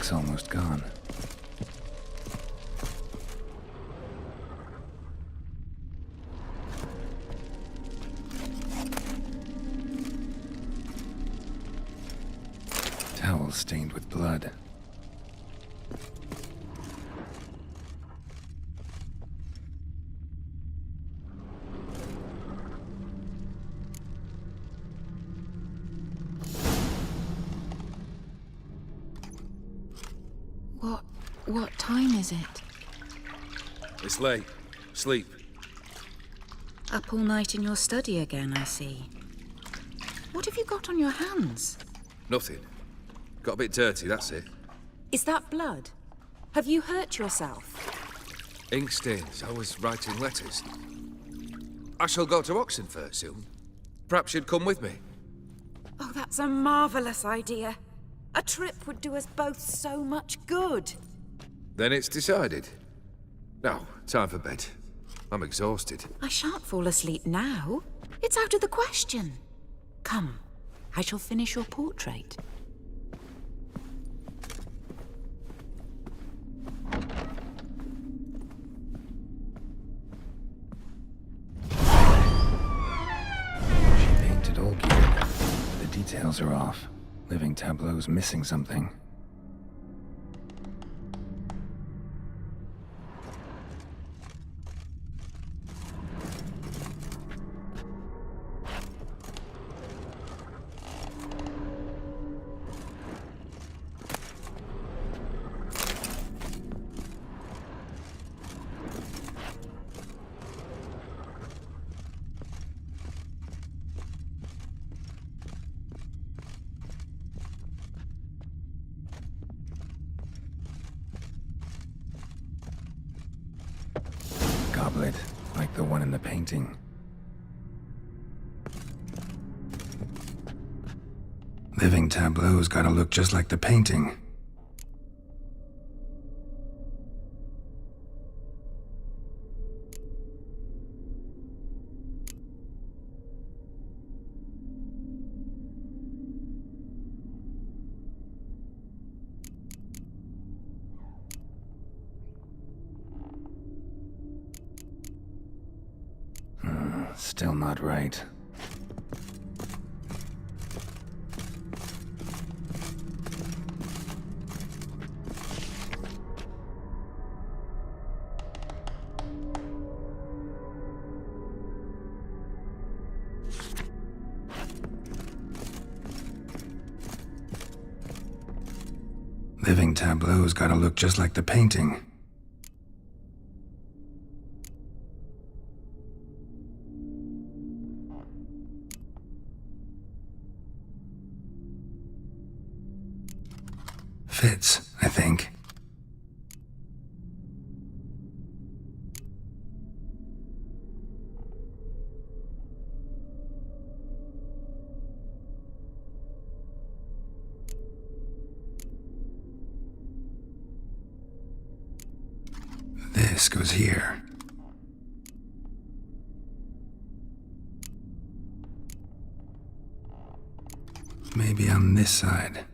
ink's almost gone. Towel stained with blood. What time is it? It's late. Sleep. Up all night in your study again, I see. What have you got on your hands? Nothing. Got a bit dirty, that's it. Is that blood? Have you hurt yourself? Ink stains. I was writing letters. I shall go to Oxenfurt soon. Perhaps you'd come with me. Oh, that's a marvellous idea. A trip would do us both so much good. Then it's decided. Now, time for bed. I'm exhausted. I shan't fall asleep now. It's out of the question. Come, I shall finish your portrait. She painted all geared, but the details are off. Living tableau's missing something. Goblet, like the one in the painting. Living tableau's gotta look just like the painting. Still not right. Living tableau's gotta look just like the painting. Fits, I think. This goes here. Maybe on this side.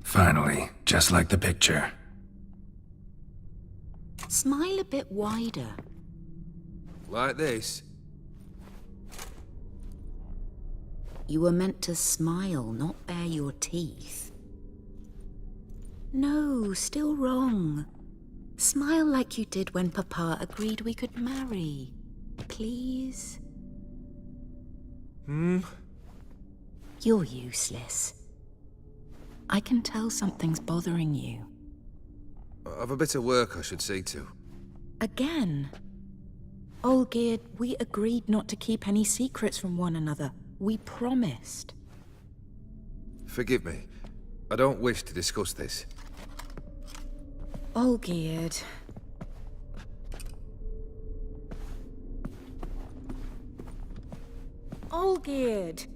Finally, just like the picture. Smile a bit wider. Like this? You were meant to smile, not bare your teeth. No, still wrong. Smile like you did when Papa agreed we could marry. Please? You're useless. I can tell something's bothering you. I've a bit of work I should see to. Again? Olgierd, we agreed not to keep any secrets from one another. We promised. Forgive me. I don't wish to discuss this. Olgierd. Olgierd!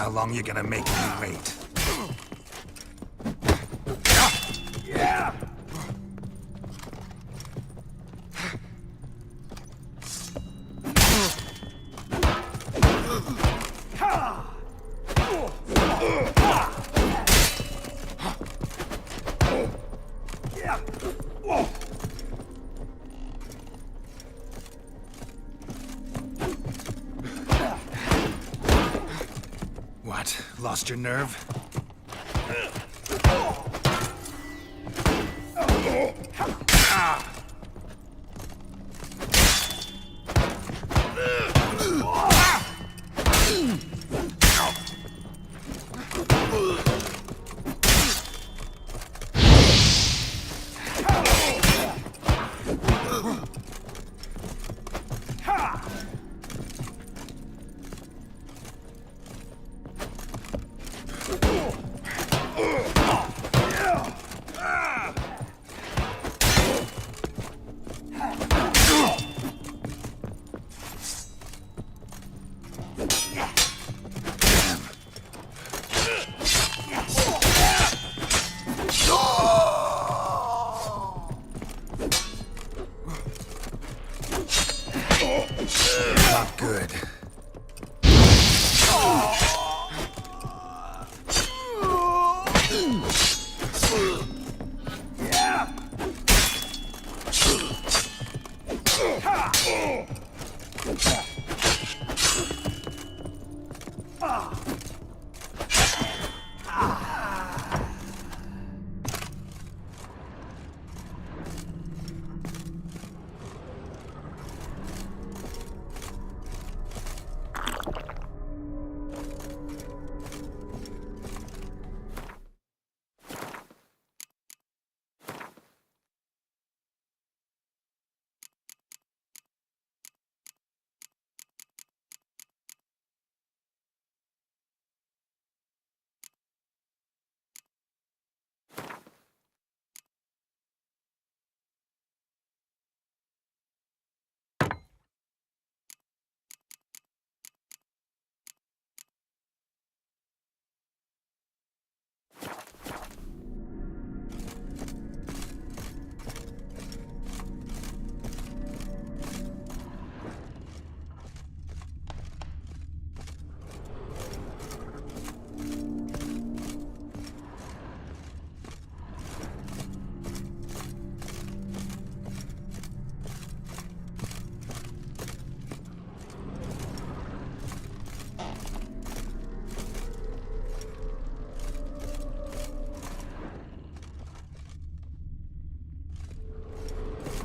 how long you're gonna make me wait. What? Lost your nerve? Not good.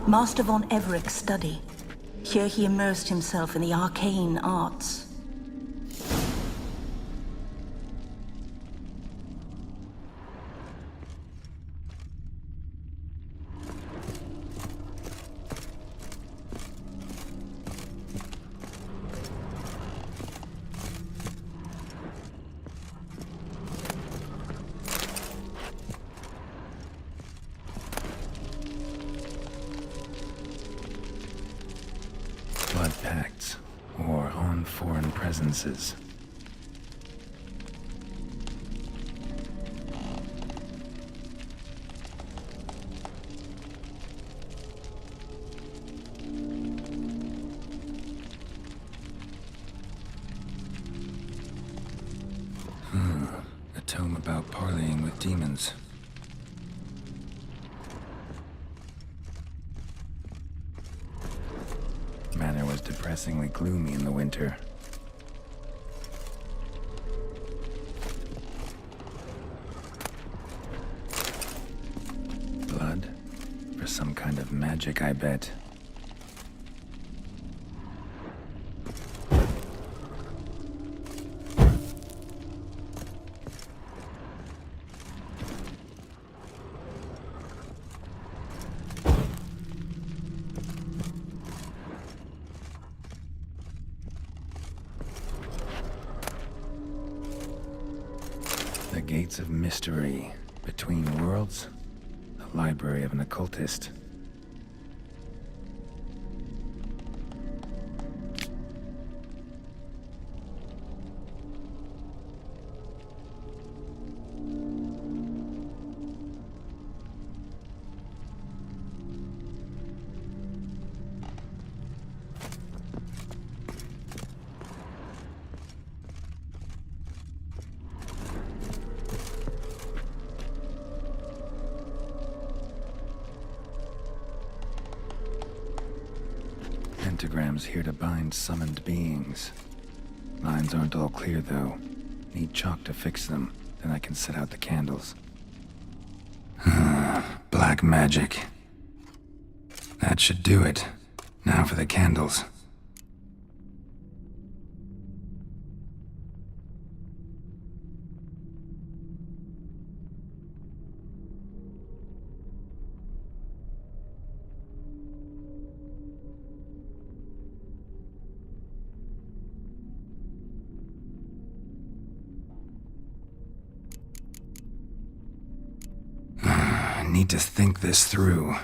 Master von Everett's study. Here he immersed himself in the arcane arts. Blood pacts, or on foreign presences. A tome about parleying with demons. Manor was depressingly gloomy in the winter. Blood? For some kind of magic, I bet. The Gates of Mystery. Between Worlds. The Library of an Occultist. pentagrams here to bind summoned beings. Lines aren't all clear, though. Need chalk to fix them, then I can set out the candles. Black magic. That should do it. Now for the candles. I need to think this through.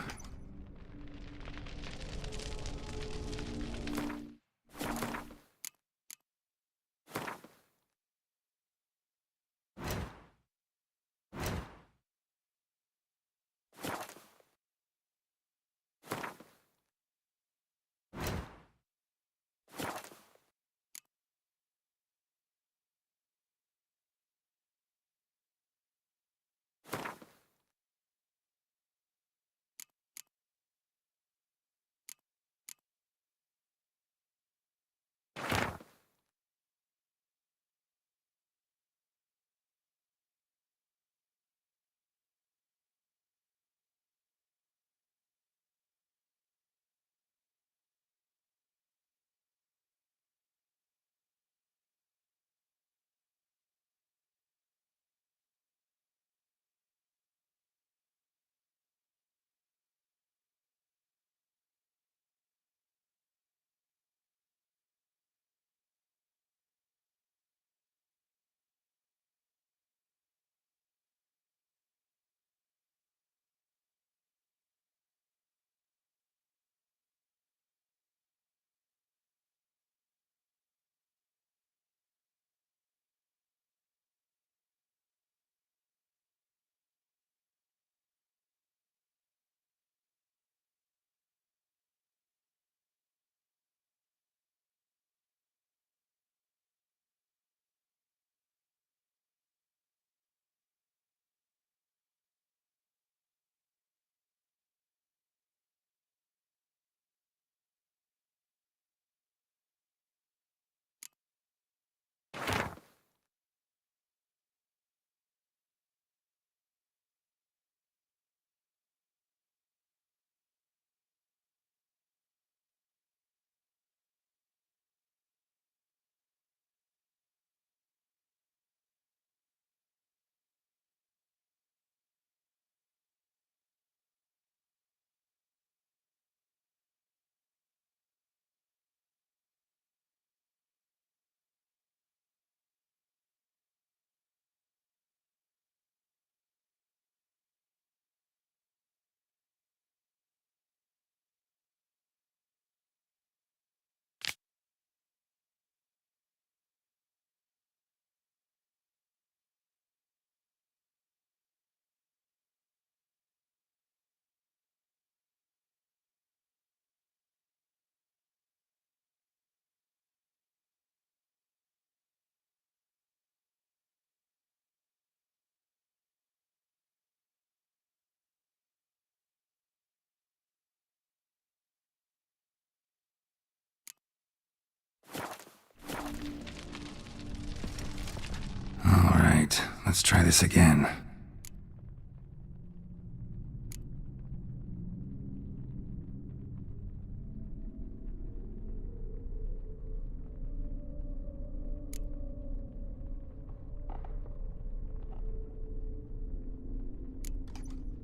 All right, let's try this again.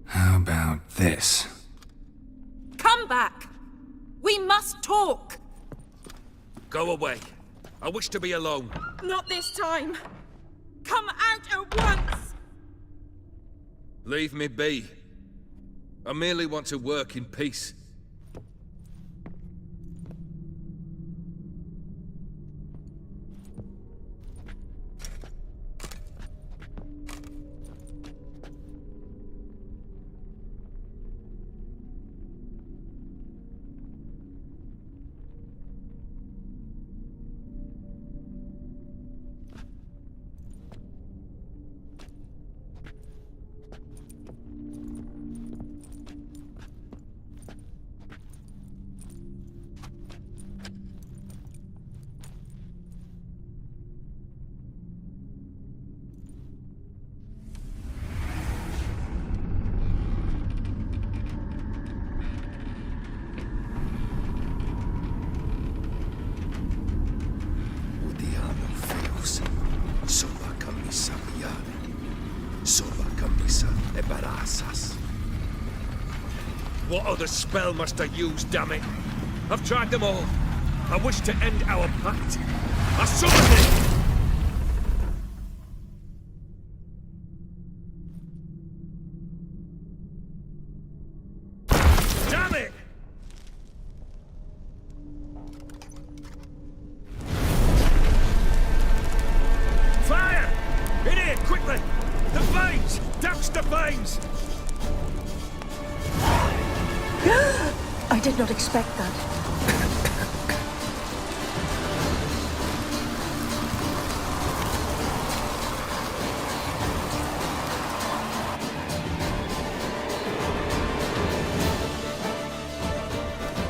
How about this? Come back! We must talk! Go away. I wish to be alone. Not this time! Come out at once! Leave me be. I merely want to work in peace. What other spell must I use, damn it? I've tried them all. I wish to end our pact. I summon it! Damn it! Fire! In here, quickly! The flames! Douse the flames! I did not expect that.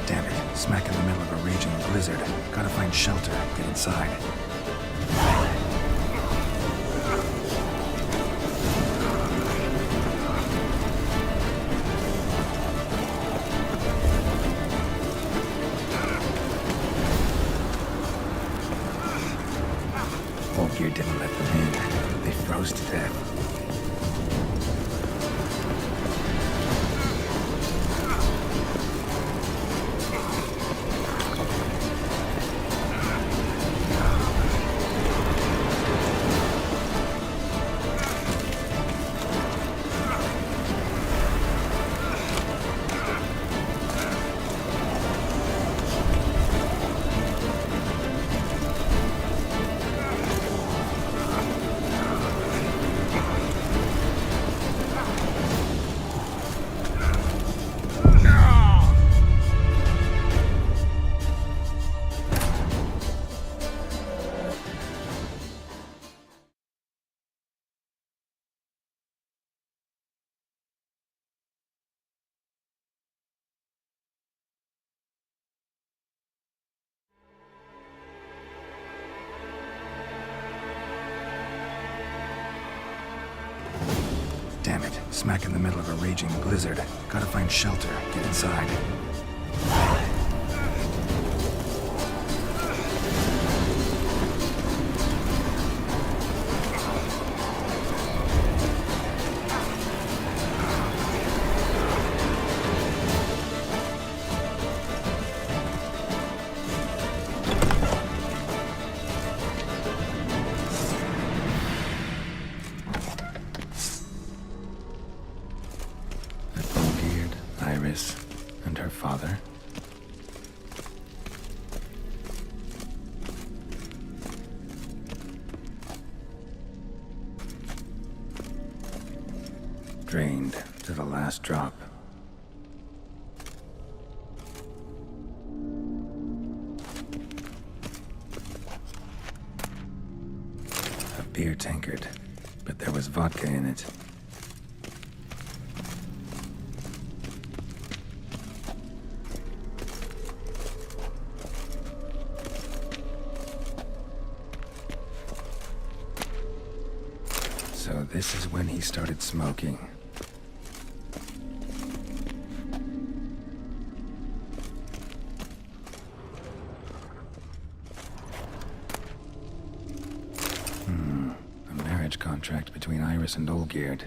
Damn it, smack in the middle of a raging blizzard. Gotta find shelter, get inside. Gear didn't let them in. They froze to death. Damn it, smack in the middle of a raging blizzard. Gotta find shelter, get inside. And her father. Drained to the last drop. A beer tankard, but there was vodka in it. So this is when he started smoking. A marriage contract between Iris and Olgierd.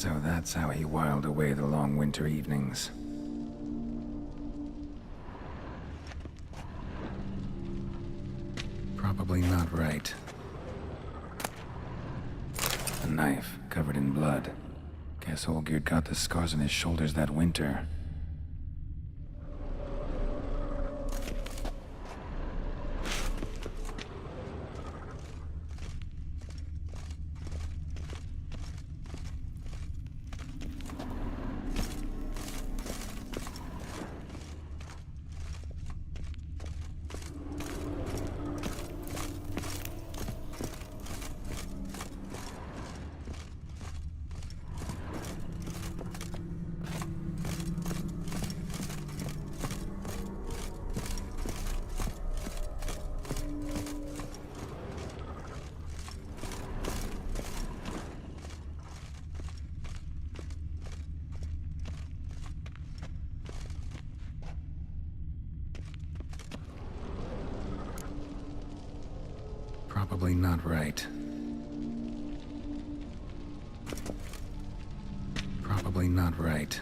So that's how he whiled away the long winter evenings. Probably not right. A knife covered in blood. Guess Olgierd got the scars on his shoulders that winter. Probably not right. Probably not right.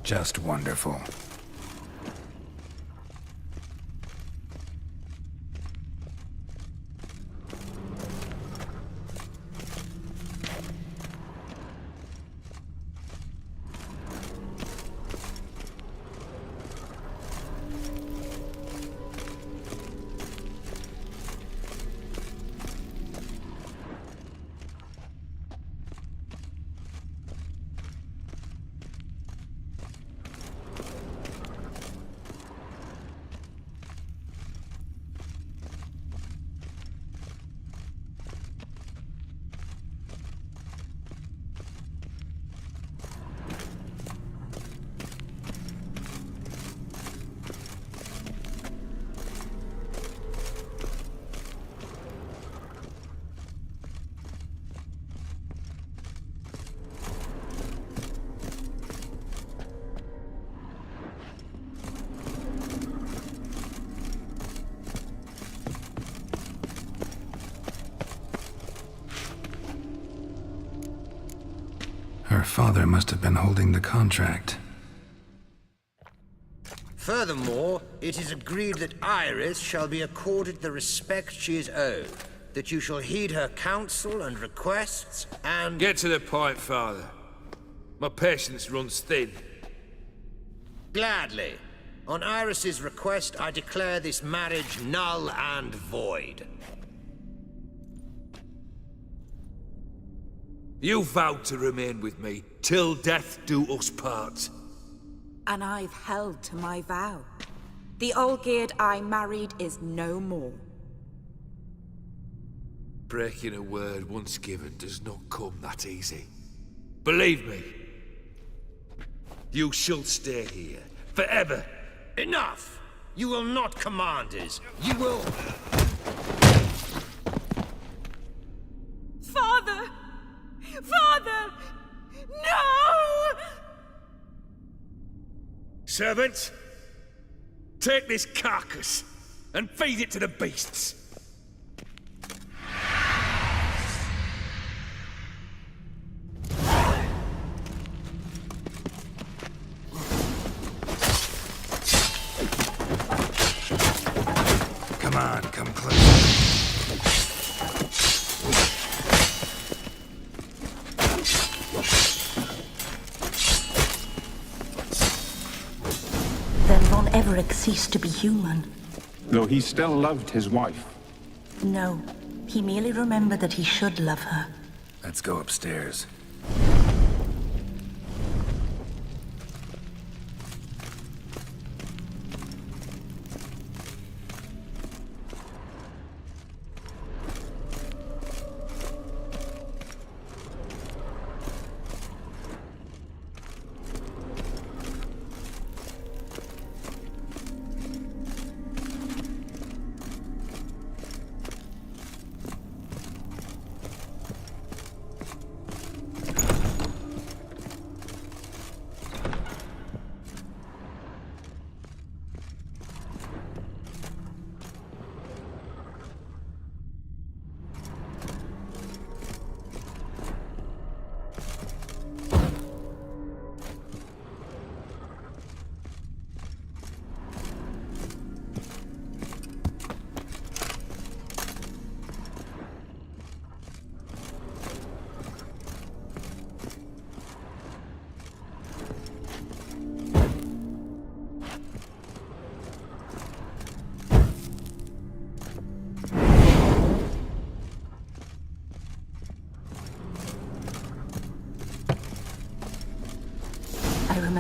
Just wonderful. Her father must have been holding the contract. Furthermore, it is agreed that Iris shall be accorded the respect she is owed, that you shall heed her counsel and requests, and— Get to the point, Father. My patience runs thin. Gladly. On Iris's request, I declare this marriage null and void. You vowed to remain with me till death do us part. And I've held to my vow. The Olgierd I married is no more. Breaking a word once given does not come that easy. Believe me. You shall stay here, forever. Enough! You will not command us. You will— Father! Father! No! Servants, take this carcass and feed it to the beasts. Come on, come closer. Then Von Everec ceased to be human. Though he still loved his wife. No, he merely remembered that he should love her. Let's go upstairs.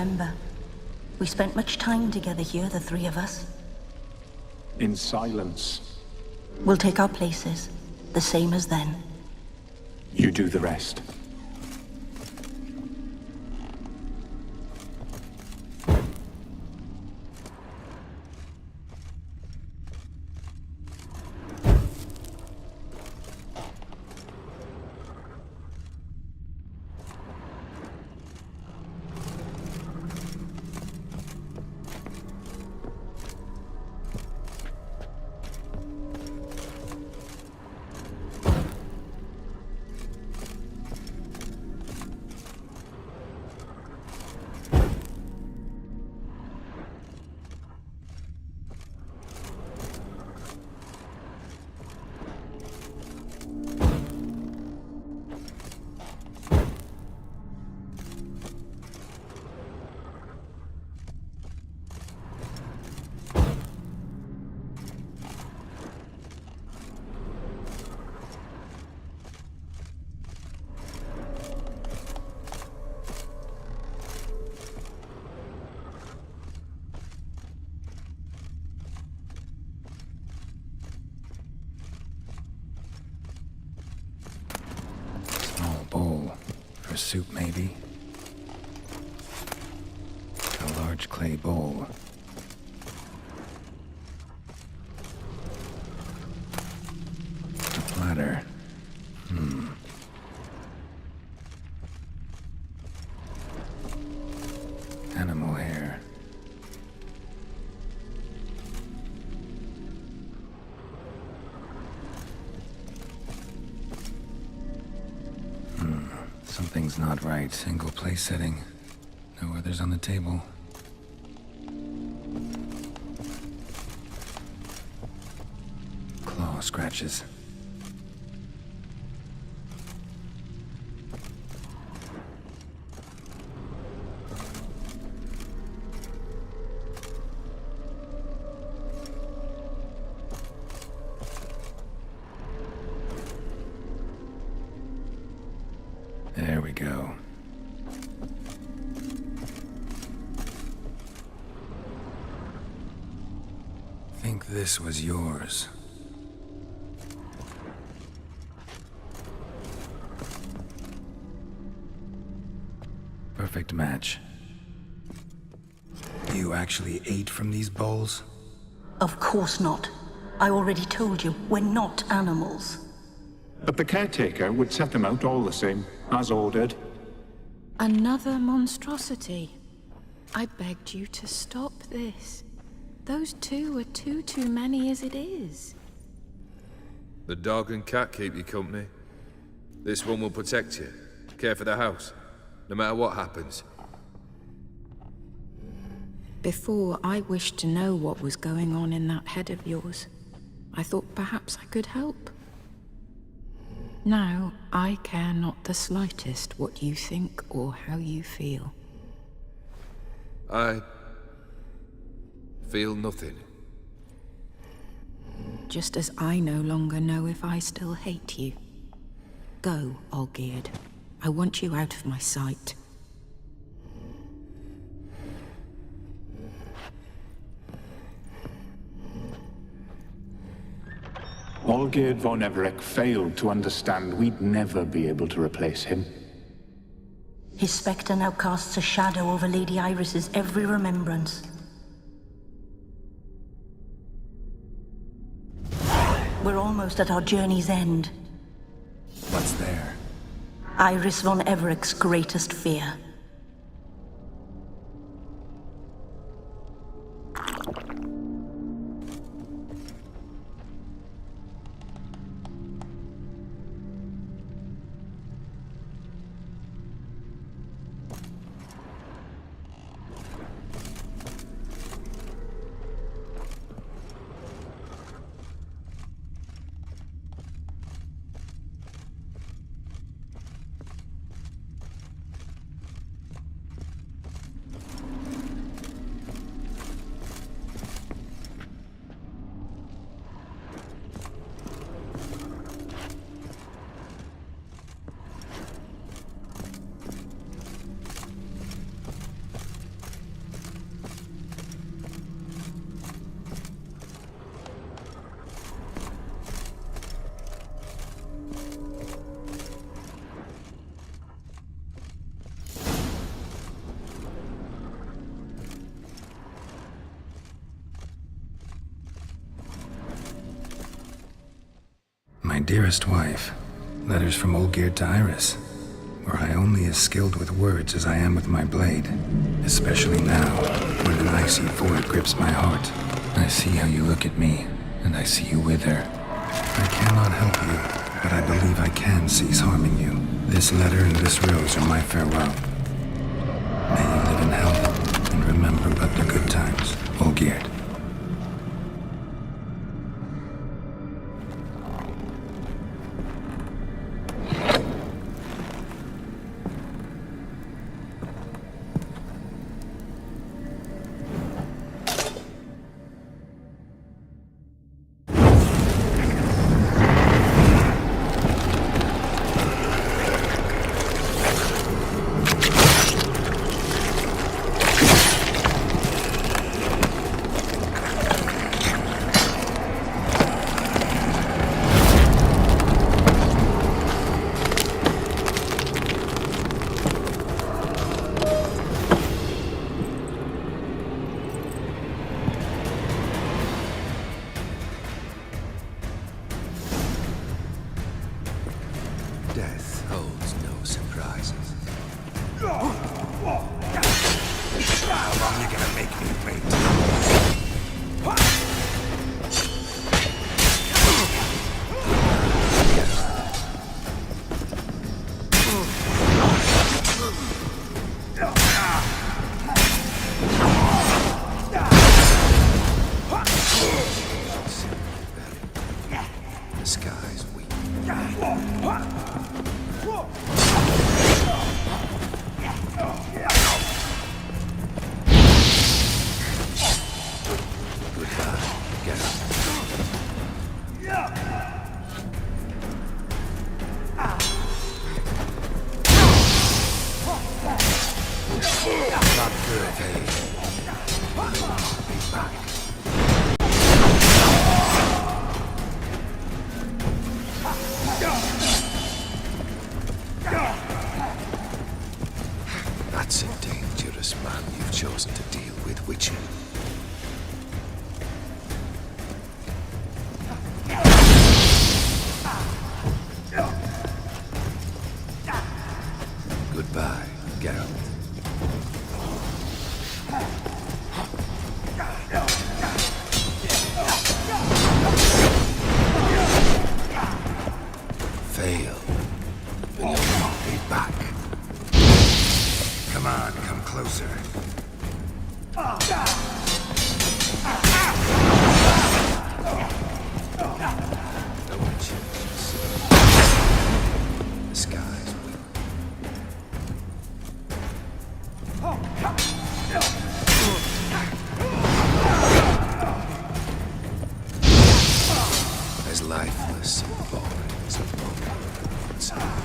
remember. We spent much time together here, the three of us. In silence. We'll take our places, the same as then. You do the rest. Bowl. For soup, maybe? A large clay bowl. A platter. Animal hair. Something's not right. Single place setting. No others on the table. Claw scratches. There we go. Think this was yours. Perfect match. You actually ate from these bowls? Of course not. I already told you, we're not animals. But the caretaker would set them out all the same, as ordered. Another monstrosity. I begged you to stop this. Those two are too many as it is. The dog and cat keep you company. This one will protect you, care for the house, no matter what happens. Before, I wished to know what was going on in that head of yours. I thought perhaps I could help. Now, I care not the slightest what you think or how you feel. I feel nothing. Just as I no longer know if I still hate you. Go, Olgierd. I want you out of my sight. Olgierd von Everec failed to understand we'd never be able to replace him. His spectre now casts a shadow over Lady Iris's every remembrance. We're almost at our journey's end. What's there? Iris von Everec's greatest fear. dearest wife. Letters from Olgierd to Iris. Were I only as skilled with words as I am with my blade. Especially now, when an icy void grips my heart. I see how you look at me, and I see you wither. I cannot help you, but I believe I can cease harming you. This letter and this rose are my farewell. May you live in health, and remember but the good times, Olgierd. Death holds no surprises. How long you gonna make me wait? The skies weep. Goodbye, Geralt. Not good, hey? Be back. That's a dangerous man you've chosen to deal with, Witcher. Goodbye, Geralt. Fail, and you'll not be back. Come on, come closer. No one chooses. The skies weep. As lifeless and boring as a bone inside.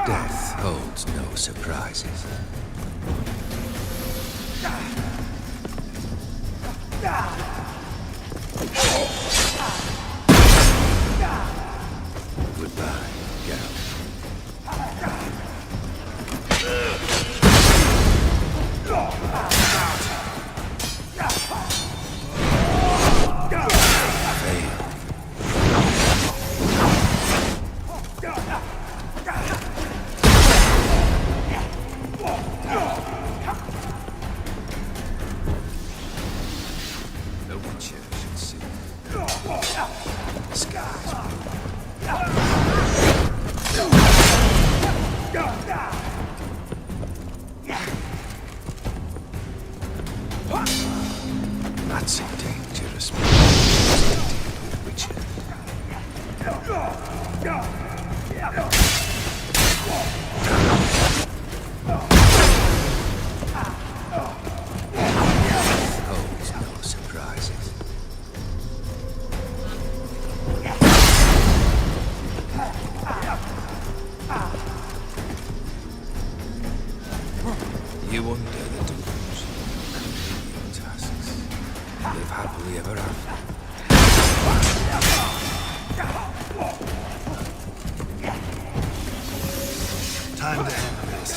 Death holds no surprises. Goodbye, Geralt. Fail. No Witcher should see. The skies That's a dangerous man. Witcher. Holds no surprises. You wonder the dooms, your tasks, live happily ever after. Time to end this.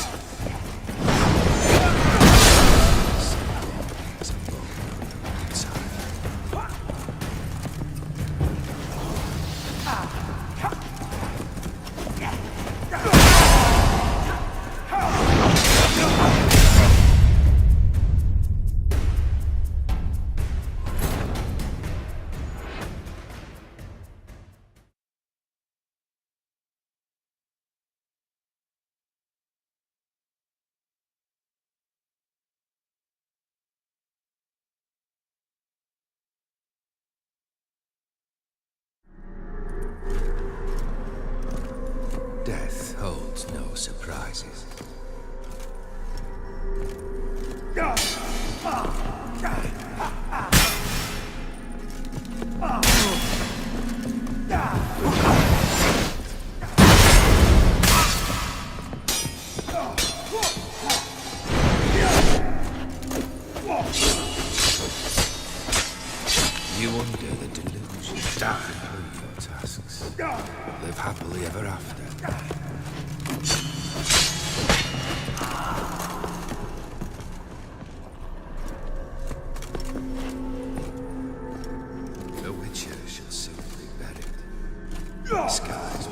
surprises. You undo the delusion. Complete your tasks. Live happily ever after. The Witcher shall soon be buried. The skies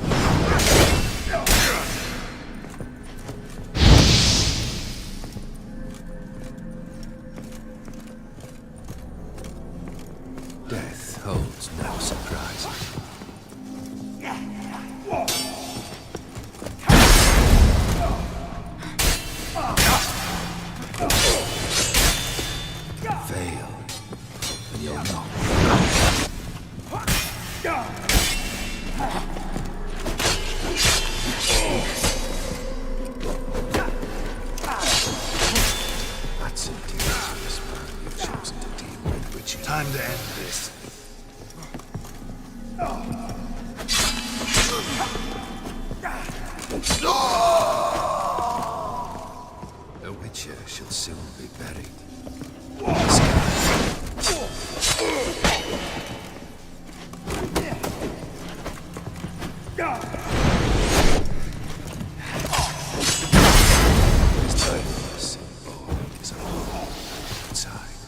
Death holds no surprises. Fail, and you're not. That's a dangerous man you've chosen to deal with, Richard. Time to end this. The Witcher shall soon be buried. His lifeless and boring is a hole inside.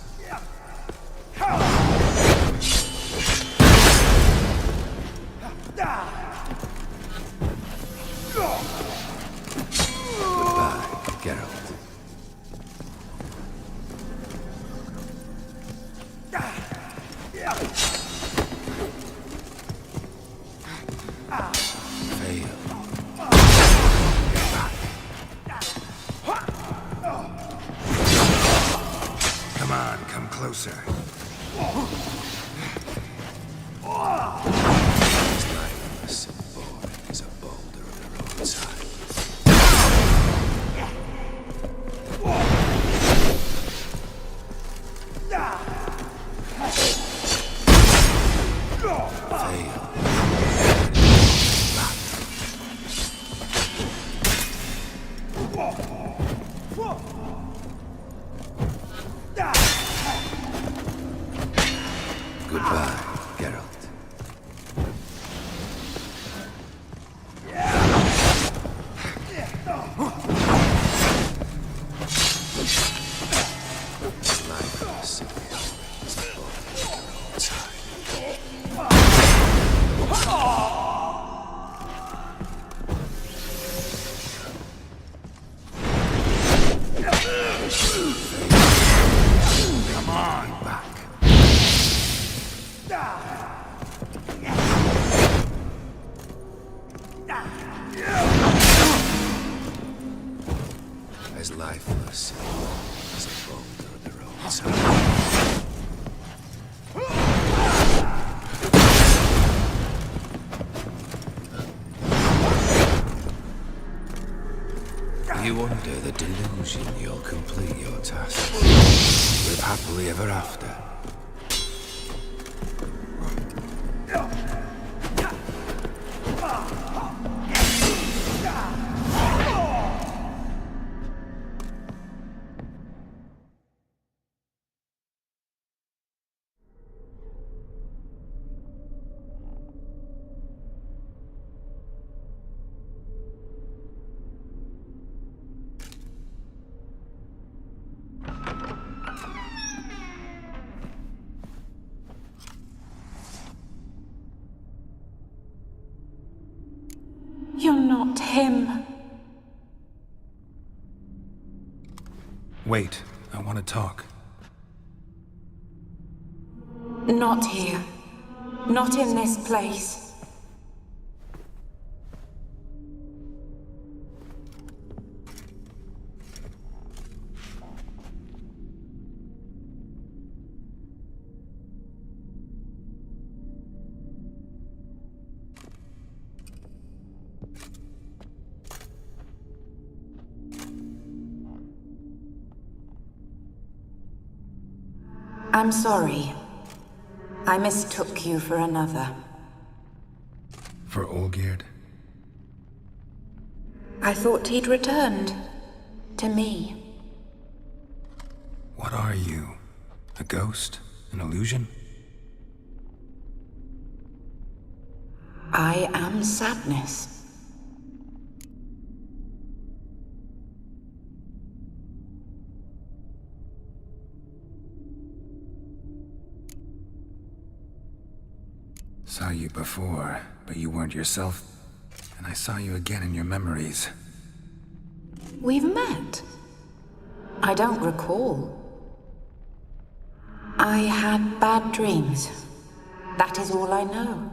Goodbye, Geralt. Fail. Come on, come closer. His lifeless and boring is a boulder on the roadside. Fail. Goodbye, Geralt. His lifeless and boring is a boulder on the roadside. Come on, Back. As lifeless and boring as a boulder on the roadside. You undo the delusion, you'll complete your task. Live happily ever after. You're not him. Wait, I want to talk. Not here. Not in this place. I'm sorry. I mistook you for another. For Olgierd? I thought he'd returned. To me. What are you? A ghost? An illusion? I am sadness. Saw you before, but you weren't yourself. And I saw you again in your memories. We've met. I don't recall. I had bad dreams. That is all I know.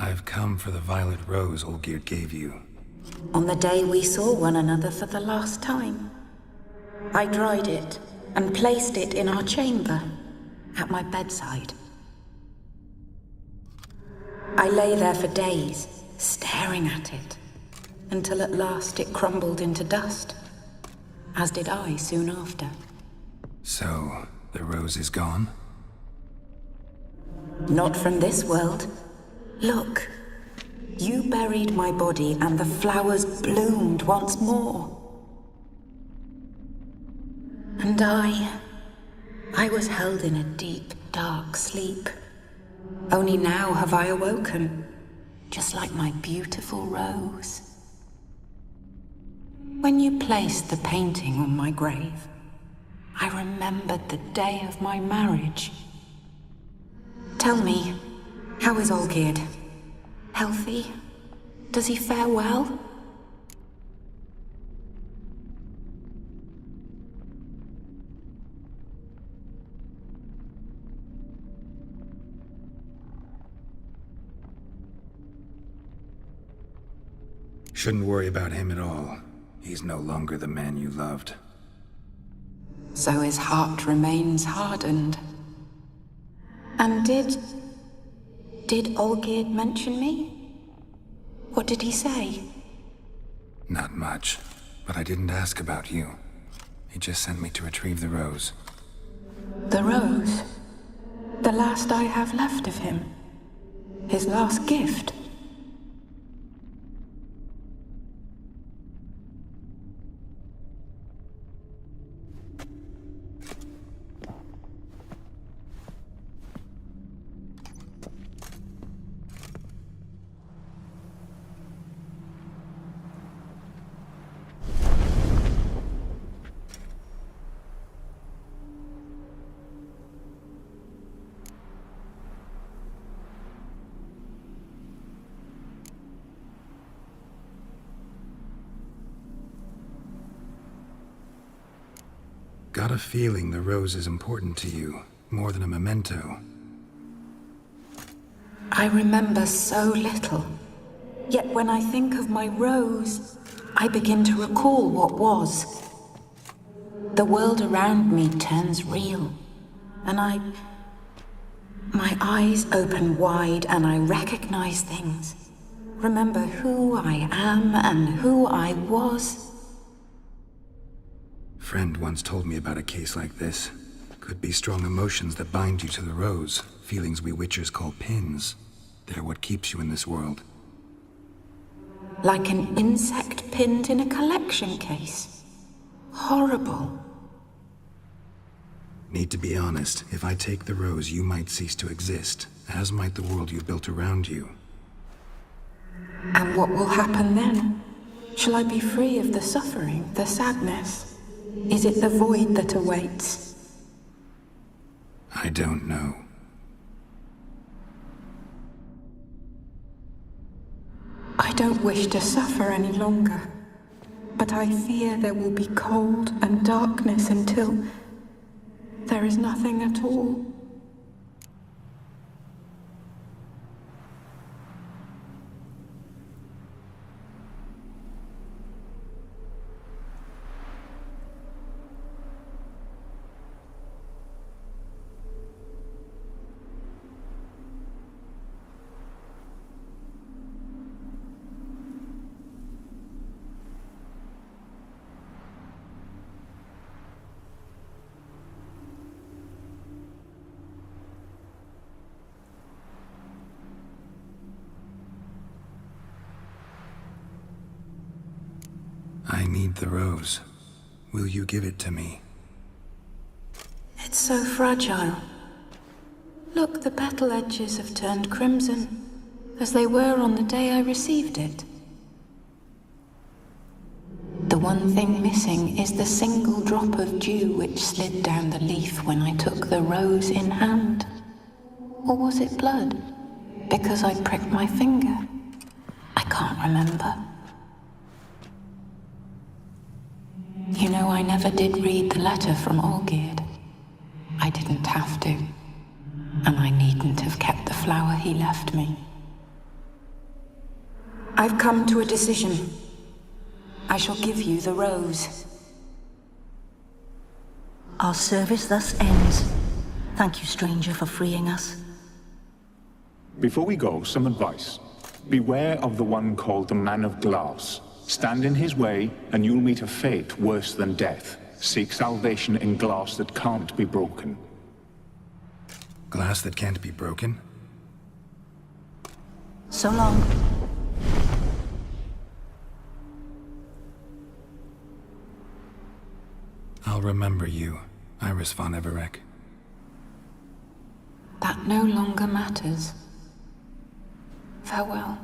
I've come for the violet rose Olgierd gave you. On the day we saw one another for the last time, I dried it and placed it in our chamber, at my bedside. I lay there for days, staring at it, until at last it crumbled into dust, as did I soon after. So, the rose is gone? Not from this world. Look, you buried my body and the flowers bloomed once more. And I was held in a deep, dark sleep. Only now have I awoken, just like my beautiful rose. When you placed the painting on my grave, I remembered the day of my marriage. Tell me, how is Olgierd? Healthy? Does he fare well? Shouldn't worry about him at all. He's no longer the man you loved. So his heart remains hardened. And did Olgierd mention me? What did he say? Not much, but I didn't ask about you. He just sent me to retrieve the rose. The rose? The last I have left of him? His last gift? got a feeling the rose is important to you, more than a memento. I remember so little. Yet when I think of my rose, I begin to recall what was. The world around me turns real, and my eyes open wide and I recognize things. Remember who I am and who I was. Friend once told me about a case like this. Could be strong emotions that bind you to the rose, feelings we witchers call pins. They're what keeps you in this world. Like an insect pinned in a collection case. Horrible. Need to be honest, if I take the rose, you might cease to exist, as might the world you built around you. And what will happen then? Shall I be free of the suffering, the sadness? Is it the void that awaits? I don't know. I don't wish to suffer any longer, but I fear there will be cold and darkness until there is nothing at all. I need the rose. Will you give it to me? It's so fragile. Look, the petal edges have turned crimson, as they were on the day I received it. The one thing missing is the single drop of dew which slid down the leaf when I took the rose in hand. Or was it blood? Because I pricked my finger. I can't remember. You know, I never did read the letter from Olgierd. I didn't have to. And I needn't have kept the flower he left me. I've come to a decision. I shall give you the rose. Our service thus ends. Thank you, stranger, for freeing us. Before we go, some advice. Beware of the one called the Man of Glass. Stand in his way, and you'll meet a fate worse than death. Seek salvation in glass that can't be broken. Glass that can't be broken? So long. I'll remember you, Iris von Everec. That no longer matters. Farewell.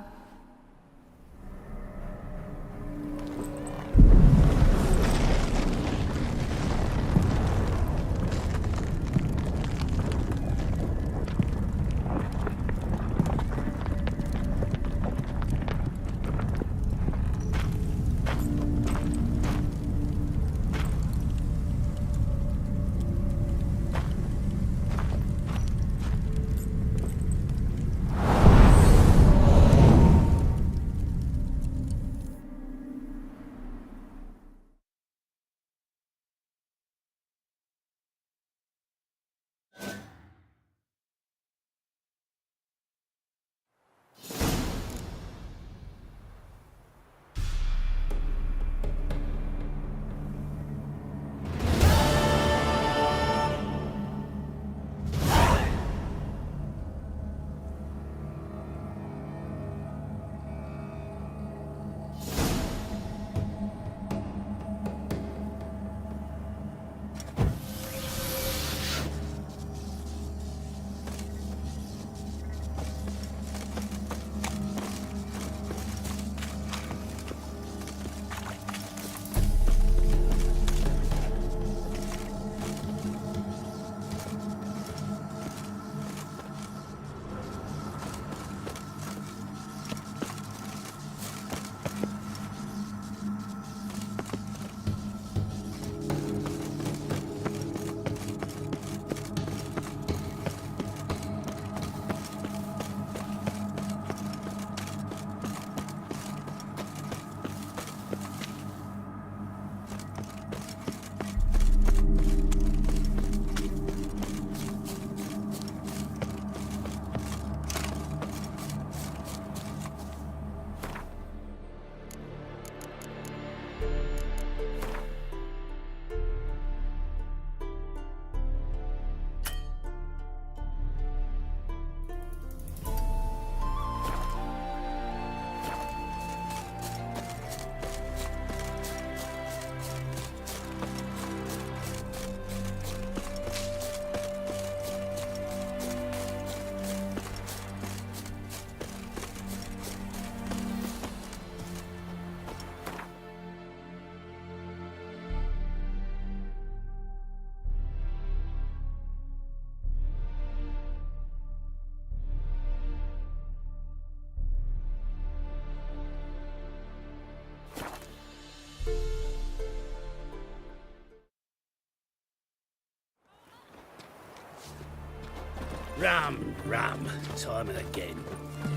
Rum, rum, time and again.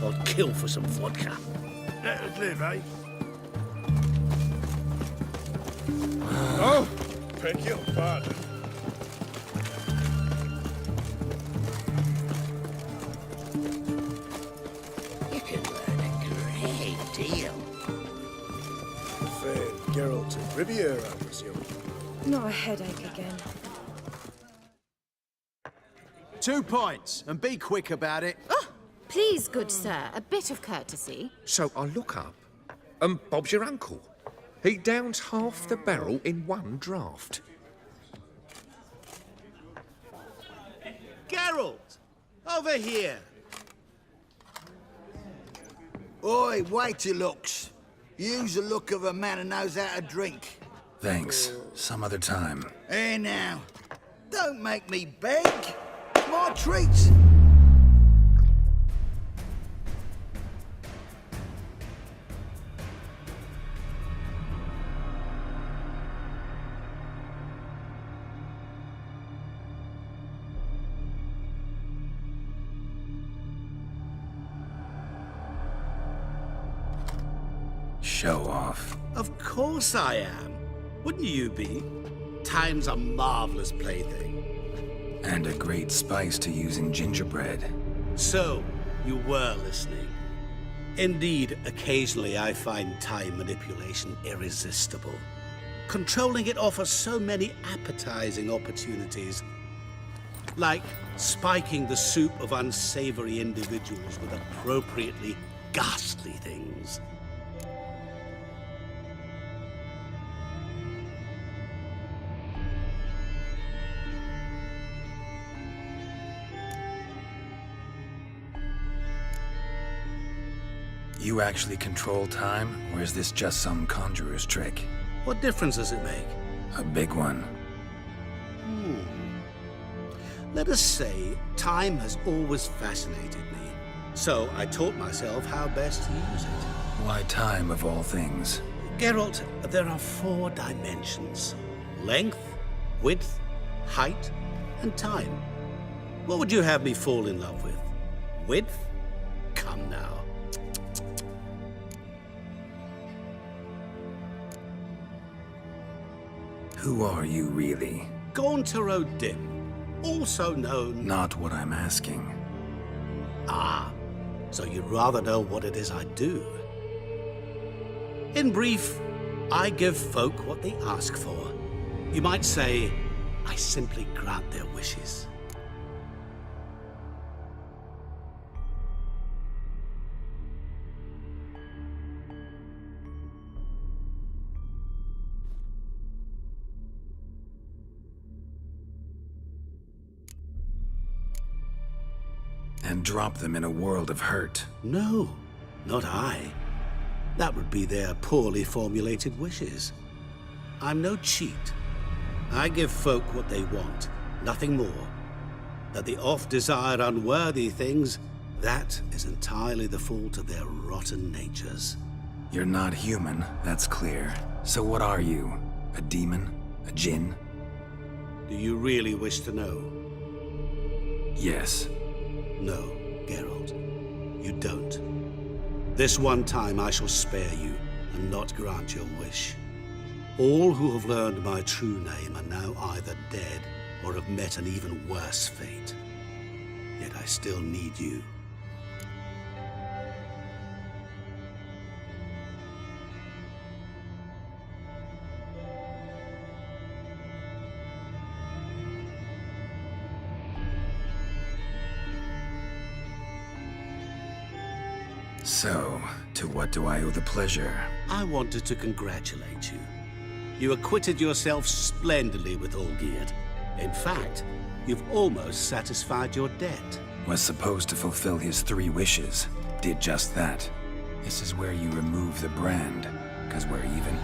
I'd kill for some vodka. Let us live, eh? Oh, beg your pardon. You can learn a great deal. Fair Geralt of Riviera, I presume. Not a headache again. 2 points, and be quick about it. Oh, please, good sir, a bit of courtesy. So I look up, and Bob's your uncle. He downs half the barrel in one draught. Geralt! Over here! Oi, wait your looks. Use the look of a man who knows how to drink. Thanks. Some other time. Here now. Don't make me beg. My treats. Show off. Of course I am. Wouldn't you be? Time's a marvelous plaything. And a great spice to use in gingerbread. So, you were listening. Indeed, occasionally I find time manipulation irresistible. Controlling it offers so many appetizing opportunities. Like spiking the soup of unsavory individuals with appropriately ghastly things. You actually control time, or is this just some conjurer's trick? What difference does it make? A big one. Let us say, time has always fascinated me. So I taught myself how best to use it. Why time, of all things? Geralt, there are 4 dimensions. Length, width, height, and time. What would you have me fall in love with? Width? Come now. Who are you, really? Gauntero Dim, also known... Not what I'm asking. Ah, so you'd rather know what it is I do. In brief, I give folk what they ask for. You might say, I simply grant their wishes. And drop them in a world of hurt. No, not I. That would be their poorly formulated wishes. I'm no cheat. I give folk what they want, nothing more. That they oft desire unworthy things, that is entirely the fault of their rotten natures. You're not human, that's clear. So what are you? A demon? A djinn? Do you really wish to know? Yes. No, Geralt. You don't. This one time I shall spare you and not grant your wish. All who have learned my true name are now either dead or have met an even worse fate. Yet I still need you. So, to what do I owe the pleasure? I wanted to congratulate you. You acquitted yourself splendidly with Olgierd. In fact, you've almost satisfied your debt. Was supposed to fulfill his 3 wishes. Did just that. This is where you remove the brand, 'cause we're even.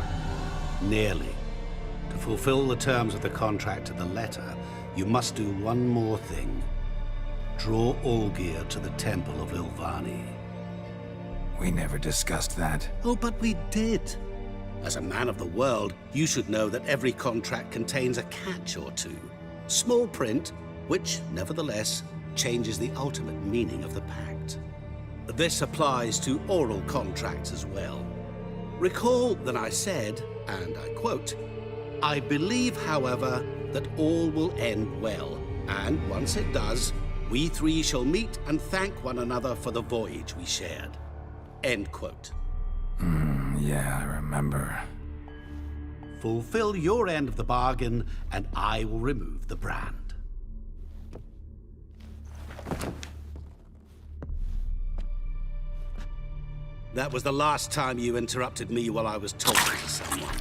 Nearly. To fulfill the terms of the contract to the letter, you must do one more thing. Draw Olgierd to the Temple of Ilvani. We never discussed that. Oh, but we did. As a man of the world, you should know that every contract contains a catch or two. Small print, which, nevertheless, changes the ultimate meaning of the pact. This applies to oral contracts as well. Recall that I said, and I quote, "I believe, however, that all will end well, and once it does, we three shall meet and thank one another for the voyage we shared." End quote. Yeah, I remember. Fulfill your end of the bargain, and I will remove the brand. That was the last time you interrupted me while I was talking to someone.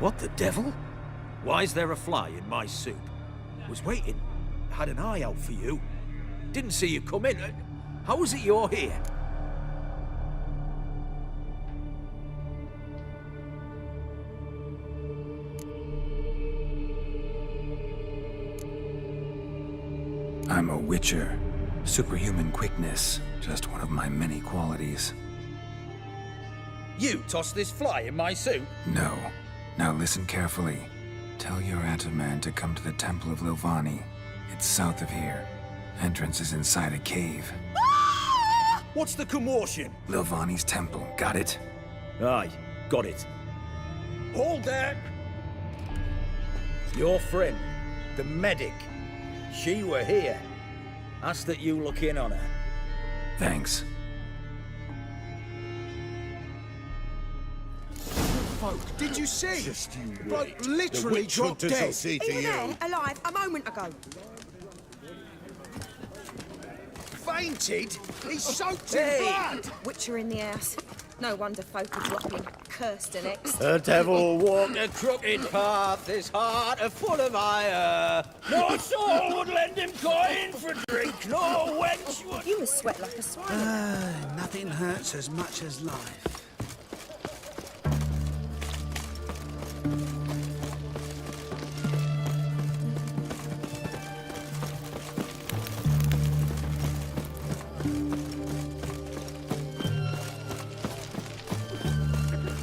What the devil? Why is there a fly in my soup? Was waiting. Had an eye out for you. Didn't see you come in. How is it you're here? I'm a witcher. Superhuman quickness, just one of my many qualities. You tossed this fly in my soup? No. Now listen carefully. Tell your Ataman to come to the Temple of Lilvani. It's south of here. Entrance is inside a cave. What's the commotion? Lilvani's temple, got it? Aye, got it. Hold there! Your friend, the medic, she were here. Ask that you look in on her. Thanks. Folk, did you see? Just you wait. Bloke literally The witch dropped hunters will dead. see to He was you. there, alive, a moment ago. Fainted? He's soaked in Hey! blood! Witcher in the house. No wonder folk are dropping. Cursed and next. The devil walked a crooked path, his heart a full of ire. No soul would lend him coin for drink, no wench would... You must sweat like a swine. Nothing hurts as much as life.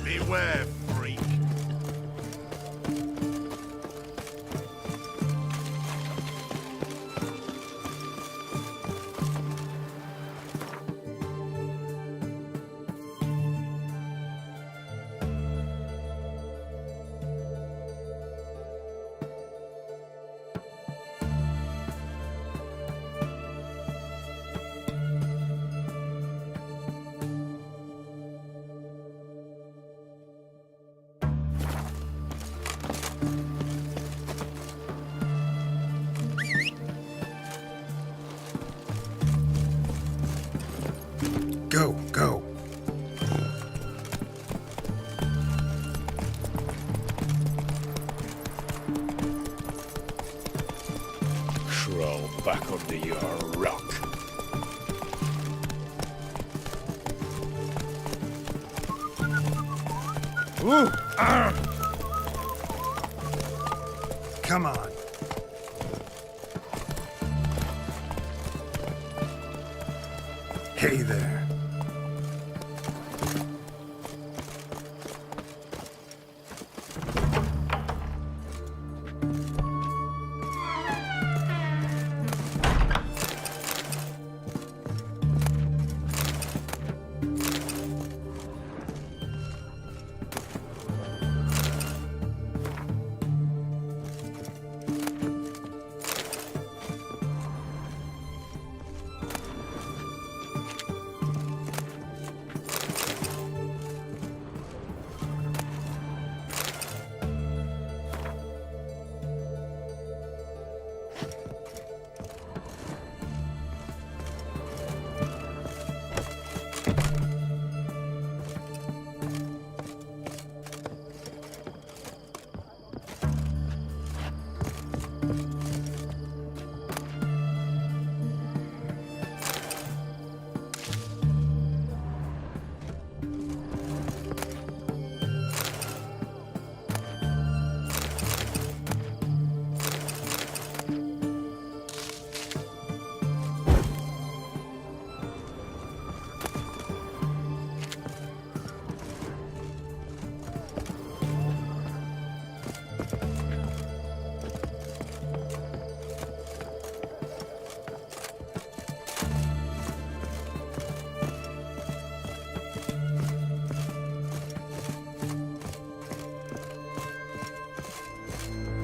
Beware, freak. Go, go. Crawl back under your rock. Ooh! Come on. Hey there.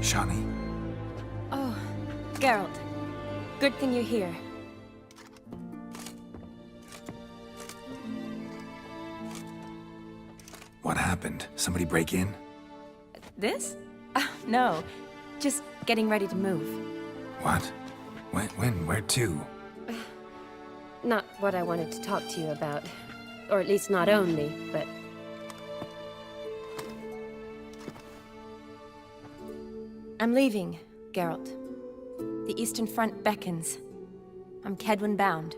Shani. Oh, Geralt. Good thing you're here. What happened? Somebody break in? This? No. Just getting ready to move. What? When? Where to? Not what I wanted to talk to you about. Or at least not only, but... I'm leaving, Geralt. The Eastern Front beckons. I'm Kedwin bound.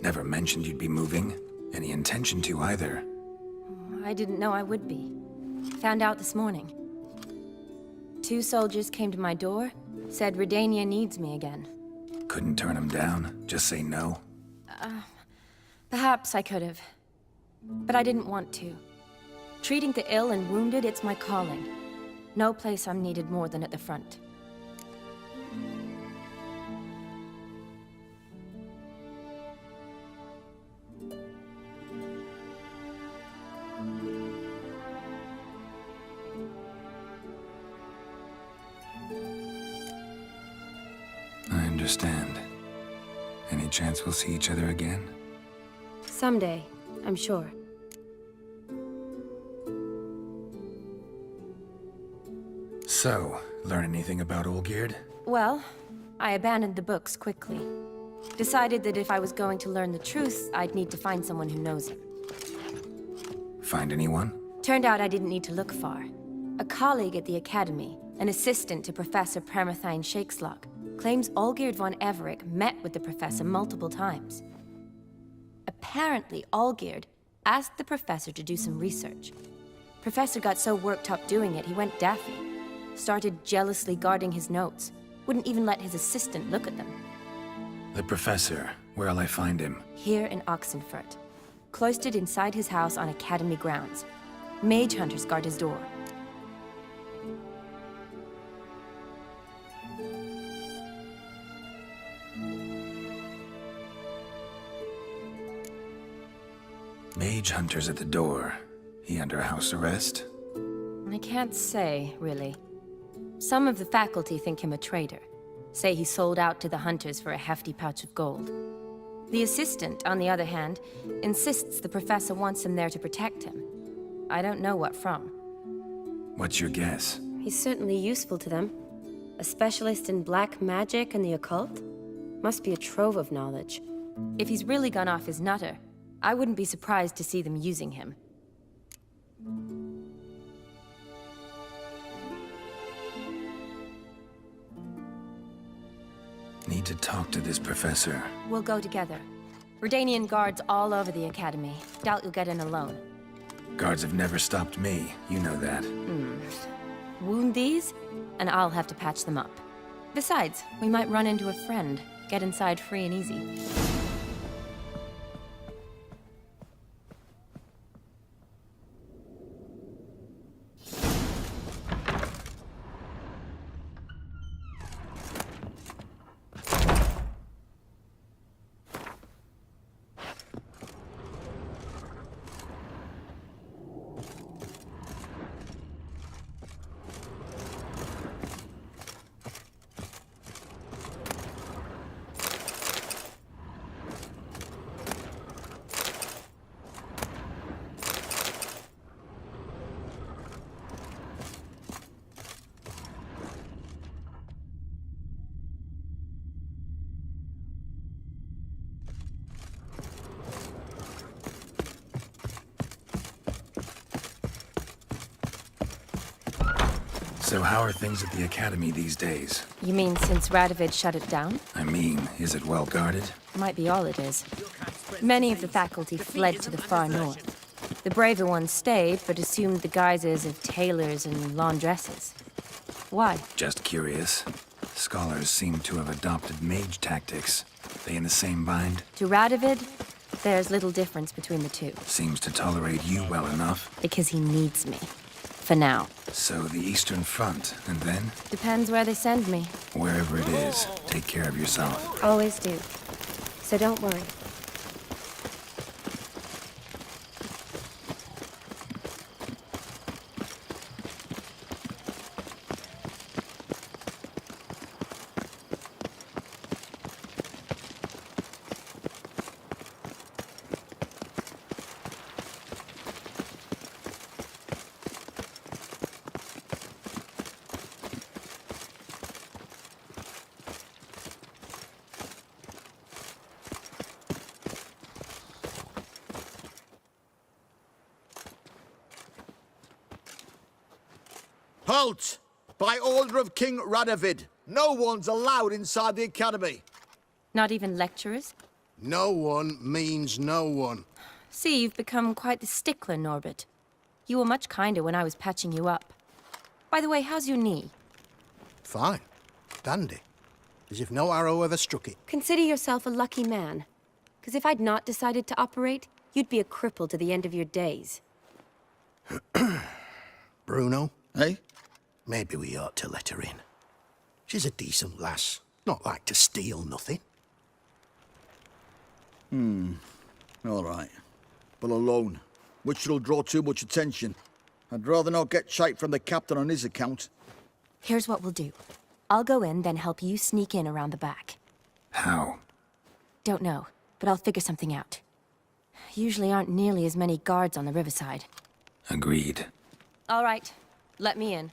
Never mentioned you'd be moving. Any intention to either. I didn't know I would be. Found out this morning. 2 soldiers came to my door, said Redania needs me again. Couldn't turn him down? Just say no? Perhaps I could have. But I didn't want to. Treating the ill and wounded, it's my calling. No place I'm needed more than at the front. I understand. Any chance we'll see each other again? Someday, I'm sure. So, learn anything about Olgierd? Well, I abandoned the books quickly. Decided that if I was going to learn the truth, I'd need to find someone who knows him. Find anyone? Turned out I didn't need to look far. A colleague at the Academy, an assistant to Professor Permathine Shakeslog, claims Olgierd von Everec met with the professor multiple times. Apparently, Olgierd asked the professor to do some research. Professor got so worked up doing it, he went daffy. Started jealously guarding his notes. Wouldn't even let his assistant look at them. The professor. Where'll I find him? Here in Oxenfurt. Cloistered inside his house on Academy grounds. Mage hunters guard his door. Mage hunters at the door. He under house arrest? I can't say, really. Some of the faculty think him a traitor. Say he sold out to the hunters for a hefty pouch of gold. The assistant, on the other hand, insists the professor wants him there to protect him. I don't know what from. What's your guess? He's certainly useful to them. A specialist in black magic and the occult? Must be a trove of knowledge. If he's really gone off his nutter, I wouldn't be surprised to see them using him. Need to talk to this professor. We'll go together. Redanian guards all over the Academy. Doubt you'll get in alone. Guards have never stopped me. You know that. Wound these, and I'll have to patch them up. Besides, we might run into a friend. Get inside free and easy. So how are things at the Academy these days? You mean since Radovid shut it down? I mean, is it well guarded? Might be all it is. Many of the faculty fled to the far north. The braver ones stayed, but assumed the guises of tailors and laundresses. Why? Just curious. Scholars seem to have adopted mage tactics. They in the same bind? To Radovid, there's little difference between the two. Seems to tolerate you well enough. Because he needs me. For now. So the Eastern Front, and then? Depends where they send me. Wherever it is, take care of yourself. Always do. So don't worry. Halt! By order of King Radovid, no one's allowed inside the academy. Not even lecturers? No one means no one. See, you've become quite the stickler, Norbert. You were much kinder when I was patching you up. By the way, how's your knee? Fine. Dandy. As if no arrow ever struck it. Consider yourself a lucky man. Because if I'd not decided to operate, you'd be a cripple to the end of your days. Bruno? Eh? Maybe we ought to let her in. She's a decent lass. Not like to steal nothing. All right. But alone, which will draw too much attention. I'd rather not get shite from the captain on his account. Here's what we'll do. I'll go in, then help you sneak in around the back. How? Don't know, but I'll figure something out. Usually aren't nearly as many guards on the riverside. Agreed. All right, let me in.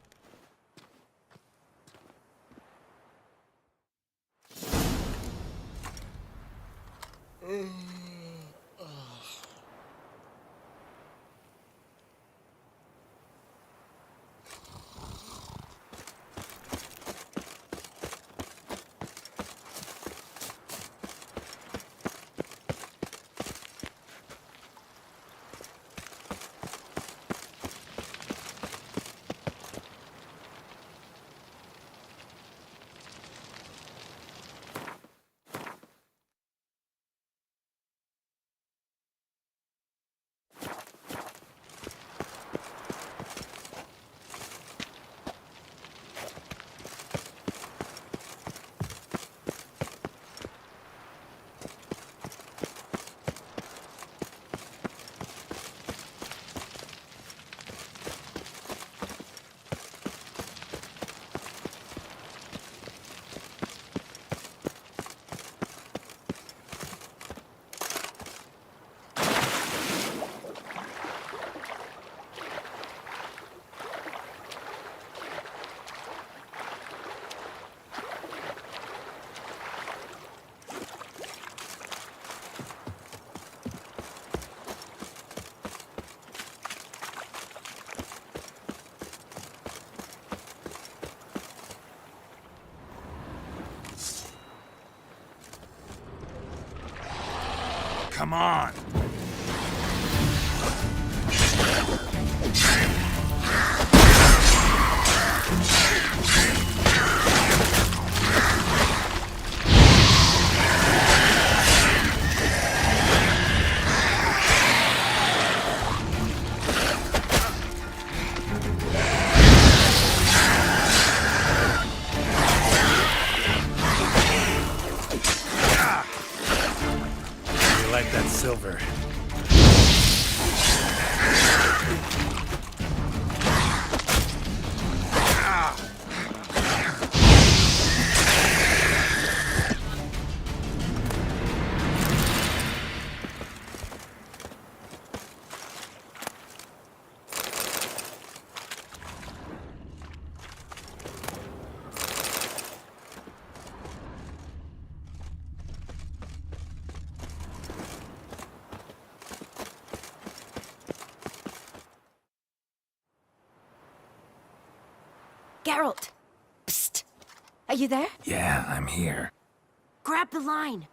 Come on! Like that silver. Geralt! Psst! Are you there? Yeah, I'm here. Grab the line!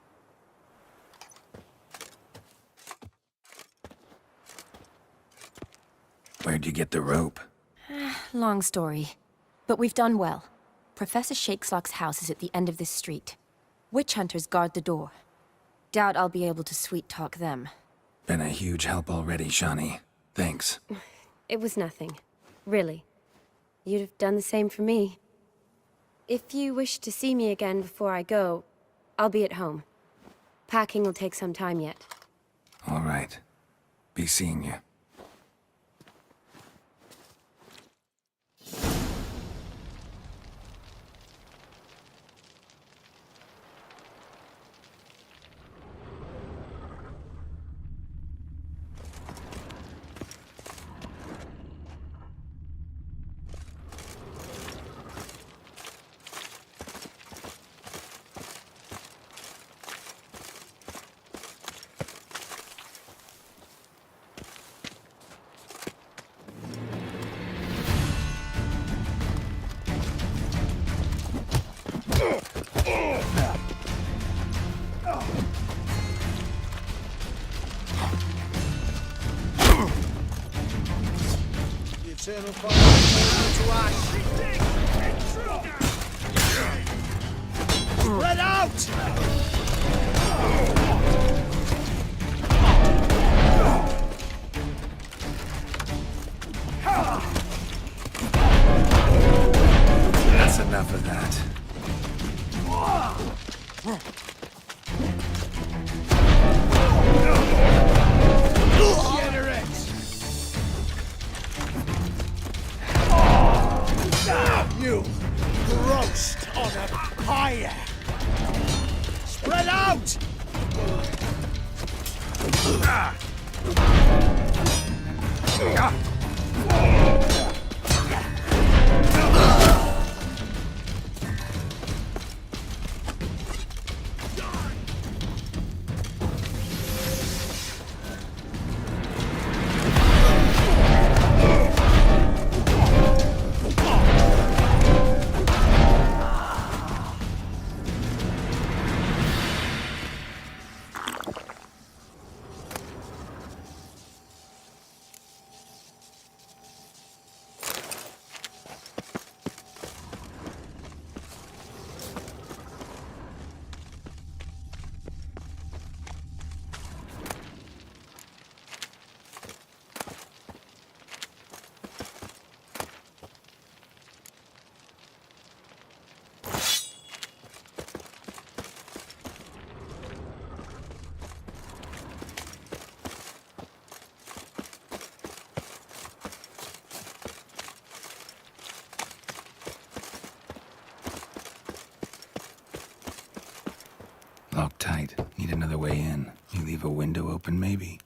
Where'd you get the rope? Long story. But we've done well. Professor Shakeslock's house is at the end of this street. Witch hunters guard the door. Doubt I'll be able to sweet-talk them. Been a huge help already, Shani. Thanks. It was nothing. Really. You'd have done the same for me. If you wish to see me again before I go, I'll be at home. Packing will take some time yet. All right. Be seeing you. eternal fire to ash. Spread out! That's enough of that. You roast on a pyre. Spread out! Locked tight. Need another way in. You leave a window open, maybe?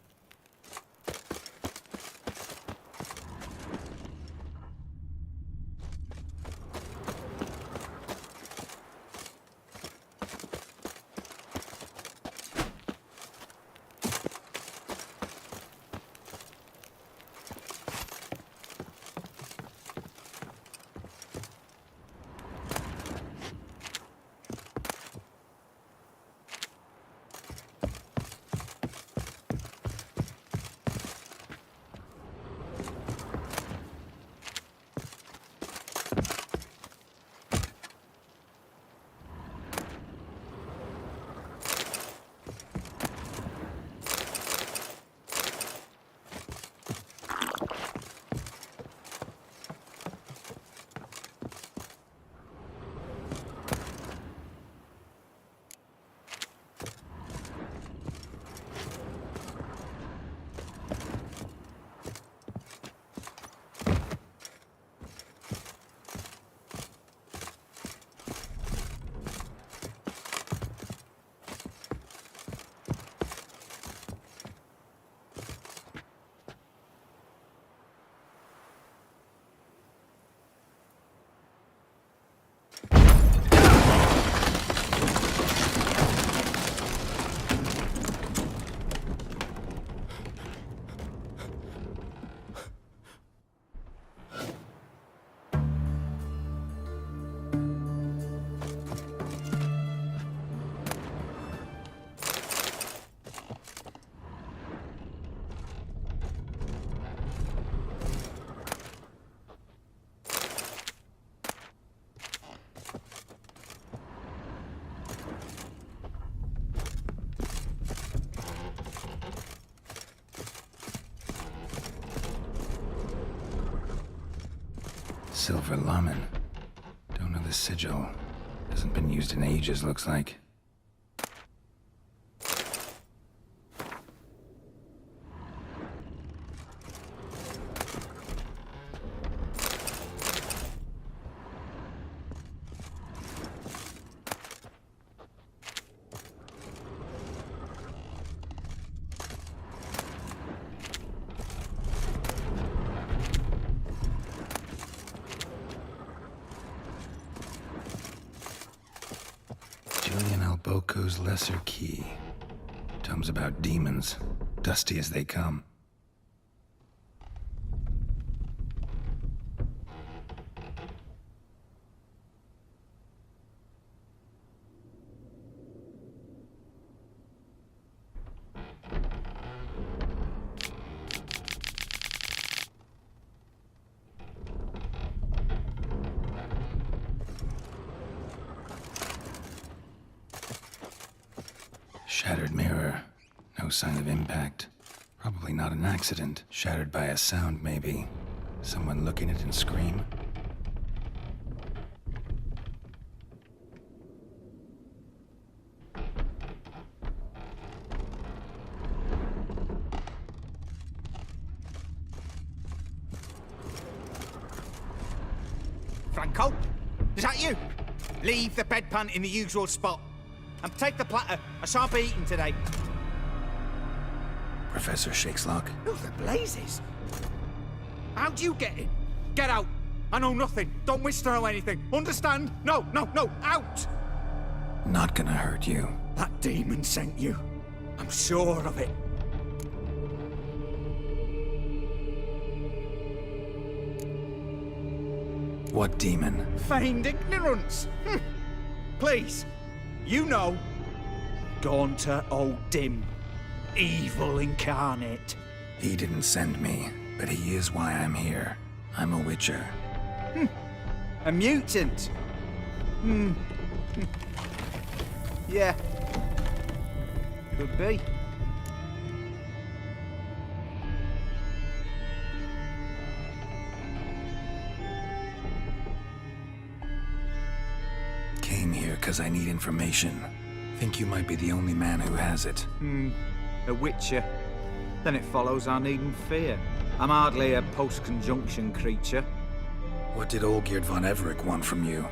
Silver Lamen. Don't know the sigil. Hasn't been used in ages, looks like. Boko's Lesser Key. Tomes about demons, dusty as they come. Shattered mirror. No sign of impact. Probably not an accident. Shattered by a sound, maybe. Someone look in it and scream? Franco? Is that you? Leave the bedpan in the usual spot. And take the platter. I shan't be eating today. Professor Shakeslock? Who the blazes? How'd you get in? Get out! I know nothing. Don't wish to know anything. Understand? No, no, no! Out! Not gonna hurt you. That demon sent you. I'm sure of it. What demon? Feigned ignorance. Please, you know. Gaunter O'Dim. Evil incarnate. He didn't send me, but he is why I'm here. I'm a witcher. A mutant. Yeah. Could be. Came here because I need information. Think you might be the only man who has it. A witcher. Then it follows I needn't fear. I'm hardly a post-conjunction creature. What did Olgierd von Everec want from you?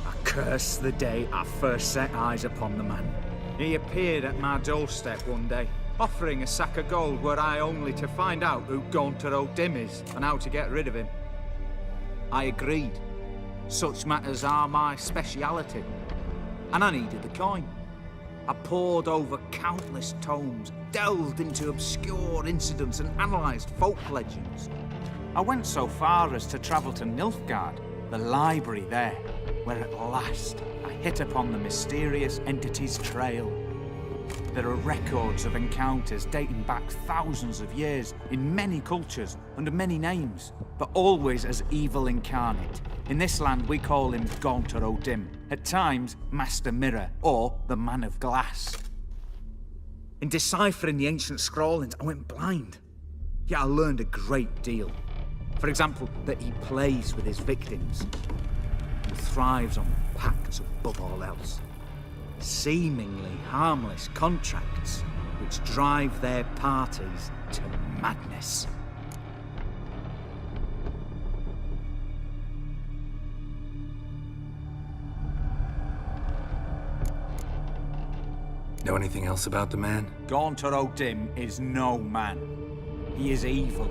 I curse the day I first set eyes upon the man. He appeared at my doorstep one day, offering a sack of gold were I only to find out who Gaunter O'Dim is and how to get rid of him. I agreed. Such matters are my speciality. And I needed the coin. I pored over countless tomes, delved into obscure incidents and analysed folk legends. I went so far as to travel to Nilfgaard, the library there, where at last I hit upon the mysterious entity's trail. There are records of encounters dating back thousands of years in many cultures, under many names, but always as evil incarnate. In this land we call him Gaunter O'Dim, at times Master Mirror, or the Man of Glass. In deciphering the ancient scrawlings, I went blind. Yet I learned a great deal. For example, that he plays with his victims, and thrives on pacts above all else. Seemingly harmless contracts which drive their parties to madness. Know anything else about the man? Gaunter O'Dim is no man. He is evil.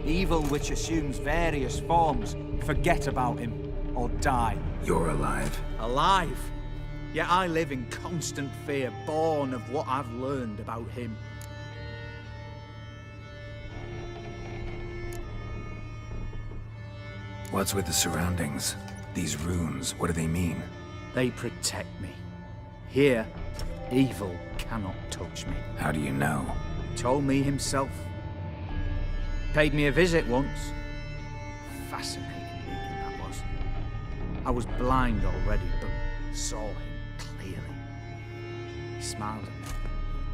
Evil which assumes various forms. Forget about him, or die. You're alive. Alive? Yet I live in constant fear, born of what I've learned about him. What's with the surroundings? These runes, what do they mean? They protect me. Here, evil cannot touch me. How do you know? He told me himself. Paid me a visit once. Fascinating meeting that was. I was blind already, but saw him clearly. He smiled at me.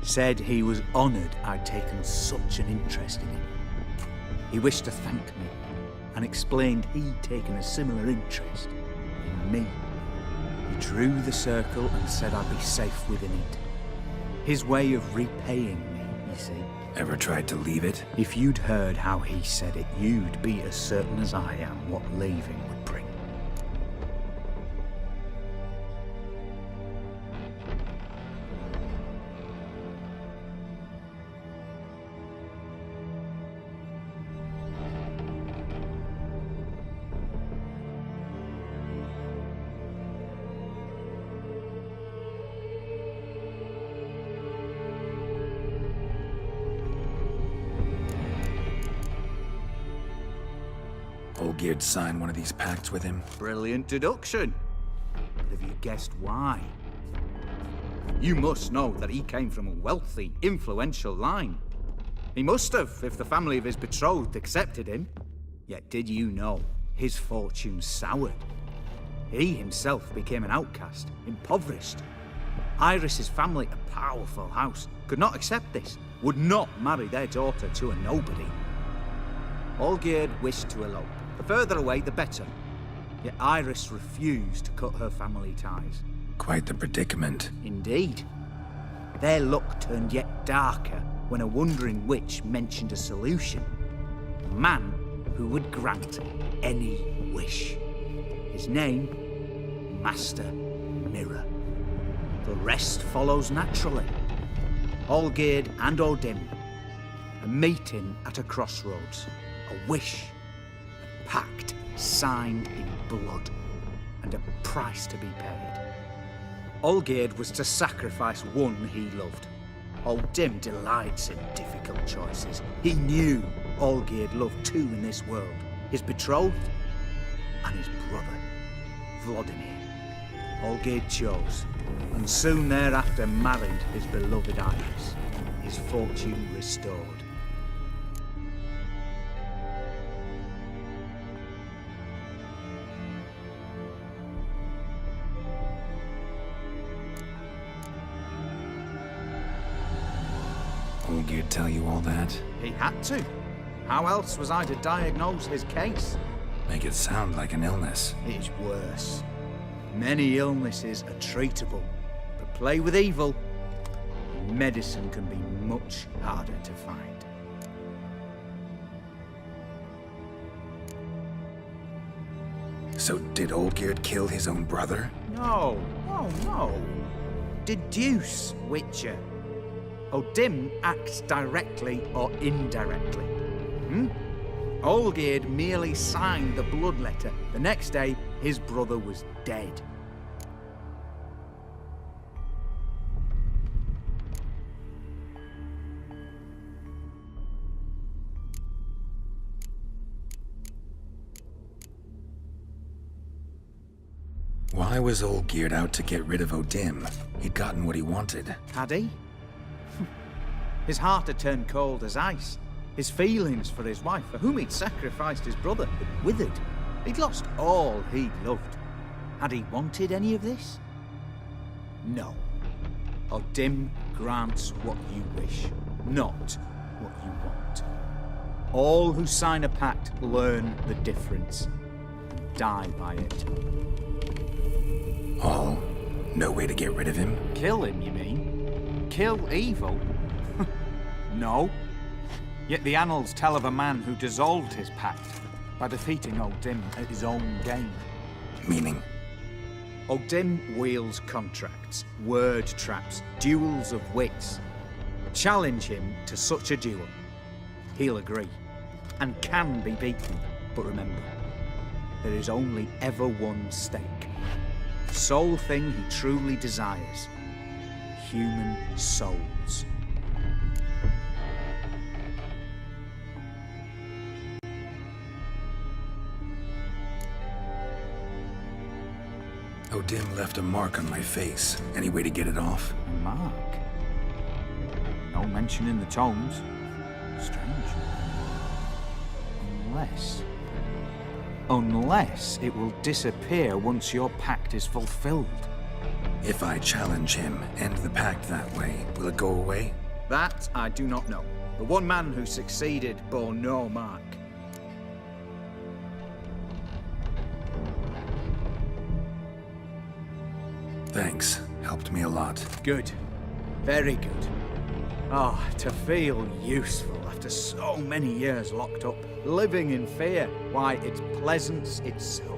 Said he was honoured I'd taken such an interest in him. He wished to thank me, and explained he'd taken a similar interest in me. He drew the circle and said I'd be safe within it. His way of repaying me, you see. Ever tried to leave it? If you'd heard how he said it, you'd be as certain as I am what leaving would bring. Olgierd signed one of these pacts with him? Brilliant deduction. But have you guessed why? You must know that he came from a wealthy, influential line. He must have, if the family of his betrothed accepted him. Yet did you know his fortune soured? He himself became an outcast, impoverished. Iris's family, a powerful house, could not accept this, would not marry their daughter to a nobody. Olgierd wished to elope. The further away, the better. Yet Iris refused to cut her family ties. Quite the predicament. Indeed. Their luck turned yet darker when a wandering witch mentioned a solution. A man who would grant any wish. His name, Master Mirror. The rest follows naturally. Olgierd and Odim, a meeting at a crossroads, a wish, a pact signed in blood, and a price to be paid. Olgierd was to sacrifice one he loved. Odim delights in difficult choices. He knew Olgierd loved two in this world, his betrothed and his brother, Vladimir. Olgierd chose, and soon thereafter married his beloved Iris, his fortune restored. Olgierd tell you all that? He had to. How else was I to diagnose his case? Make it sound like an illness. It is worse. Many illnesses are treatable, but play with evil, medicine can be much harder to find. So did Olgierd kill his own brother? No. Deduce, Witcher. Odim acts directly or indirectly. Olgierd merely signed the blood letter. The next day, his brother was dead. Why was Olgierd out to get rid of Odim? He'd gotten what he wanted. Had he? His heart had turned cold as ice. His feelings for his wife, for whom he'd sacrificed his brother, had withered. He'd lost all he'd loved. Had he wanted any of this? No. Odim grants what you wish, not what you want. All who sign a pact learn the difference and die by it. All? No way to get rid of him? Kill him, you mean? Kill evil? No. Yet the annals tell of a man who dissolved his pact by defeating Odim at his own game. Meaning? Odim wields contracts, word traps, duels of wits. Challenge him to such a duel. He'll agree, and can be beaten. But remember, there is only ever one stake. The sole thing he truly desires. Human souls. Odim left a mark on my face. Any way to get it off? Mark? No mention in the tomes. Strange. Unless it will disappear once your pact is fulfilled. If I challenge him, end the pact that way, will it go away? That I do not know. The one man who succeeded bore no mark. Thanks. Helped me a lot. Good. Very good. Oh, to feel useful after so many years locked up, living in fear. Why, it's pleasance itself.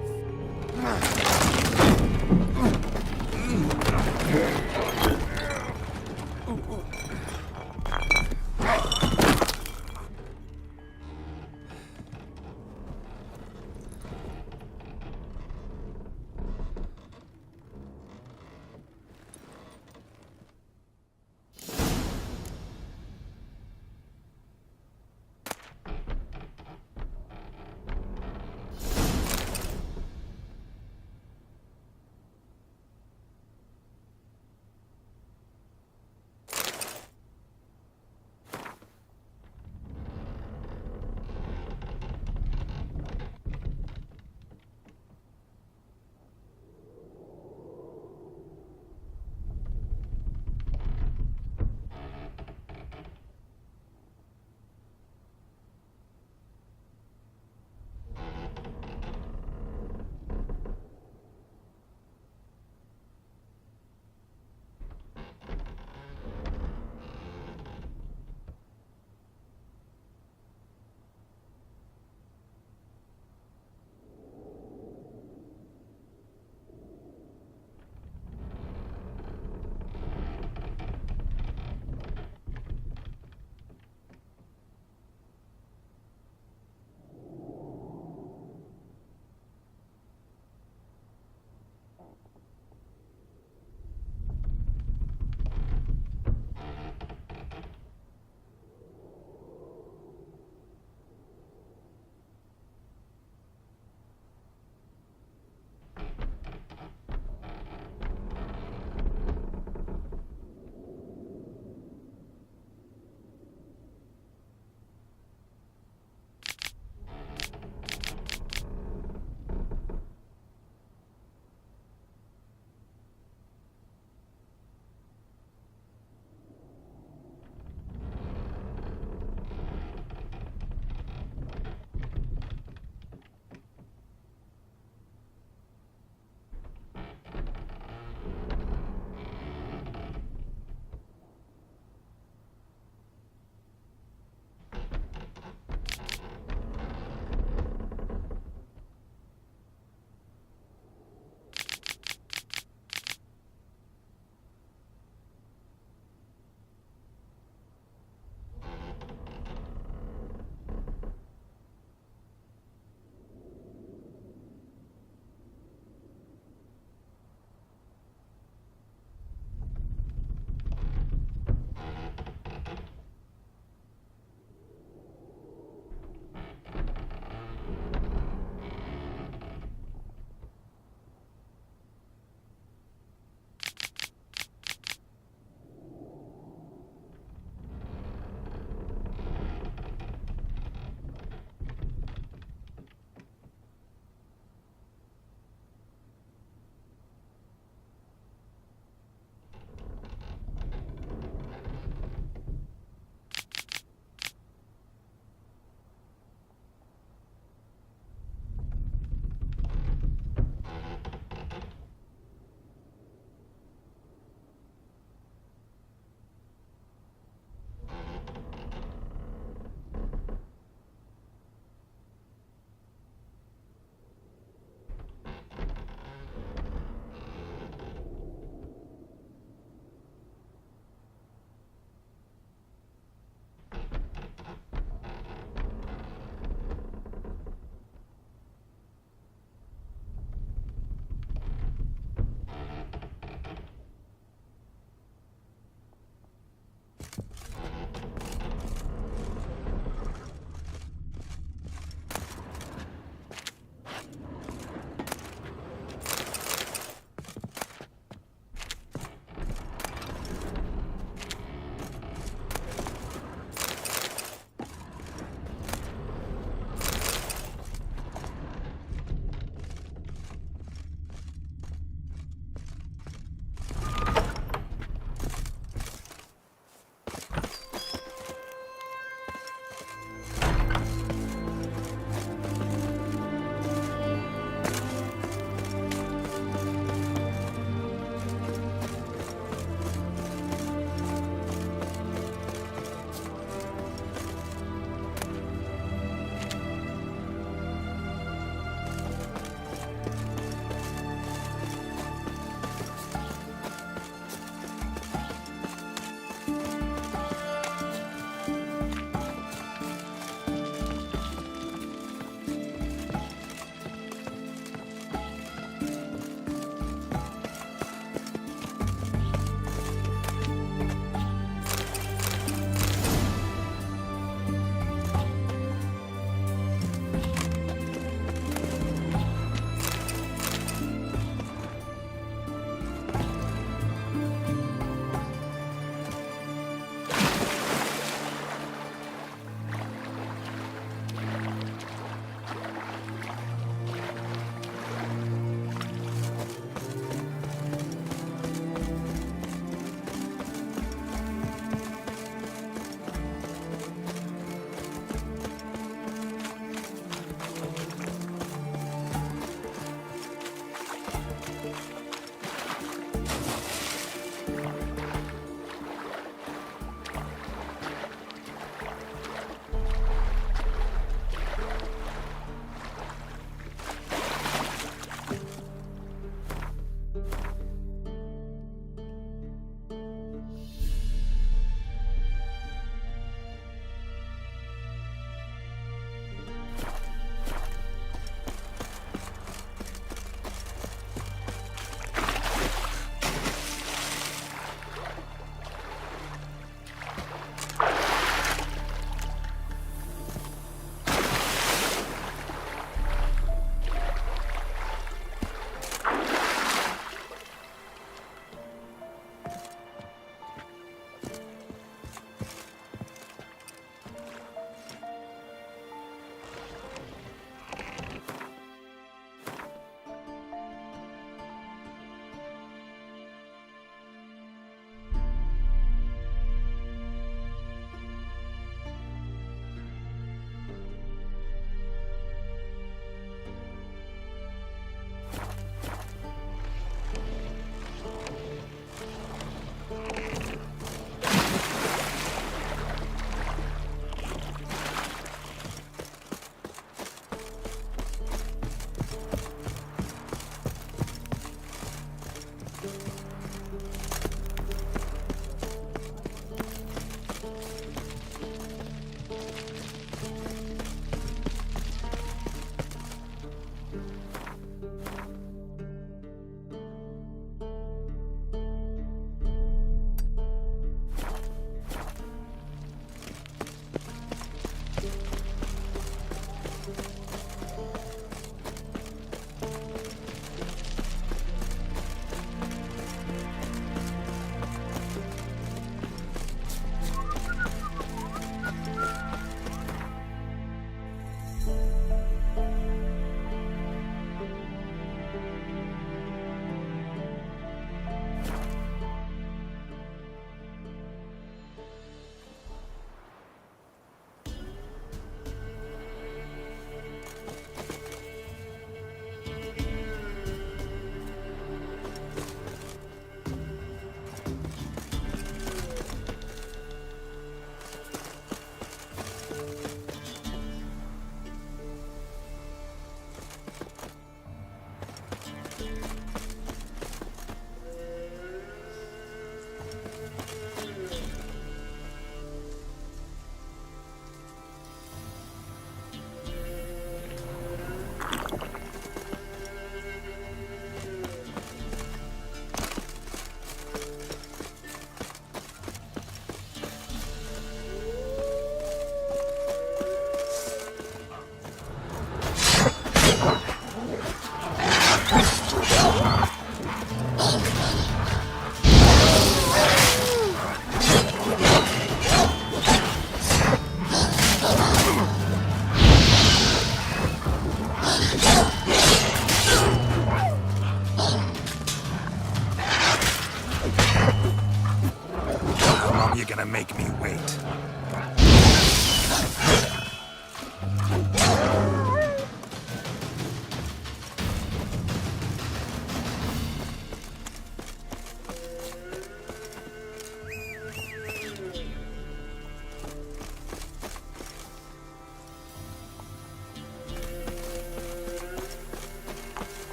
make me wait.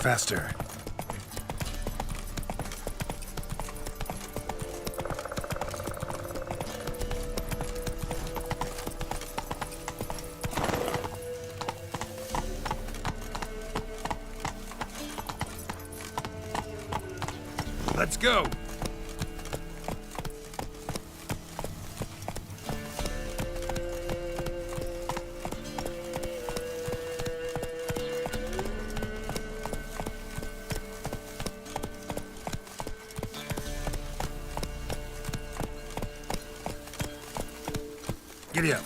Faster. Let's go. Giddy up.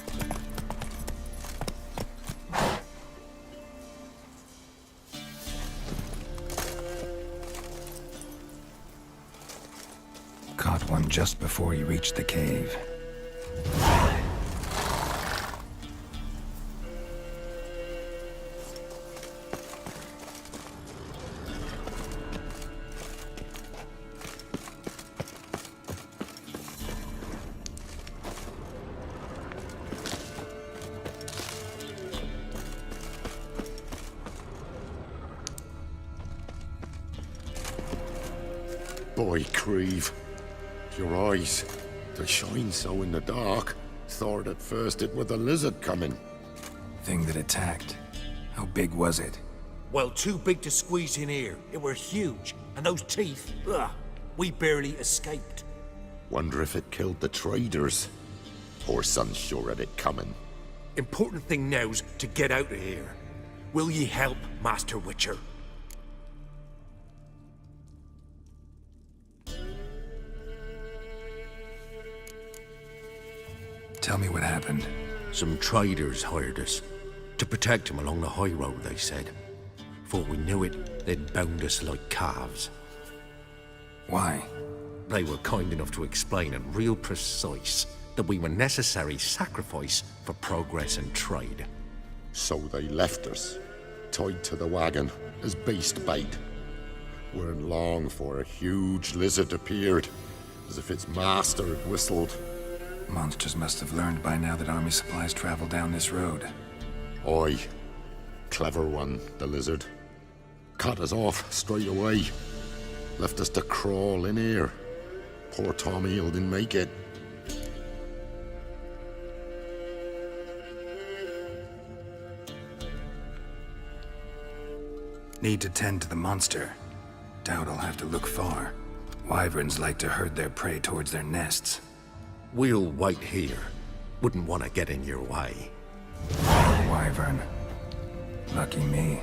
Caught one just before he reached the cave. Boy, Creve. Your eyes, they shine so in the dark. Thought at first it were the lizard coming. Thing that attacked. How big was it? Well, too big to squeeze in here. It were huge. And those teeth, ugh, we barely escaped. Wonder if it killed the traders. Poor son's sure had it coming. Important thing now's to get out of here. Will ye help, Master Witcher? Tell me what happened. Some traders hired us. To protect them along the high road, they said. Before we knew it, they'd bound us like calves. Why? They were kind enough to explain it real precise. that we were necessary sacrifice for progress and trade. So they left us, tied to the wagon, as beast bait. Weren't long for a huge lizard appeared, as if its master had whistled. Monsters must have learned by now that army supplies travel down this road. Aye. Clever one, the lizard. Cut us off straight away. Left us to crawl in here. Poor Tom Eel didn't make it. Need to tend to the monster. Doubt I'll have to look far. Wyverns like to herd their prey towards their nests. We'll wait here. Wouldn't want to get in your way. Wyvern. Lucky me.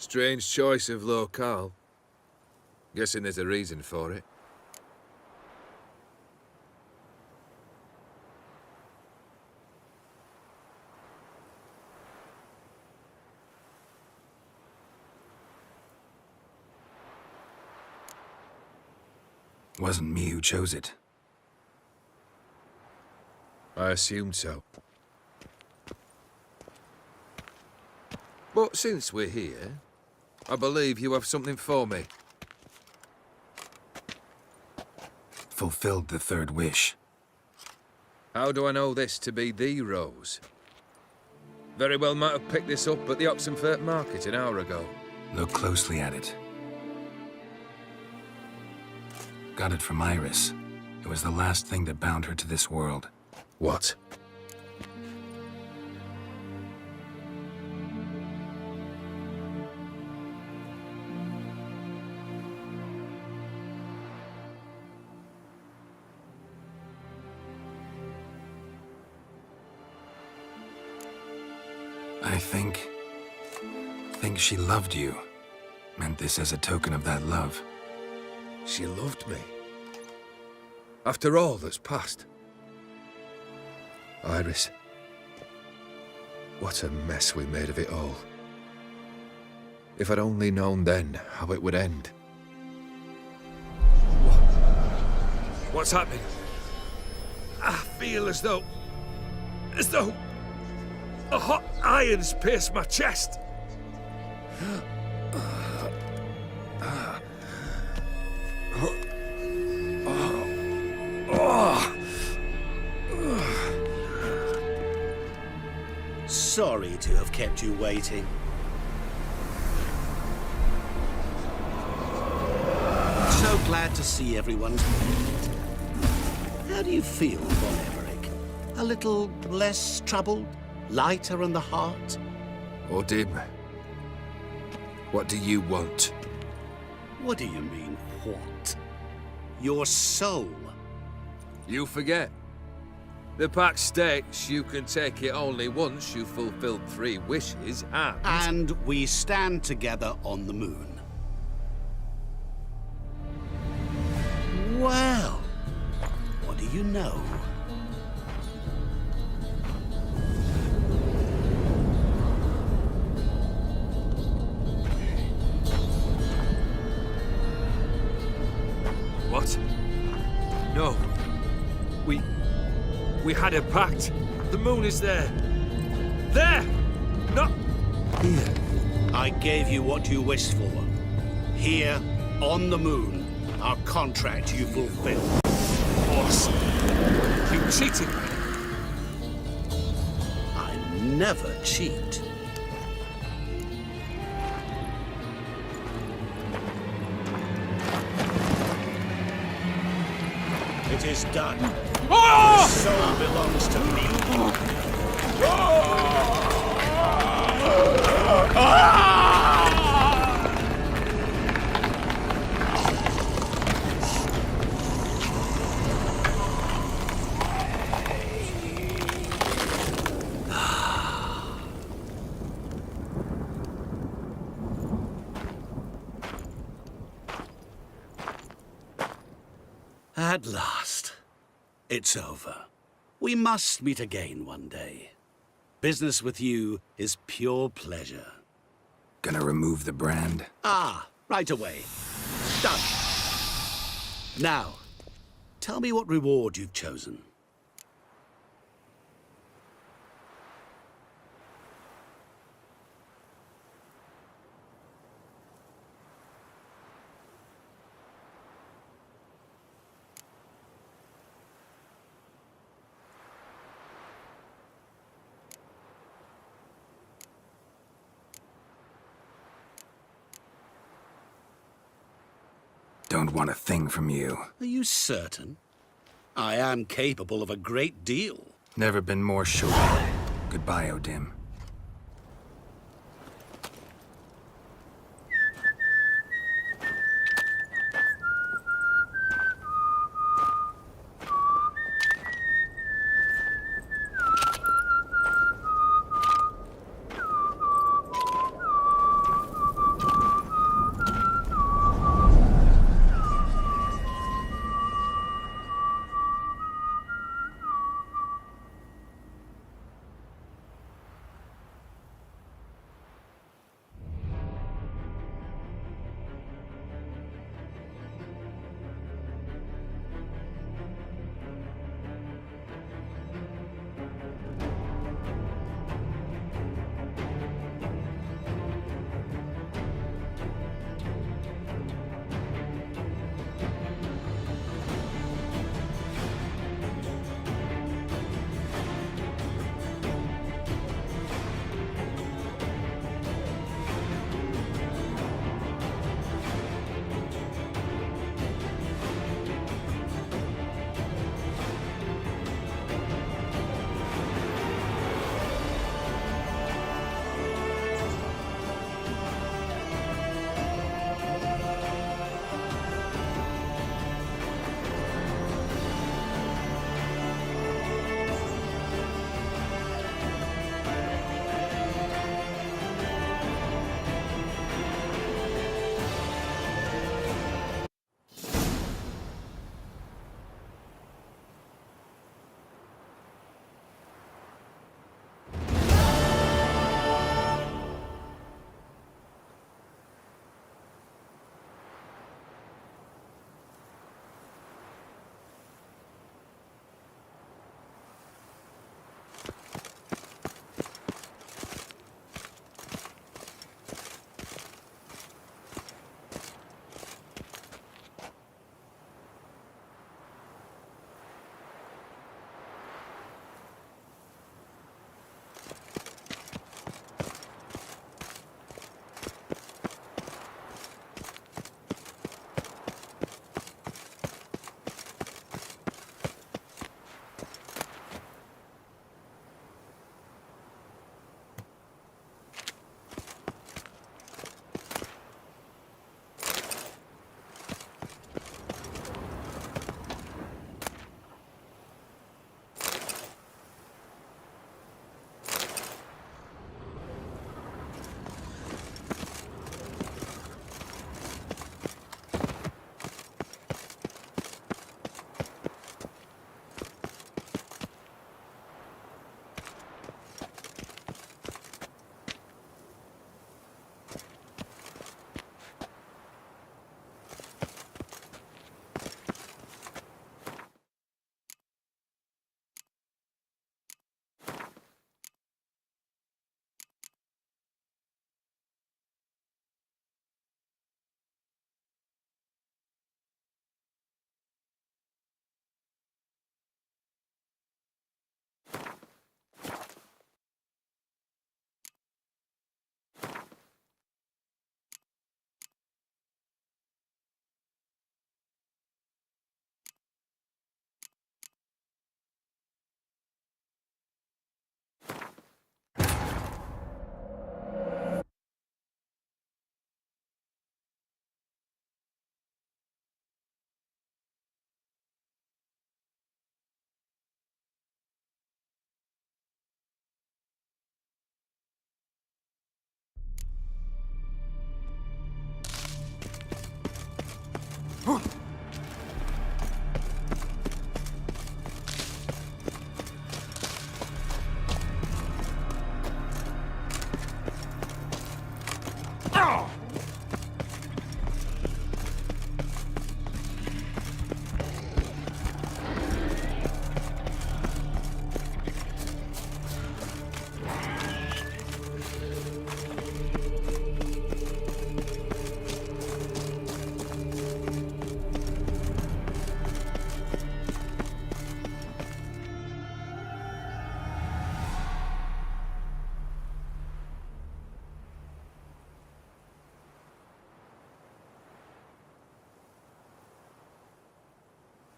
Strange choice of locale. Guessing there's a reason for it. Wasn't me who chose it. I assumed so. But since we're here, I believe you have something for me. Fulfilled the third wish. How do I know this to be the rose? Very well might have picked this up at the Oxenfurt market an hour ago. Look closely at it. Got it from Iris. It was the last thing that bound her to this world. What? I think she loved you. Meant this as a token of that love. She loved me. After all that's passed. Iris. What a mess we made of it all. If I'd only known then how it would end. What's happening? I feel as though a hot iron's pierced my chest. Sorry to have kept you waiting. So glad to see everyone's moved. How do you feel, Von Everett? A little less troubled? Lighter on the heart? Odim, what do you want? What do you mean, what? Your soul. You forget. The pact states you can take it only once you've fulfilled 3 wishes, And we stand together on the moon. Well, what do you know? What? No. We had a pact. The moon is there. There! Not here. I gave you what you wished for. Here, on the moon, our contract you fulfilled. Boss, you cheated me. I never cheat. It is done. The soul belongs to me. At last, it's over. We must meet again one day. Business with you is pure pleasure. Gonna remove the brand? Ah, right away. Done. Now, tell me what reward you've chosen. Don't want a thing from you. Are you certain? I am capable of a great deal. Never been more sure. Goodbye, Odim.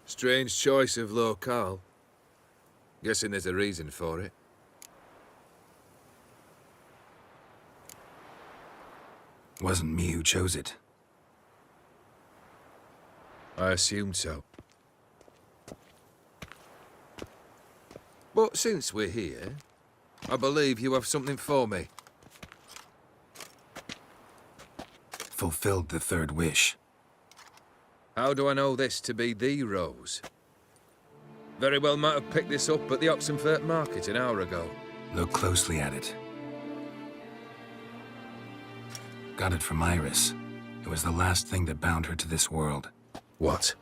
Strange choice of locale. Guessing there's a reason for it. Wasn't me who chose it. I assumed so. But since we're here, I believe you have something for me. Fulfilled the third wish. How do I know this to be the rose? Very well might have picked this up at the Oxenfurt market an hour ago. Look closely at it. Got it from Iris. It was the last thing that bound her to this world. What?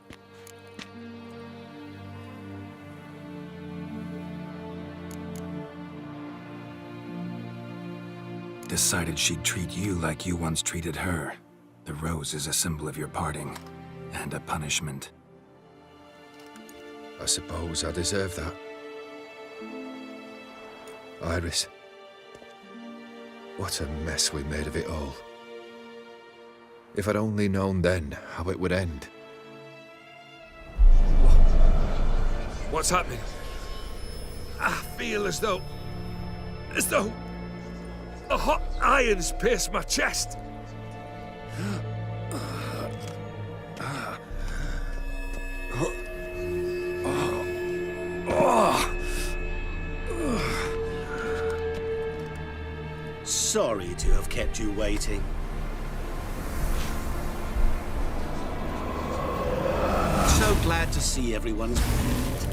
Decided she'd treat you like you once treated her. The rose is a symbol of your parting, and a punishment. I suppose I deserve that. Iris. What a mess we made of it all. If I'd only known then how it would end. What's happening? I feel as though a hot iron's pierced my chest. Sorry to have kept you waiting. So glad to see everyone's moved.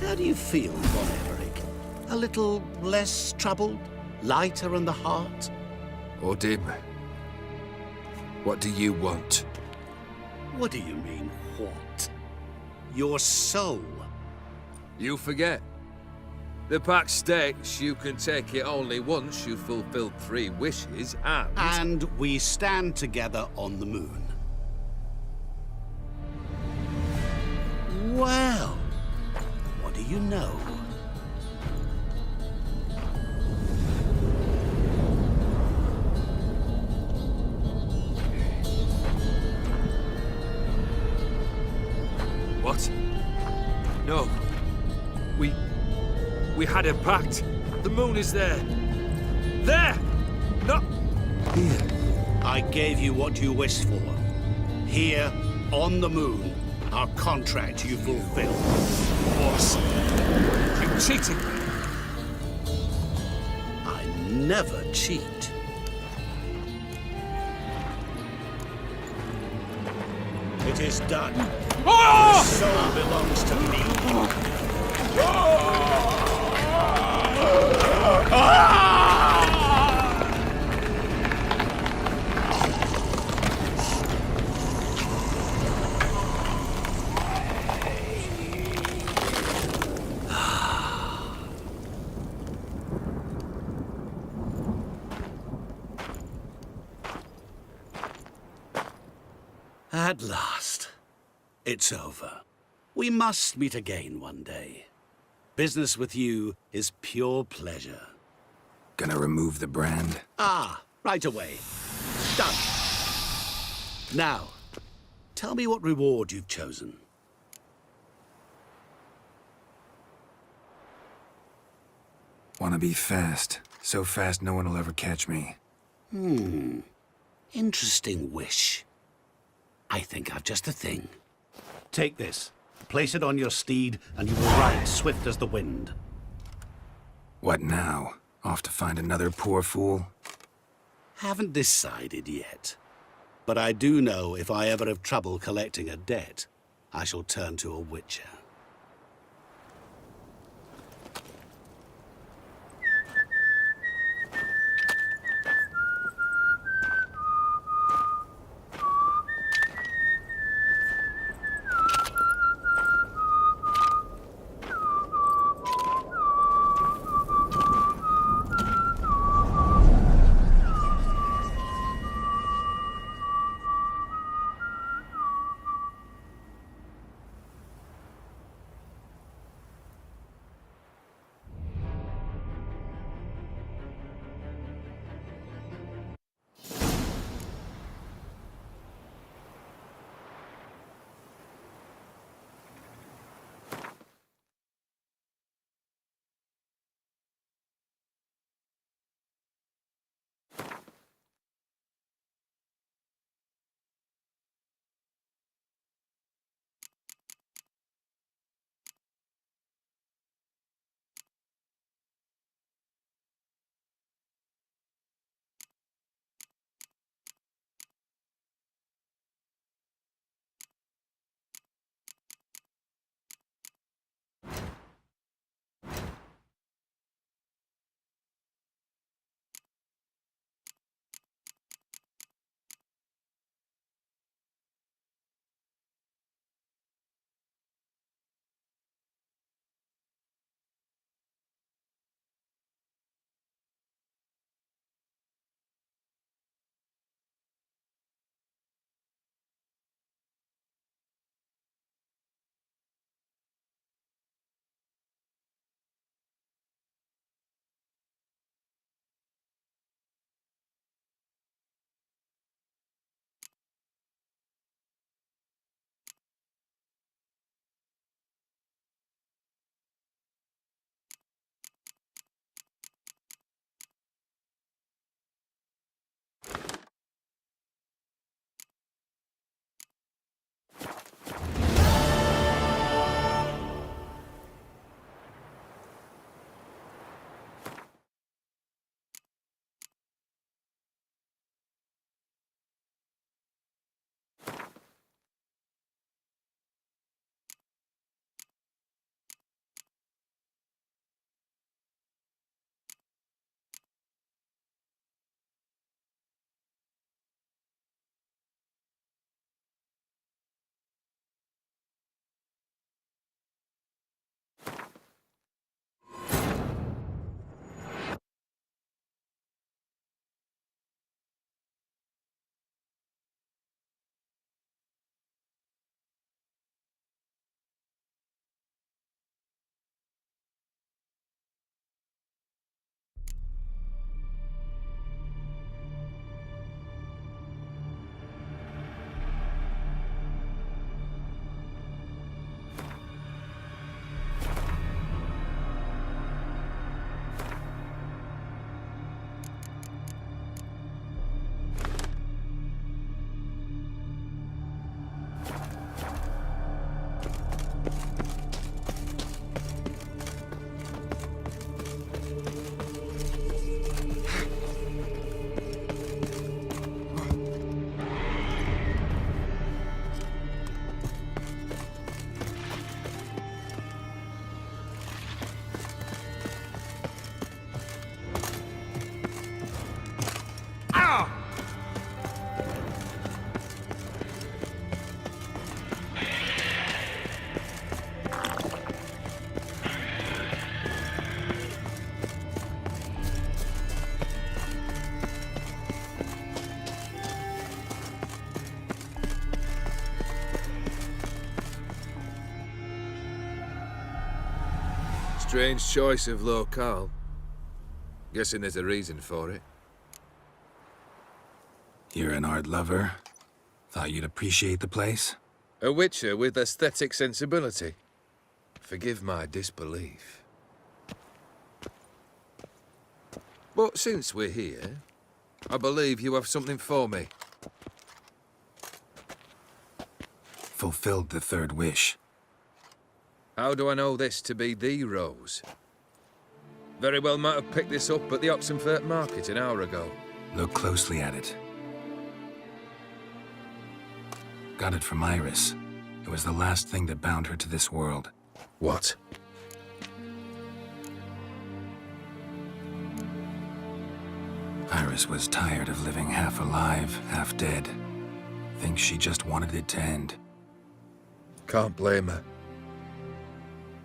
How do you feel, Von Everett? A little less troubled? Lighter in the heart? Or dim? What do you want? What do you mean, what? Your soul. You forget. The pact states you can take it only once you've fulfilled 3 wishes, And we stand together on the moon. Well, what do you know? What? No. We had a pact. The moon is there. There! Not here. I gave you what you wished for. Here, on the moon, our contract you fulfilled. Boss, you cheated me. I never cheat. It is done. The soul belongs to me. At last, it's over. We must meet again one day. Business with you is pure pleasure. Gonna remove the brand? Ah, right away. Done. Now, tell me what reward you've chosen. Wanna be fast. So fast no one will ever catch me. Interesting wish. I think I've just the thing. Take this. Place it on your steed, and you will ride swift as the wind. What now? Off to find another poor fool? Haven't decided yet. But I do know if I ever have trouble collecting a debt, I shall turn to a witcher. Strange choice of locale. Guessing there's a reason for it. You're an art lover. Thought you'd appreciate the place? A witcher with aesthetic sensibility. Forgive my disbelief. But since we're here, I believe you have something for me. Fulfilled the third wish. How do I know this to be the rose? Very well might have picked this up at the Oxenfurt market an hour ago. Look closely at it. Got it from Iris. It was the last thing that bound her to this world. What? Iris was tired of living half alive, half dead. Thinks she just wanted it to end. Can't blame her.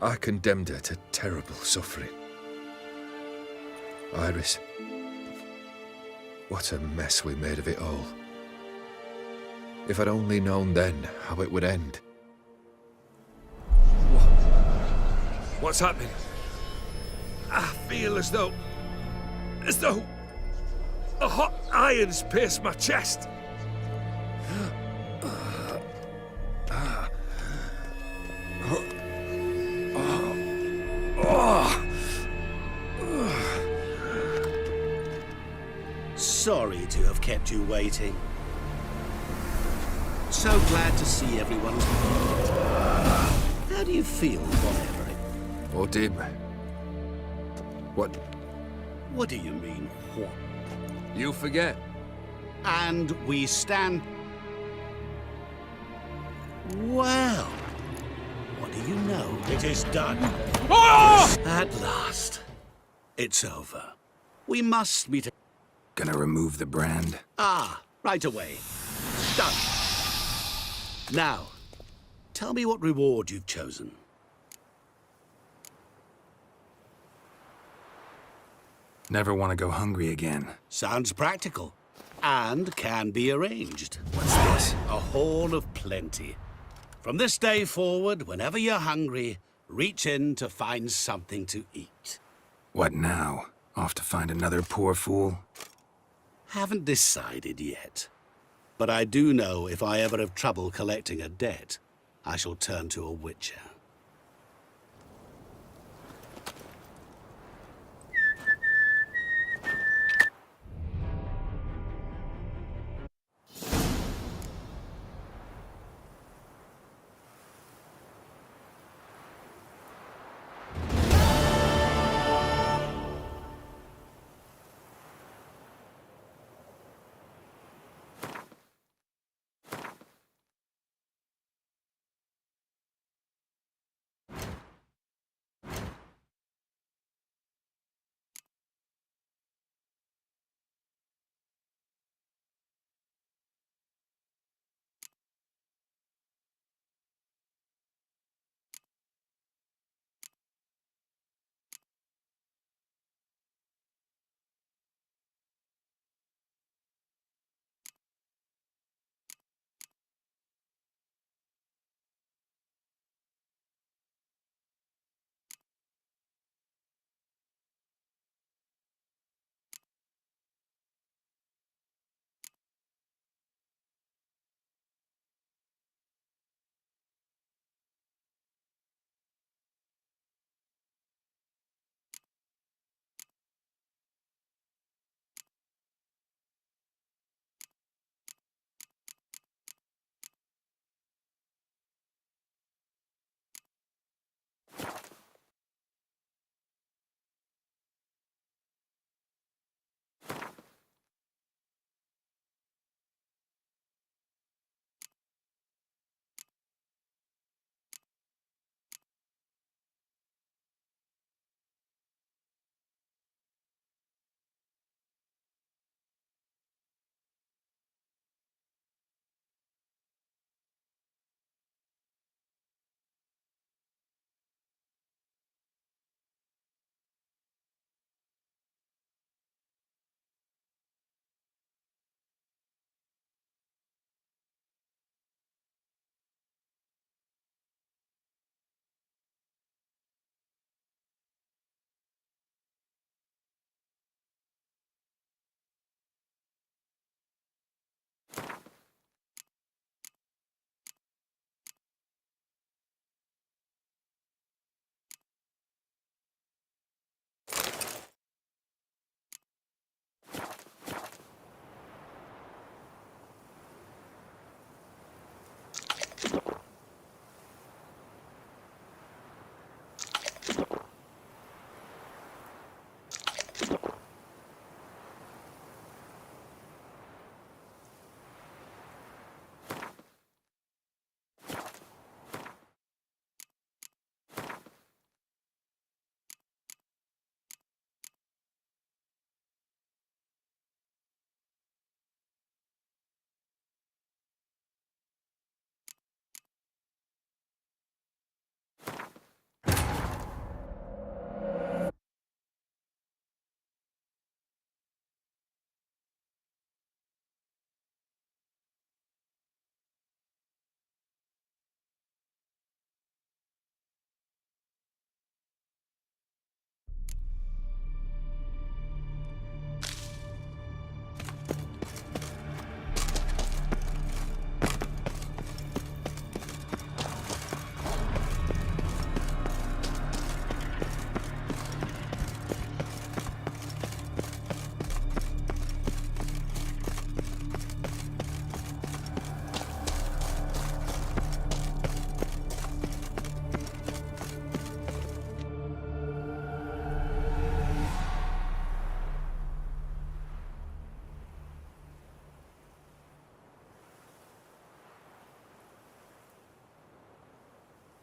I condemned her to terrible suffering. Iris. What a mess we made of it all. If I'd only known then how it would end. What's happening? I feel as though a hot iron's pierced my chest. Sorry to have kept you waiting. So glad to see everyone's moved. How do you feel, Von Everett? Or dim. What? What do you mean, what? You forget. And we stand... Well, what do you know? It is done. At last. It's over. We must meet... Gonna remove the brand? Ah, right away. Done. Now, tell me what reward you've chosen. Never want to go hungry again. Sounds practical. And can be arranged. What's this? A haul of plenty. From this day forward, whenever you're hungry, reach in to find something to eat. What now? Off to find another poor fool? Haven't decided yet. But I do know if I ever have trouble collecting a debt, I shall turn to a witcher.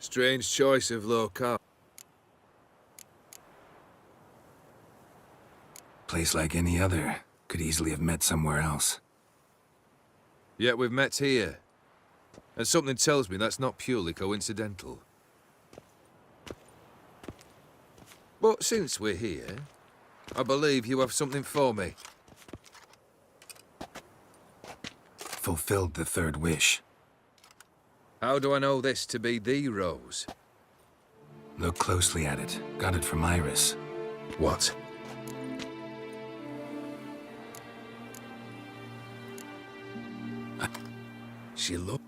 Strange choice of locale. Place like any other. Could easily have met somewhere else. Yet we've met here. And something tells me that's not purely coincidental. But since we're here, I believe you have something for me. Fulfilled the third wish. How do I know this to be the rose? Look closely at it. Got it from Iris. What? She look.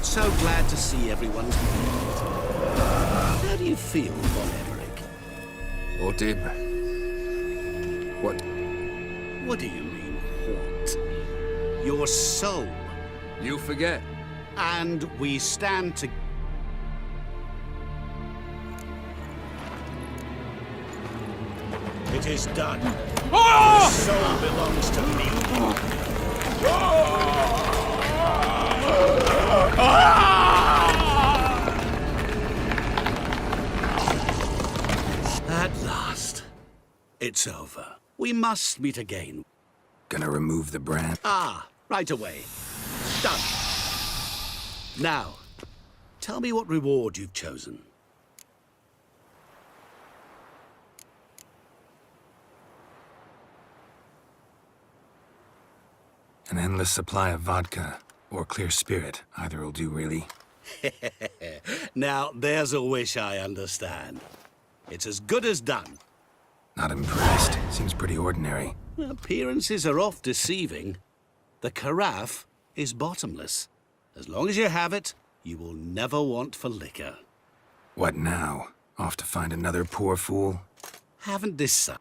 So glad to see everyone's moved. How do you feel, Von Everett? Or dim. What? What do you mean, what? Your soul. You forget. And we stand together. It is done. The soul belongs to me. At last. It's over. We must meet again. Gonna remove the brand? Ah, right away. Done. Now, tell me what reward you've chosen. An endless supply of vodka, or clear spirit. Either will do, really. Now, there's a wish I understand. It's as good as done. Not impressed. Seems pretty ordinary. Appearances are oft deceiving. The carafe is bottomless. As long as you have it, you will never want for liquor. What now? Off to find another poor fool? Haven't decided.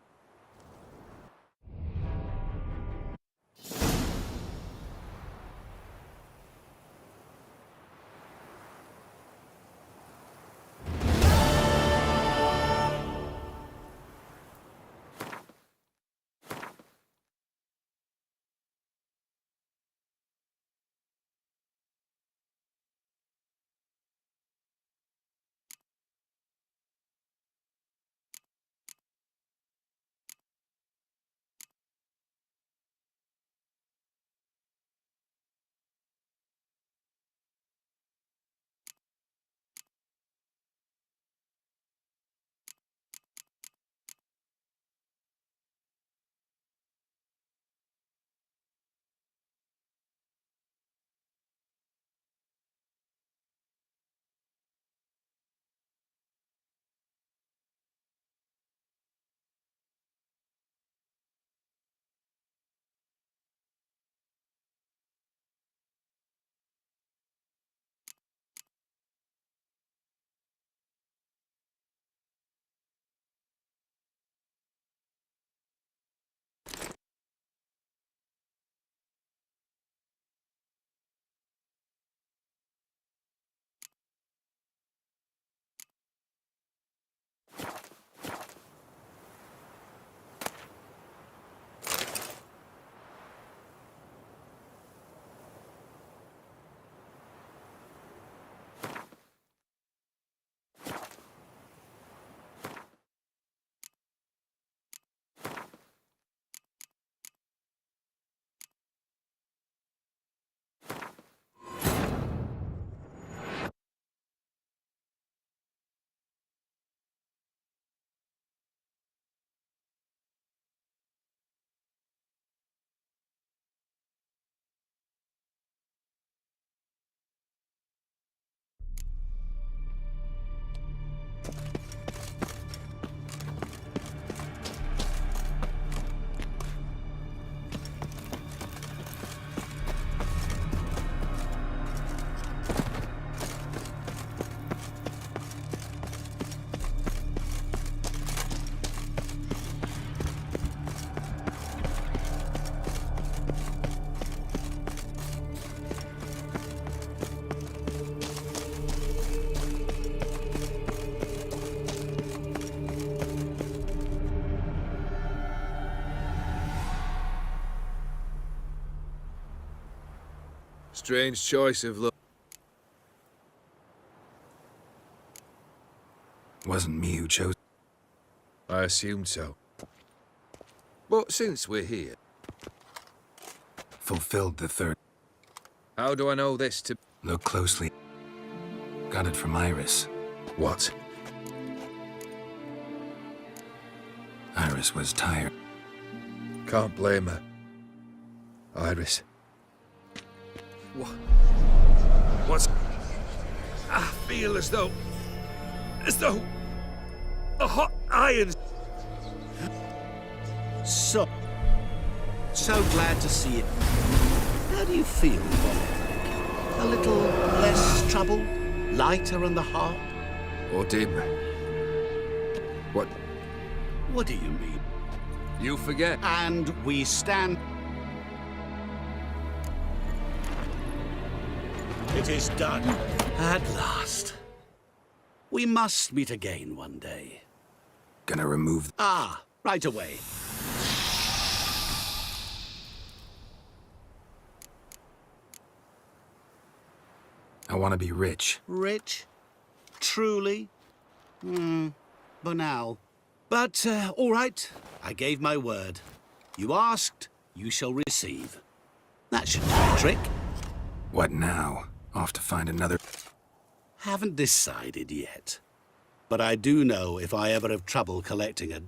Strange choice of luck. Wasn't me who chose. I assumed so. But since we're here, Fulfilled the third. how do I know this to... Look closely. Got it from Iris. What? Iris was tired. Can't blame her. Iris. What's... I feel as though a hot iron... So glad to see it. How do you feel, Von Everett? A little less trouble? Lighter on the heart? Or dim? What? What do you mean? You forget. And we stand... It is done. At last. We must meet again one day. Gonna remove... Ah, right away. I want to be rich. Rich? Truly? Banal. But, all right. I gave my word. You asked, you shall receive. That should do the trick. What now? Off to find another... Haven't decided yet. But I do know if I ever have trouble collecting a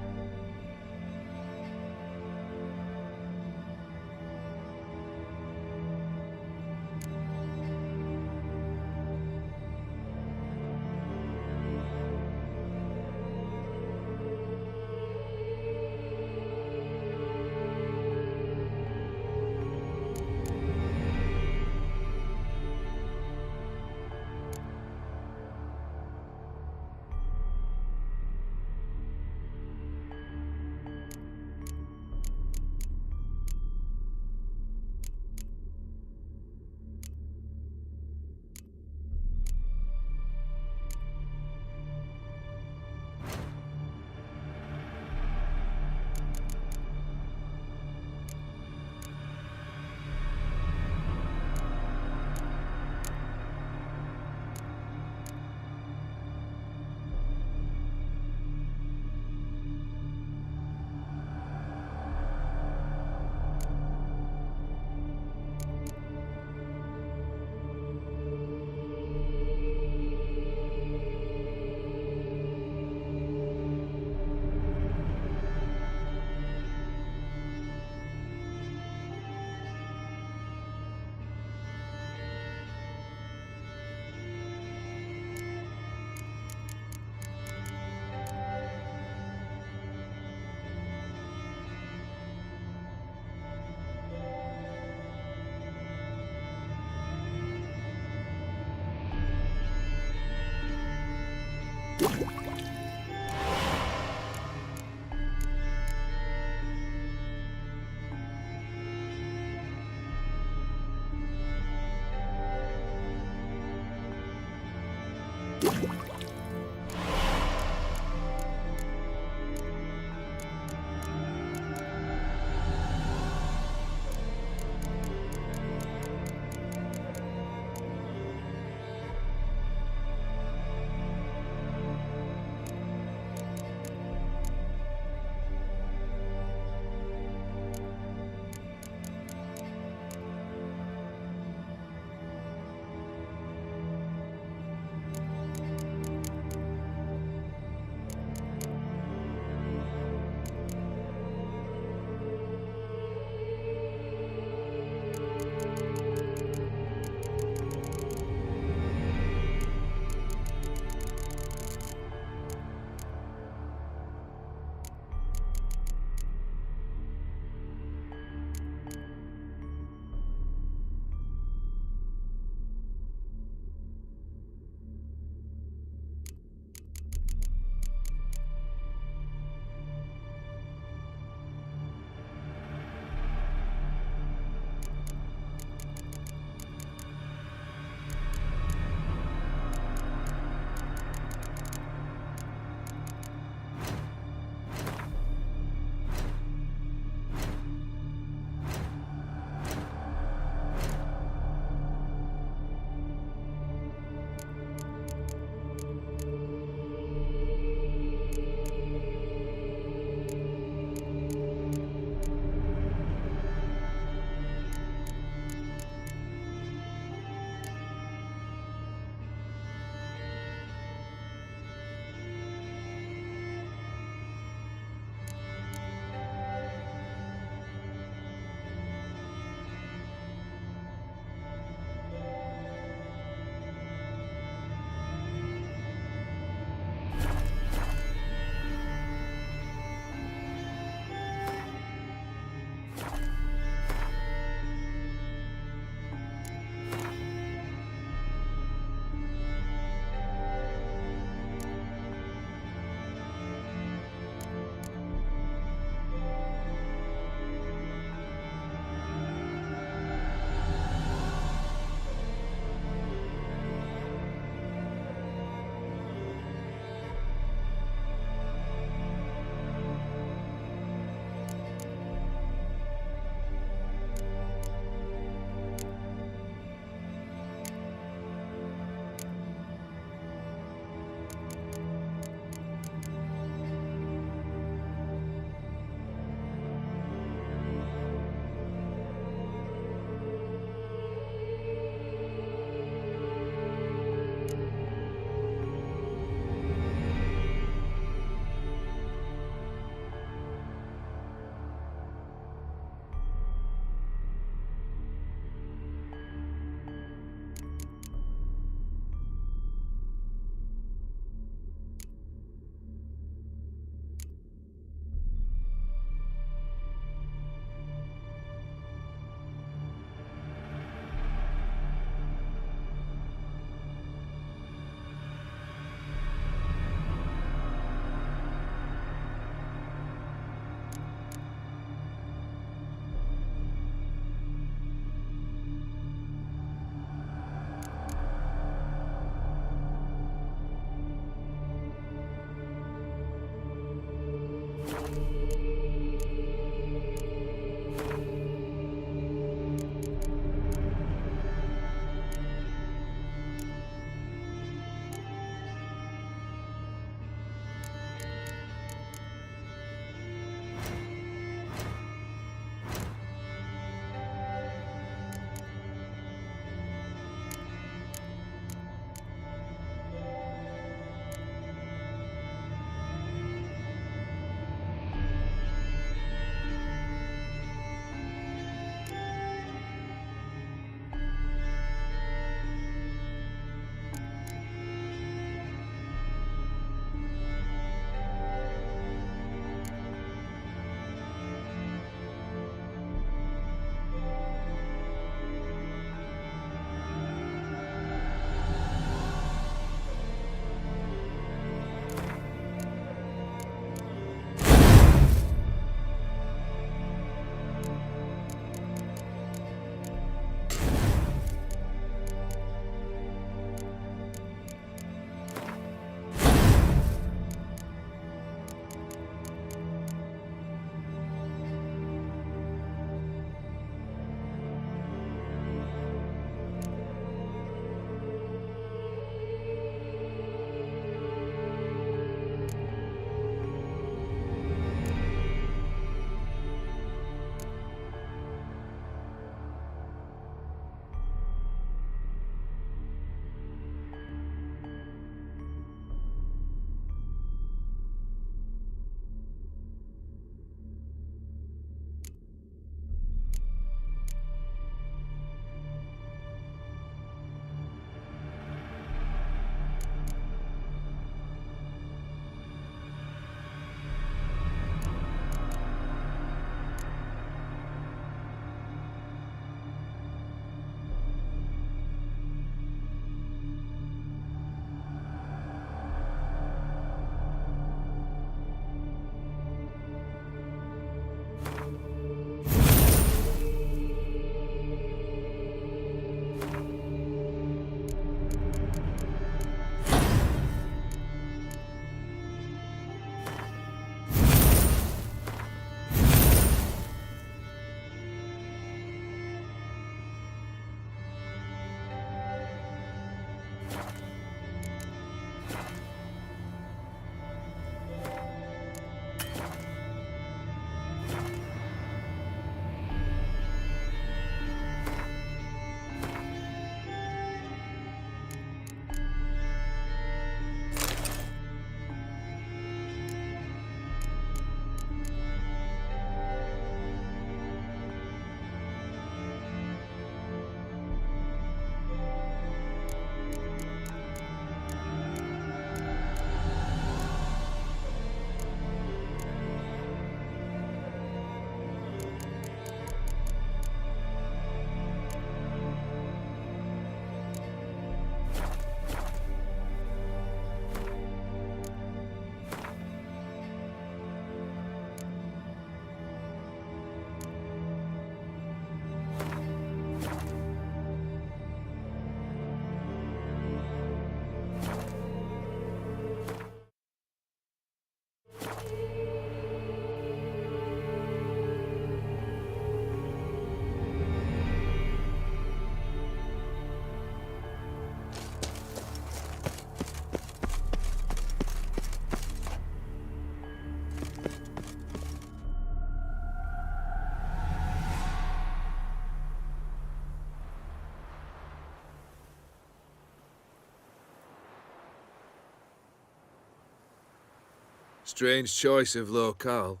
Strange choice of locale.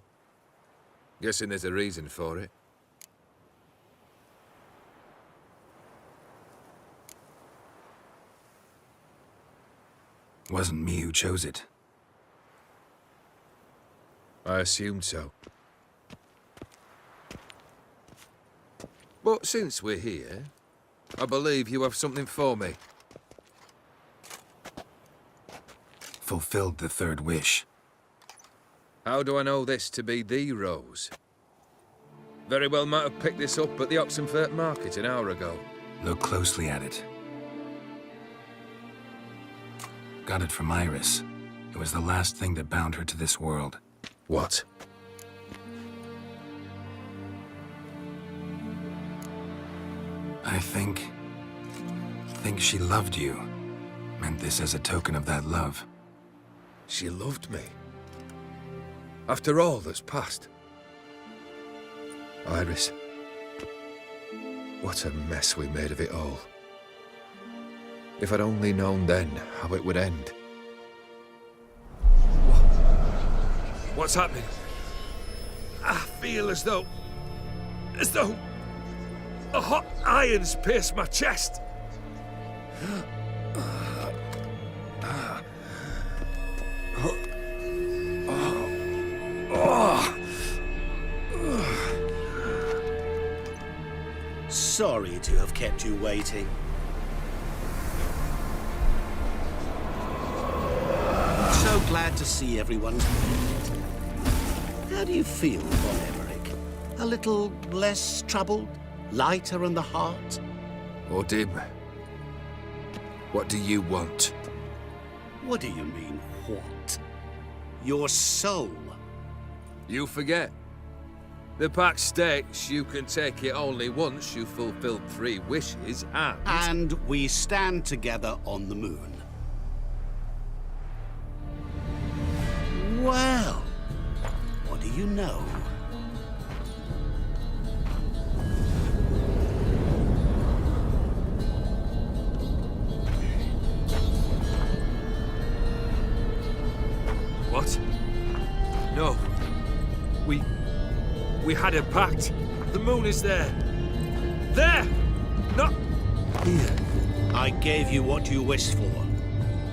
Guessing there's a reason for it. Wasn't me who chose it. I assumed so. But since we're here, I believe you have something for me. Fulfilled the third wish. How do I know this to be the rose? Very well might have picked this up at the Oxenfurt market an hour ago. Look closely at it. Got it from Iris. It was the last thing that bound her to this world. What? I think she loved you. Meant this as a token of that love. She loved me. After all that's passed. Iris. What a mess we made of it all. If I'd only known then how it would end. What's happening? I feel as though a hot iron's pierced my chest. Sorry to have kept you waiting. So glad to see everyone's made it. How do you feel, Von Emmerich? A little less troubled? Lighter in the heart? Odim, what do you want? What do you mean, what? Your soul. You forget. The pact states you can take it only once you've fulfilled 3 wishes and... And we stand together on the moon. Well, what do you know? What? No. We had a pact. The moon is there. There! Not here. I gave you what you wished for.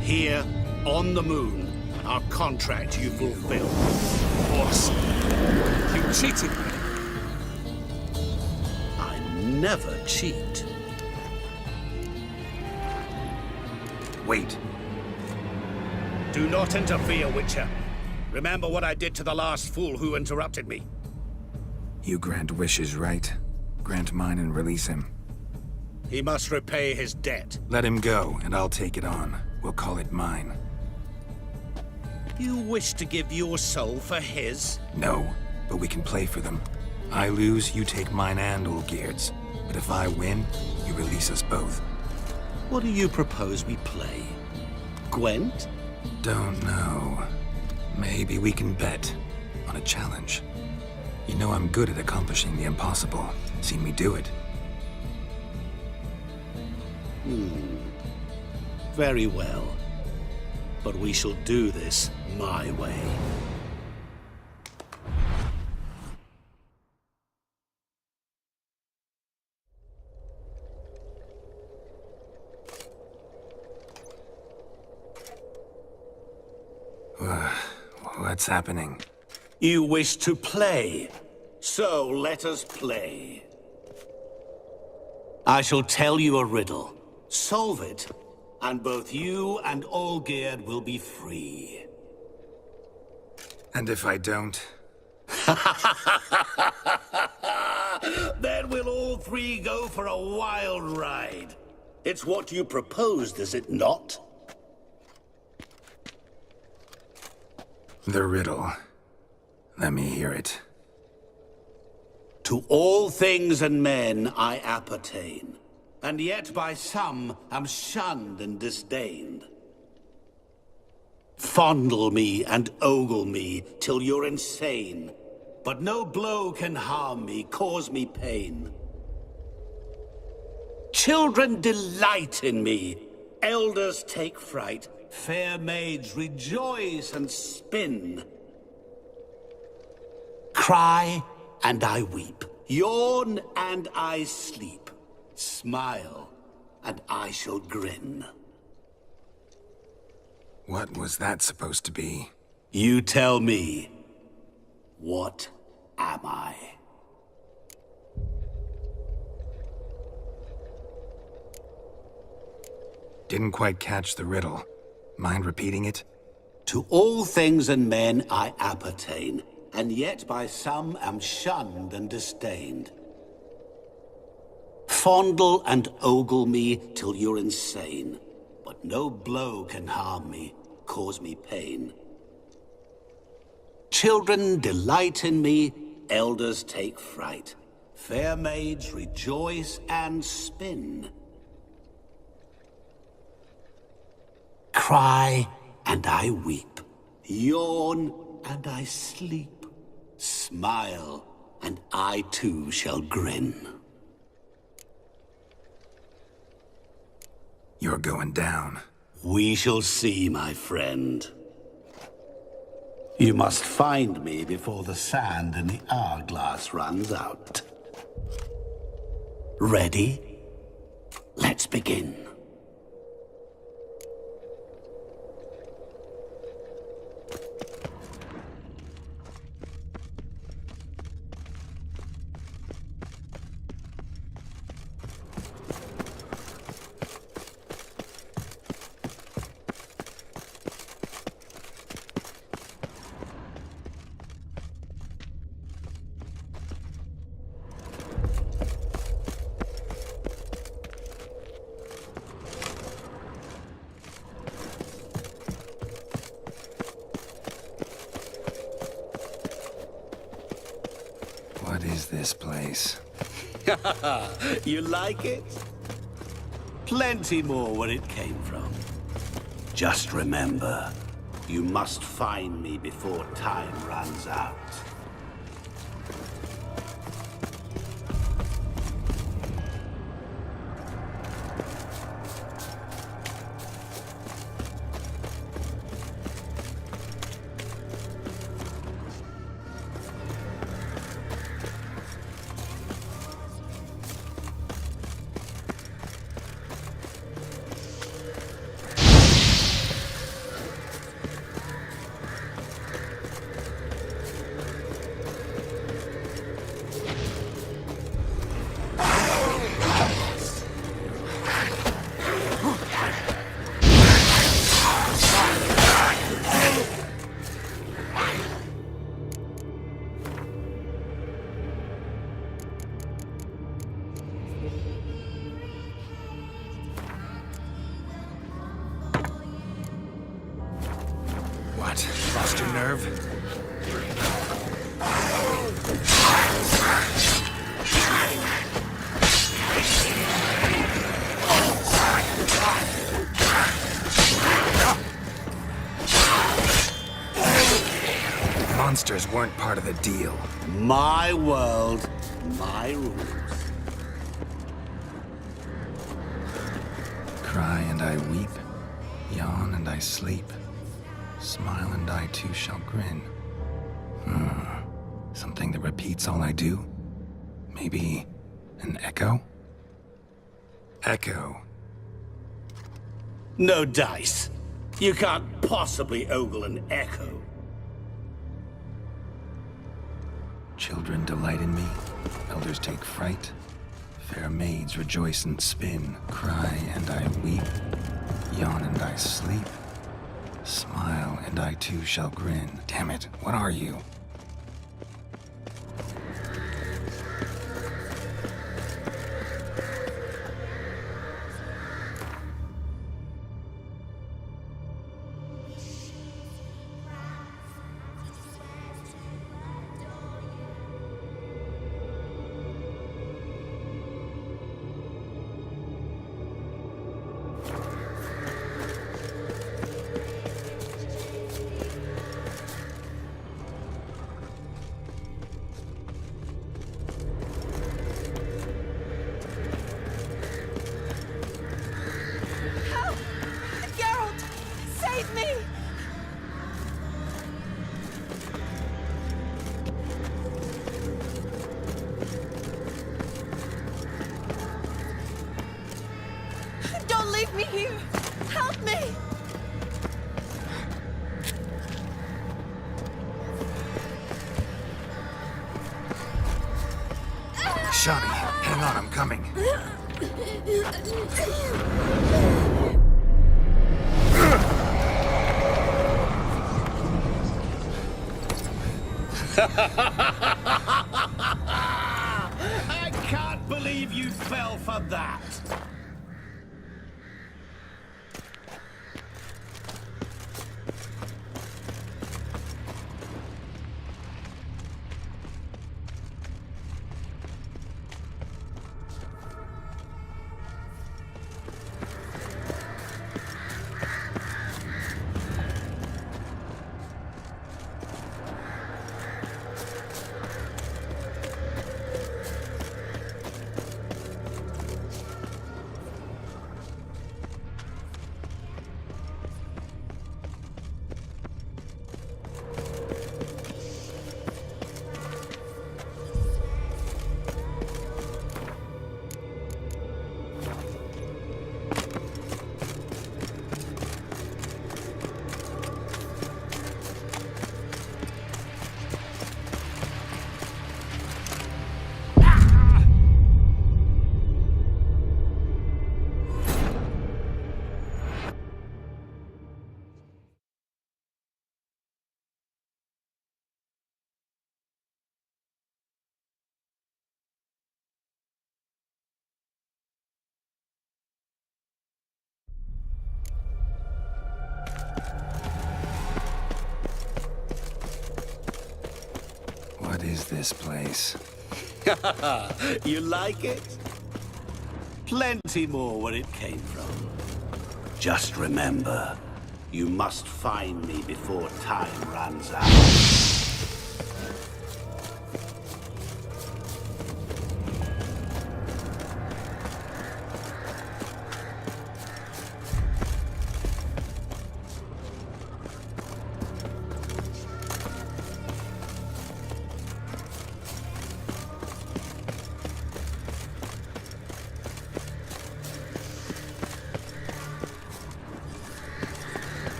Here, on the moon, our contract you fulfilled. Boss, you cheated me. I never cheat. Wait. Do not interfere, Witcher. Remember what I did to the last fool who interrupted me. You grant wishes, right? Grant mine and release him. He must repay his debt. Let him go, and I'll take it on. We'll call it mine. You wish to give your soul for his? No, but we can play for them. I lose, you take mine and Olgierd's. But if I win, you release us both. What do you propose we play? Gwent? Don't know. Maybe we can bet on a challenge. You know I'm good at accomplishing the impossible. Seen me do it. Very well. But we shall do this my way. What's happening? You wish to play, so let us play. I shall tell you a riddle. Solve it, and both you and Olgierd will be free. And if I don't? Then we'll all 3 go for a wild ride. It's what you proposed, is it not? The riddle. Let me hear it. To all things and men I appertain, and yet by some am shunned and disdained. Fondle me and ogle me till you're insane, but no blow can harm me, cause me pain. Children delight in me, elders take fright, fair maids rejoice and spin, Cry, and I weep. Yawn, and I sleep. Smile, and I shall grin. What was that supposed to be? You tell me. What am I? Didn't quite catch the riddle. Mind repeating it? To all things and men I appertain, and yet by some am shunned and disdained. Fondle and ogle me till you're insane, but no blow can harm me, cause me pain. Children delight in me, elders take fright. Fair maids rejoice and spin. Cry, and I weep. Yawn, and I sleep. Smile, and I too shall grin. You're going down. We shall see, my friend. You must find me before the sand in the hourglass runs out. Ready? Let's begin. What is this place? You like it? Plenty more where it came from. Just remember, you must find me before time runs out. What? Lost your nerve? Monsters weren't part of the deal. My world, my rules. Cry and I weep, yawn and I sleep. Smile and I too shall grin. Something that repeats all I do? Maybe an echo? Echo. No dice. You can't possibly ogle an echo. Children delight in me, elders take fright. Fair maids rejoice and spin. Cry and I weep, yawn and I sleep. Smile, and I too shall grin. Damn it, what are you? Leave me here! Help me! Shani, hang on, I'm coming. I can't believe you fell for that! What is this place? You like it? Plenty more where it came from. Just remember, you must find me before time runs out.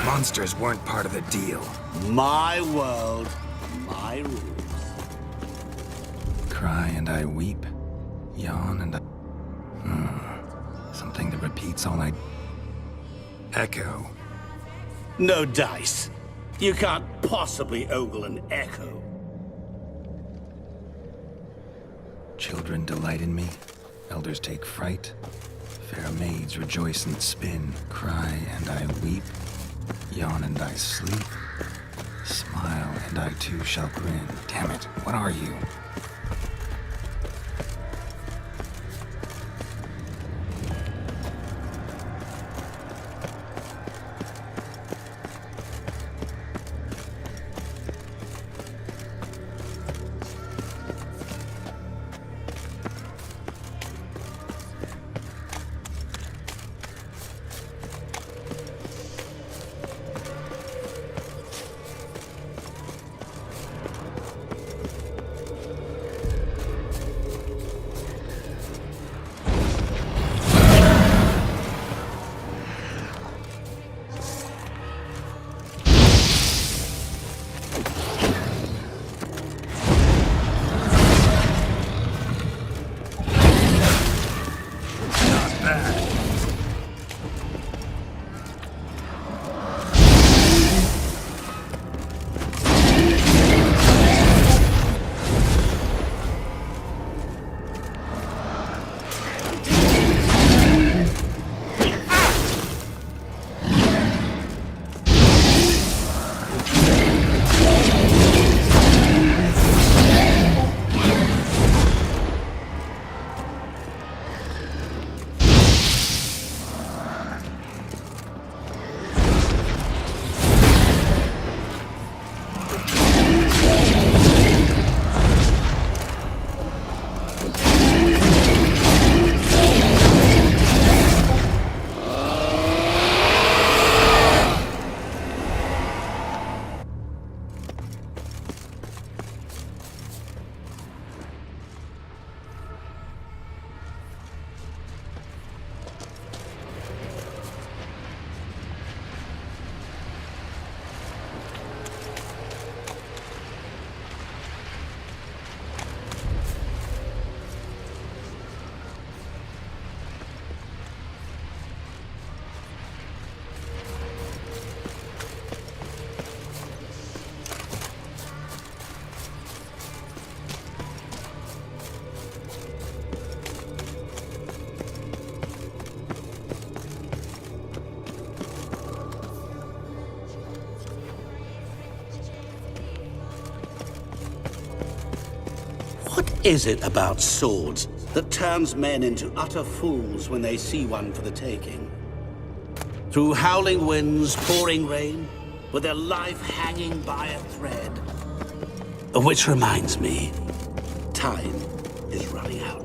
Monsters weren't part of the deal. My world, my rules. Cry and I weep. Yawn and I... Something that repeats all I... Echo. No dice. You can't possibly ogle an echo. Children delight in me. Elders take fright. Fair maids rejoice and spin. Cry and I weep. Yawn and I sleep. Smile and I too shall grin. Damn it, what are you? is it about swords that turns men into utter fools when they see one for the taking? Through howling winds, pouring rain, with their life hanging by a thread. Which reminds me, time is running out.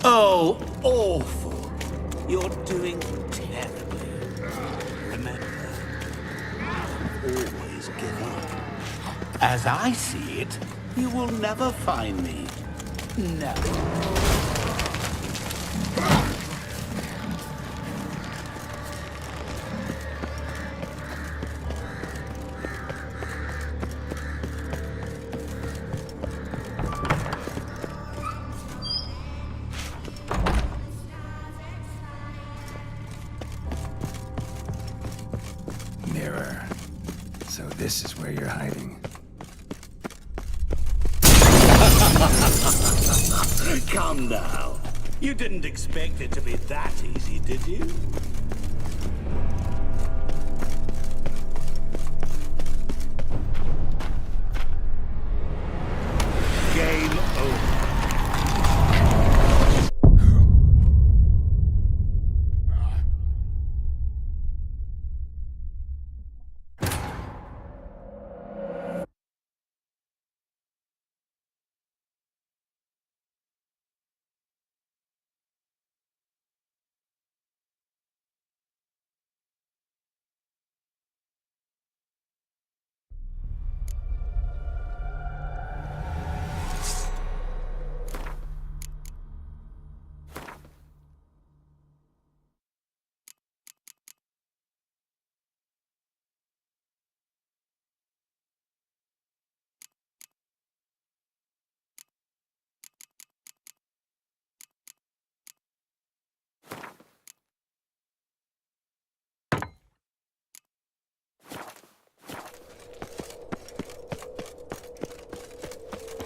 Oh, awful. You're doing terribly. Remember, always give up. As I see it, you will never find me. Never. Mirror. So this is where you're hiding. Come now. You didn't expect it to be that easy, did you? Game over.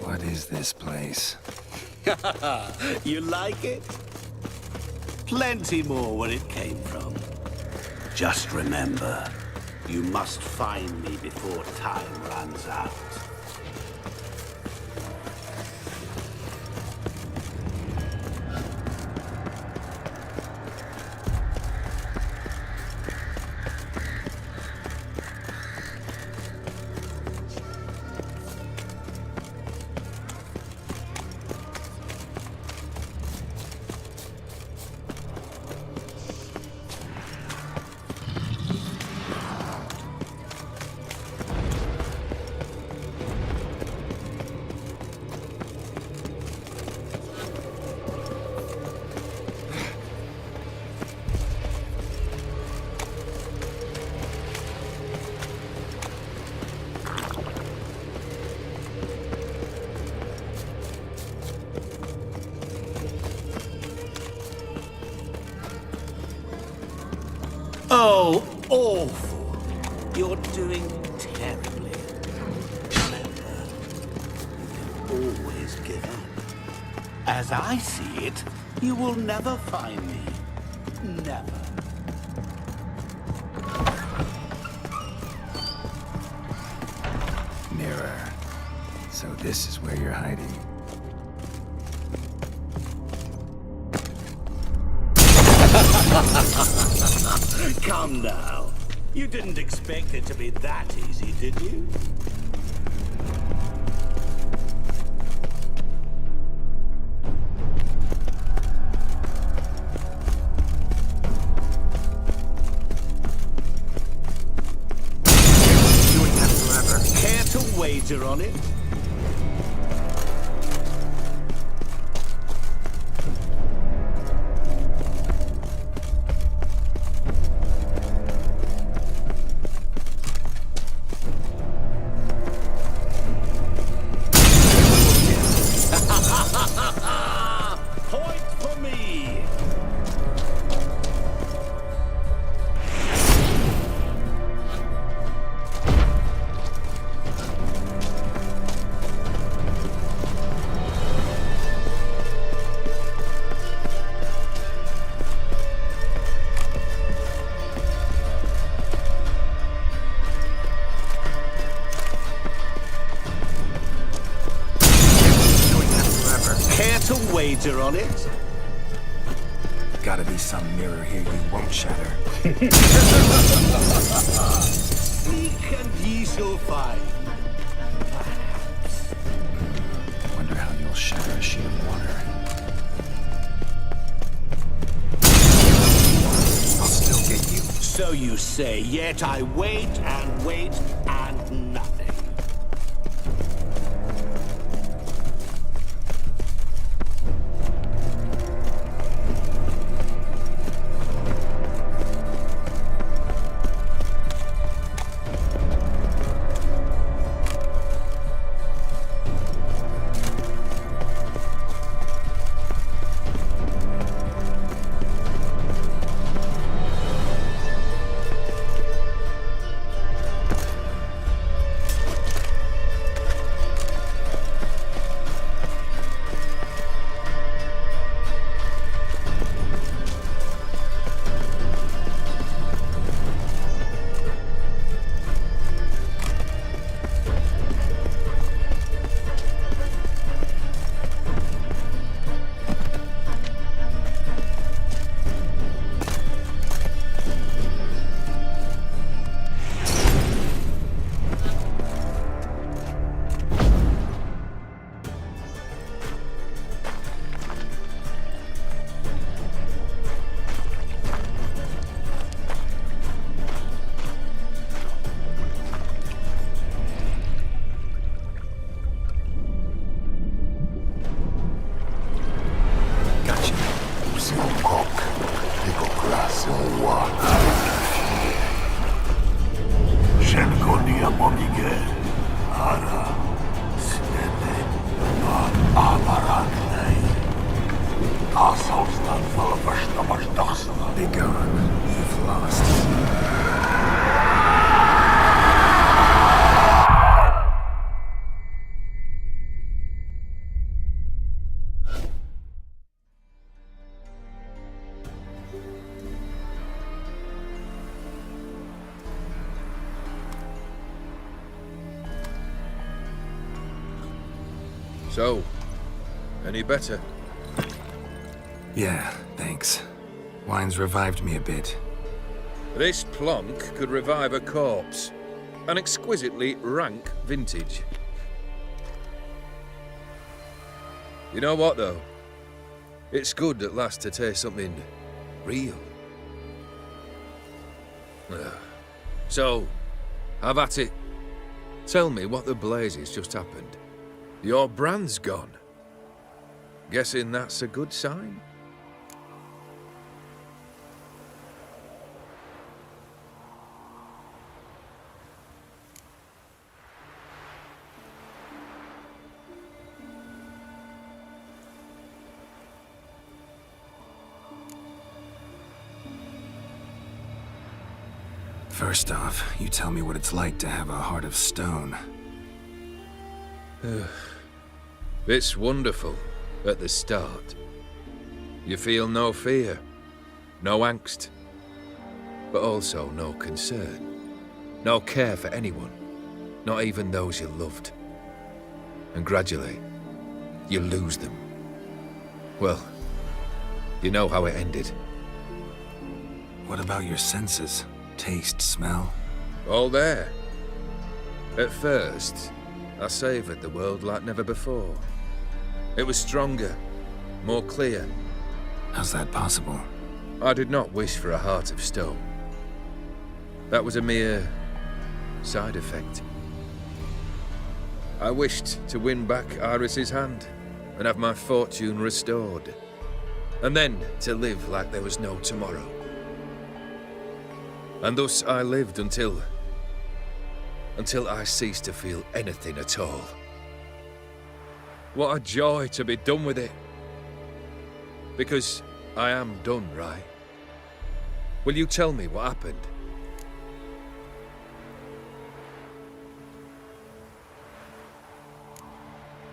What is this place? You like it? Plenty more where it came from. Just remember, you must find me before time runs out. so awful. You're doing terribly. Remember, you can always give up. As I see it, you will never find me. Never. Mirror. So this is where you're hiding. Come now. You didn't expect it to be that easy, did you? Doing that forever. Care to wager on it? Point for me! Care to wager on it? Gotta be some mirror here you won't shatter. Seek and ye shall find. Wonder how you'll shatter a sheet of water. I'll still get you. So you say, yet I wait and wait and nothing. Be gone. You've lost. So, any better? Yeah, thanks. Wine's revived me a bit. This plonk could revive a corpse. An exquisitely rank vintage. You know what, though? It's good at last to taste something real. So, have at it. Tell me what the blazes just happened. Your brand's gone. Guessing that's a good sign? First off, you tell me what it's like to have a heart of stone. It's wonderful at the start. You feel no fear, no angst, but also no concern, no care for anyone, not even those you loved. And gradually, you lose them. Well, you know how it ended. What about your senses? Taste, smell? All there. At first, I savoured the world like never before. It was stronger, more clear. How's that possible? I did not wish for a heart of stone. That was a mere side effect. I wished to win back Iris's hand and have my fortune restored. And then to live like there was no tomorrow. And thus I lived until I ceased to feel anything at all. What a joy to be done with it. Because I am done, right? Will you tell me what happened?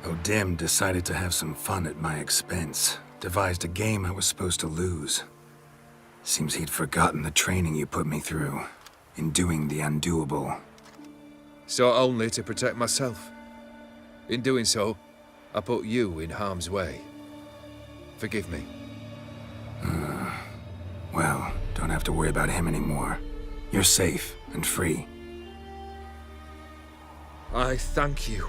O'Dim decided to have some fun at my expense. Devised a game I was supposed to lose. Seems he'd forgotten the training you put me through, in doing the undoable. So only to protect myself. In doing so, I put you in harm's way. Forgive me. Well, don't have to worry about him anymore. You're safe and free. I thank you.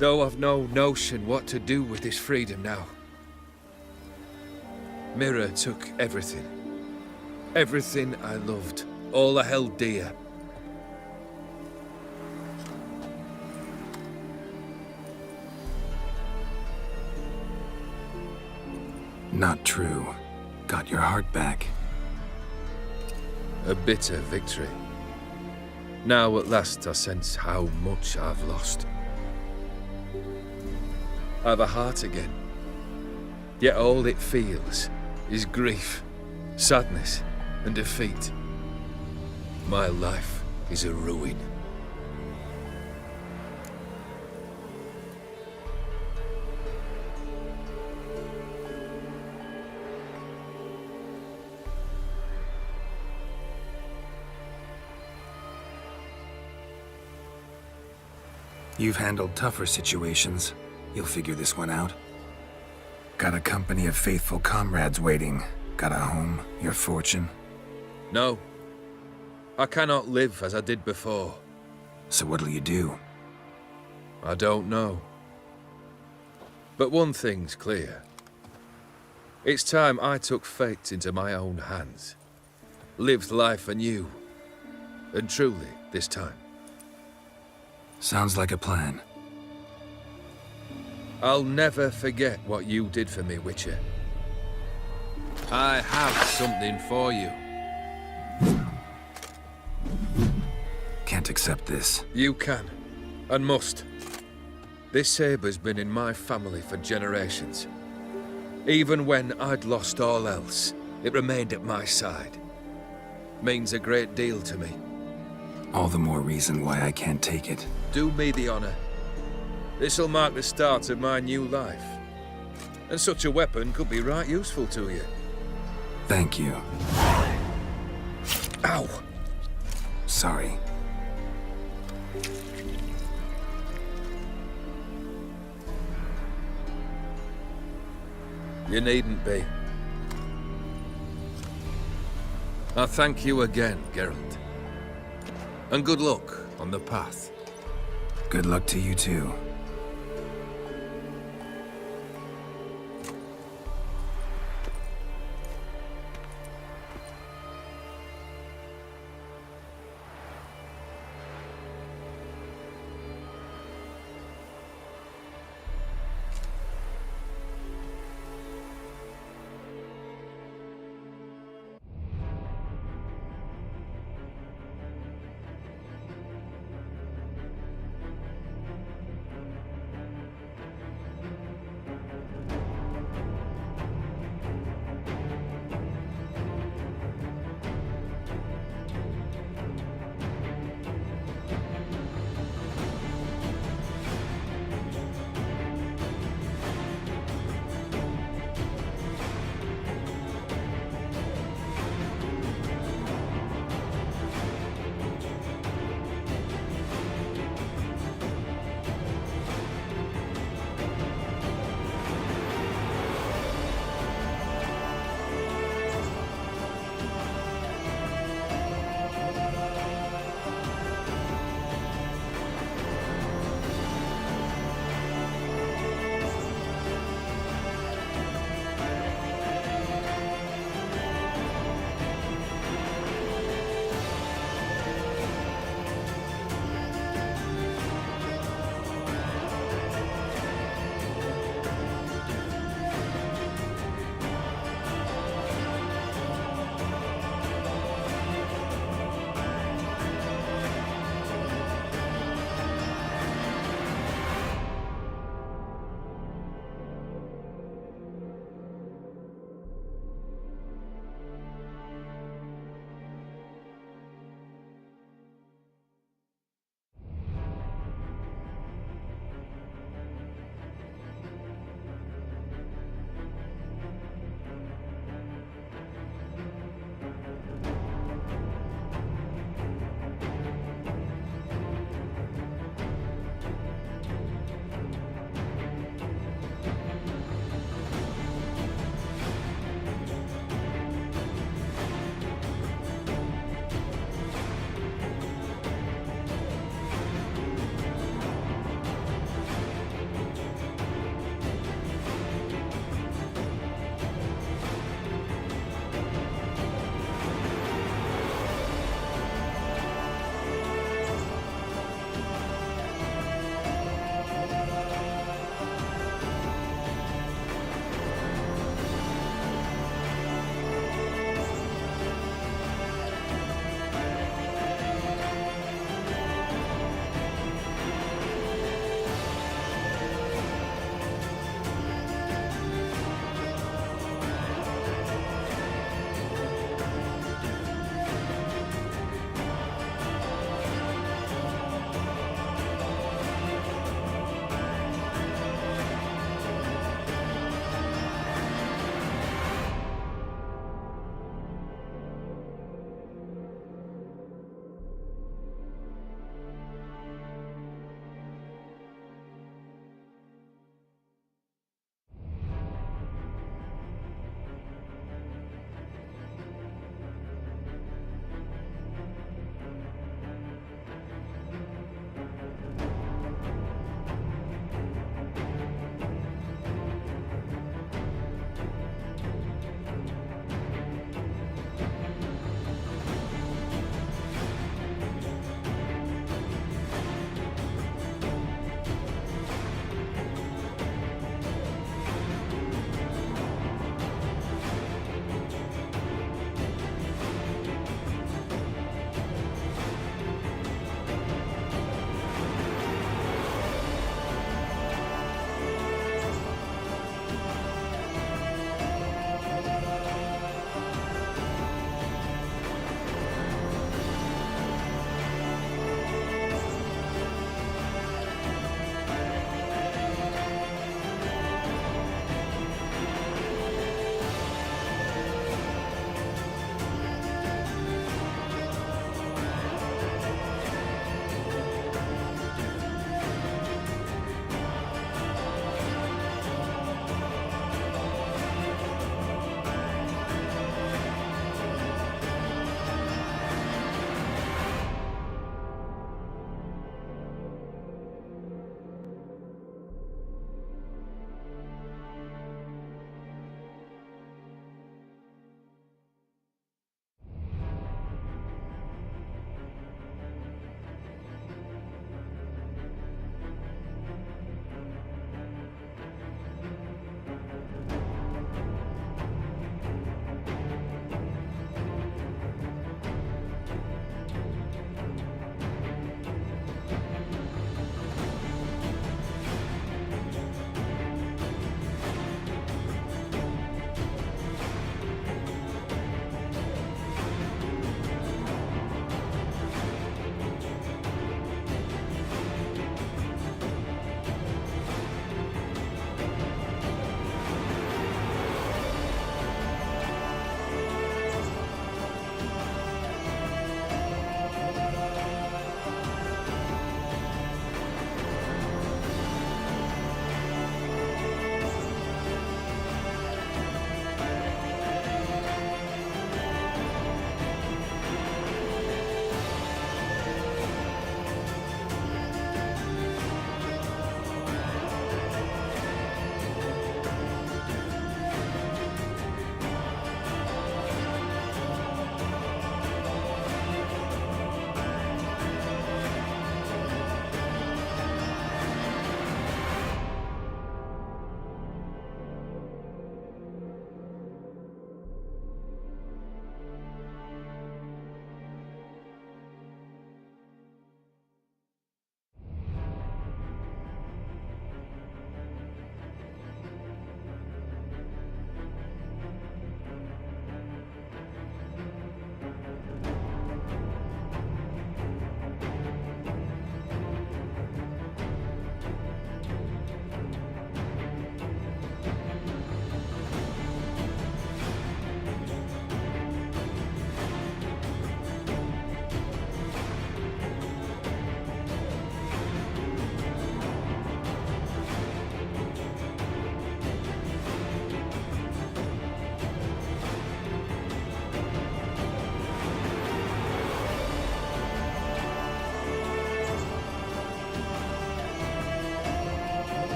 Though I've no notion what to do with this freedom now. Mira took everything. Everything I loved. All I held dear. Not true. Got your heart back. A bitter victory. Now at last I sense how much I've lost. I've a heart again. Yet all it feels is grief, sadness, and defeat. My life is a ruin. You've handled tougher situations. You'll figure this one out. Got a company of faithful comrades waiting. Got a home, your fortune. No. I cannot live as I did before. So what'll you do? I don't know. But one thing's clear. It's time I took fate into my own hands. Lived life anew. And truly, this time. Sounds like a plan. I'll never forget what you did for me, Witcher. I have something for you. Can't accept this. You can, and must. This sabre's been in my family for generations. Even when I'd lost all else, it remained at my side. Means a great deal to me. All the more reason why I can't take it. Do me the honor. This'll mark the start of my new life. And such a weapon could be right useful to you. Thank you. Ow! Sorry. You needn't be. I thank you again, Geralt. And good luck on the path. Good luck to you too.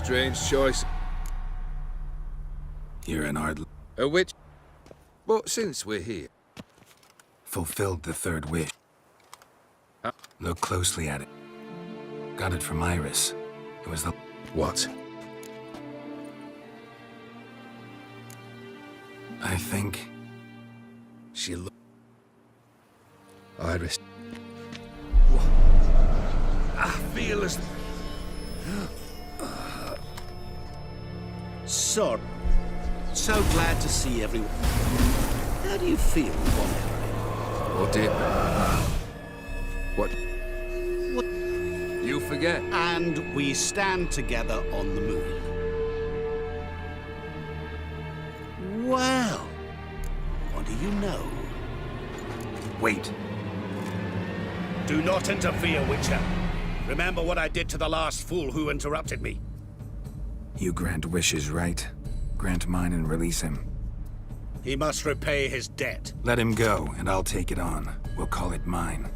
Strange choice. You're an hard... A witch? But since we're here... Fulfilled the third wish. Look closely at it. Got it from Iris. It was the... What? I think... She looked... Iris... I feel as... Sorry. So glad to see everyone. How do you feel, Von? Oh dear. What? You forget. And we stand together on the moon. Well, what do you know? Wait. Do not interfere, Witcher. Remember what I did to the last fool who interrupted me. You grant wishes, right? Grant mine and release him. He must repay his debt. Let him go, and I'll take it on. We'll call it mine.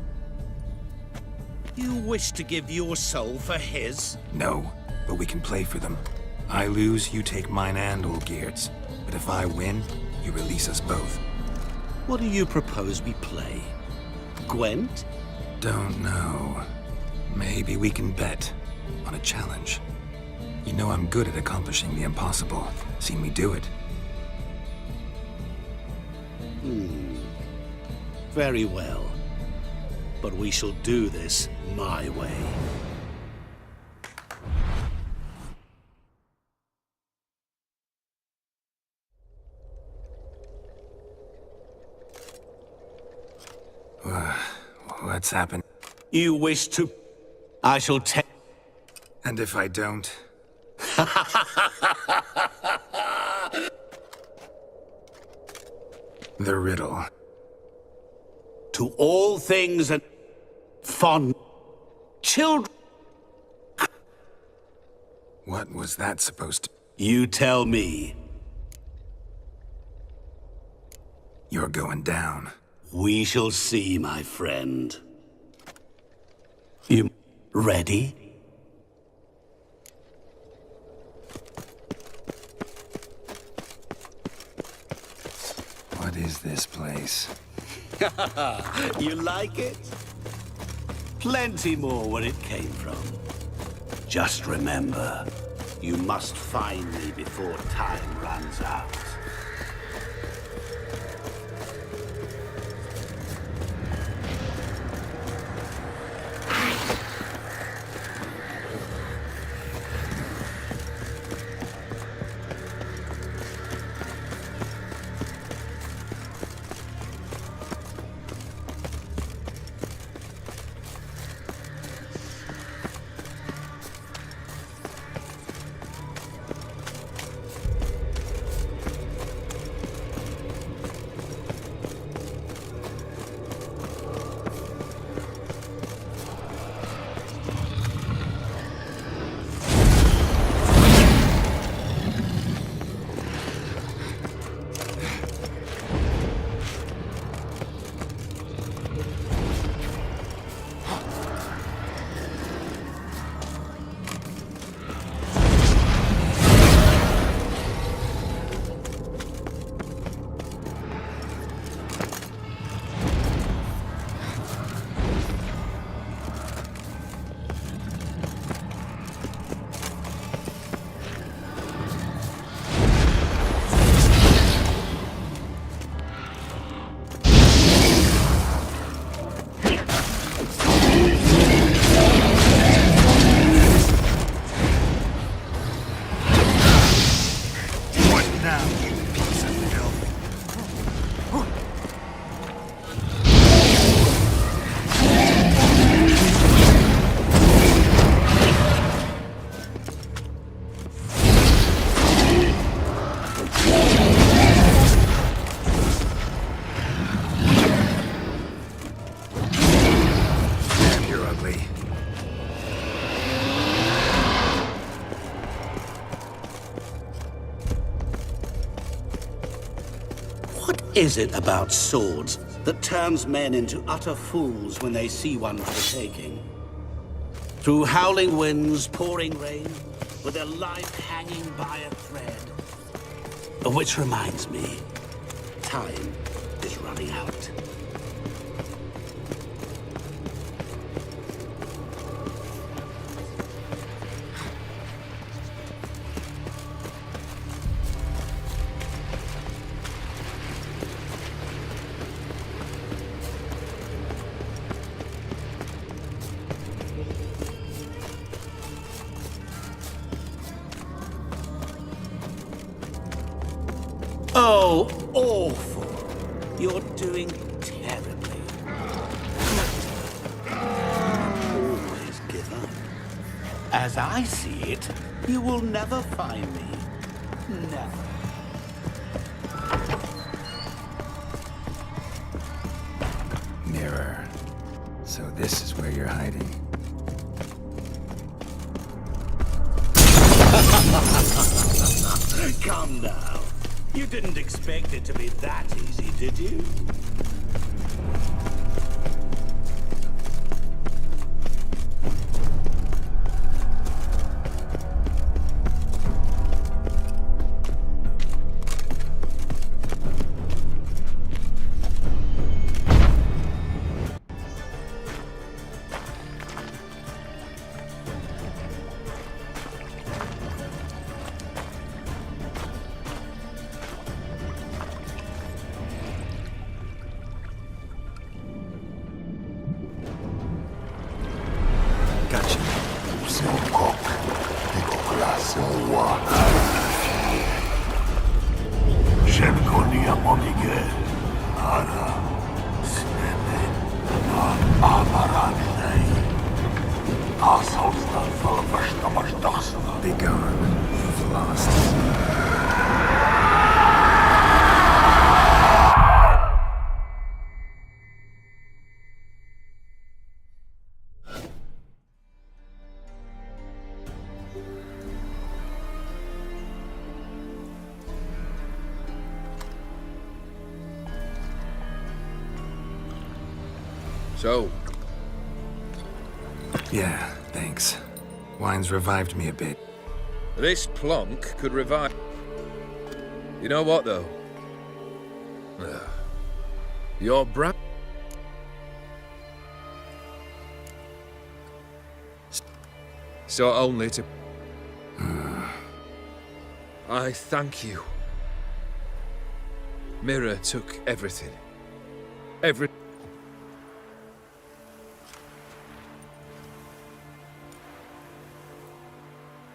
You wish to give your soul for his? No, but we can play for them. I lose, you take mine and Olgierd's. But if I win, you release us both. What do you propose we play? Gwent? Don't know. Maybe we can bet on a challenge. You know I'm good at accomplishing the impossible. See me do it. Very well. But we shall do this my way. What's happened? You wish to... I shall take... And if I don't? The riddle. To all things and fond children. What was that supposed to... You tell me. You're going down. We shall see, my friend. You ready? What is this place? You like it? Plenty more where it came from. Just remember, you must find me before time runs out. Is it about swords that turns men into utter fools when they see one for the taking? Through howling winds, pouring rain, with their life hanging by a thread. Which reminds me, time is running out. Oh, awful. You're doing terribly. Always give up. As I see it, you will never find me. Never. Mirror. So this is where you're hiding. Come now. You didn't expect it to be that easy, did you? Begone, you've lost. So? Yeah, thanks. Wine's revived me a bit. This plonk could revive... You know what, though? Your So only to... I thank you. Mirror took everything.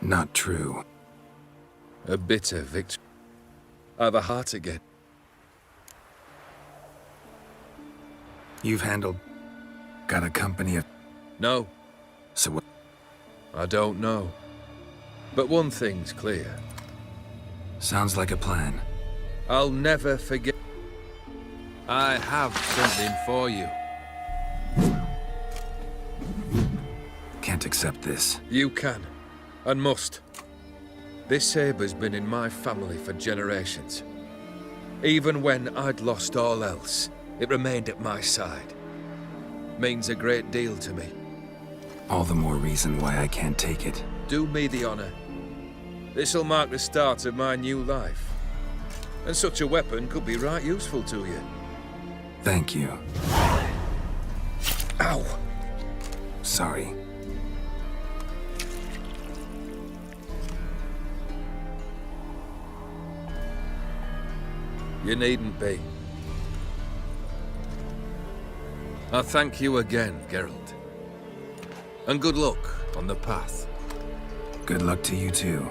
Not true. A bitter victory. I've a heart again. You've handled... got a company of... No. So what? I don't know. But one thing's clear. Sounds like a plan. I'll never forget. I have something for you. Can't accept this. You can. And must. This sabre's been in my family for generations. Even when I'd lost all else, it remained at my side. Means a great deal to me. All the more reason why I can't take it. Do me the honor. This'll mark the start of my new life. And such a weapon could be right useful to you. Thank you. Ow! Sorry. You needn't be. I thank you again, Geralt. And good luck on the path. Good luck to you too.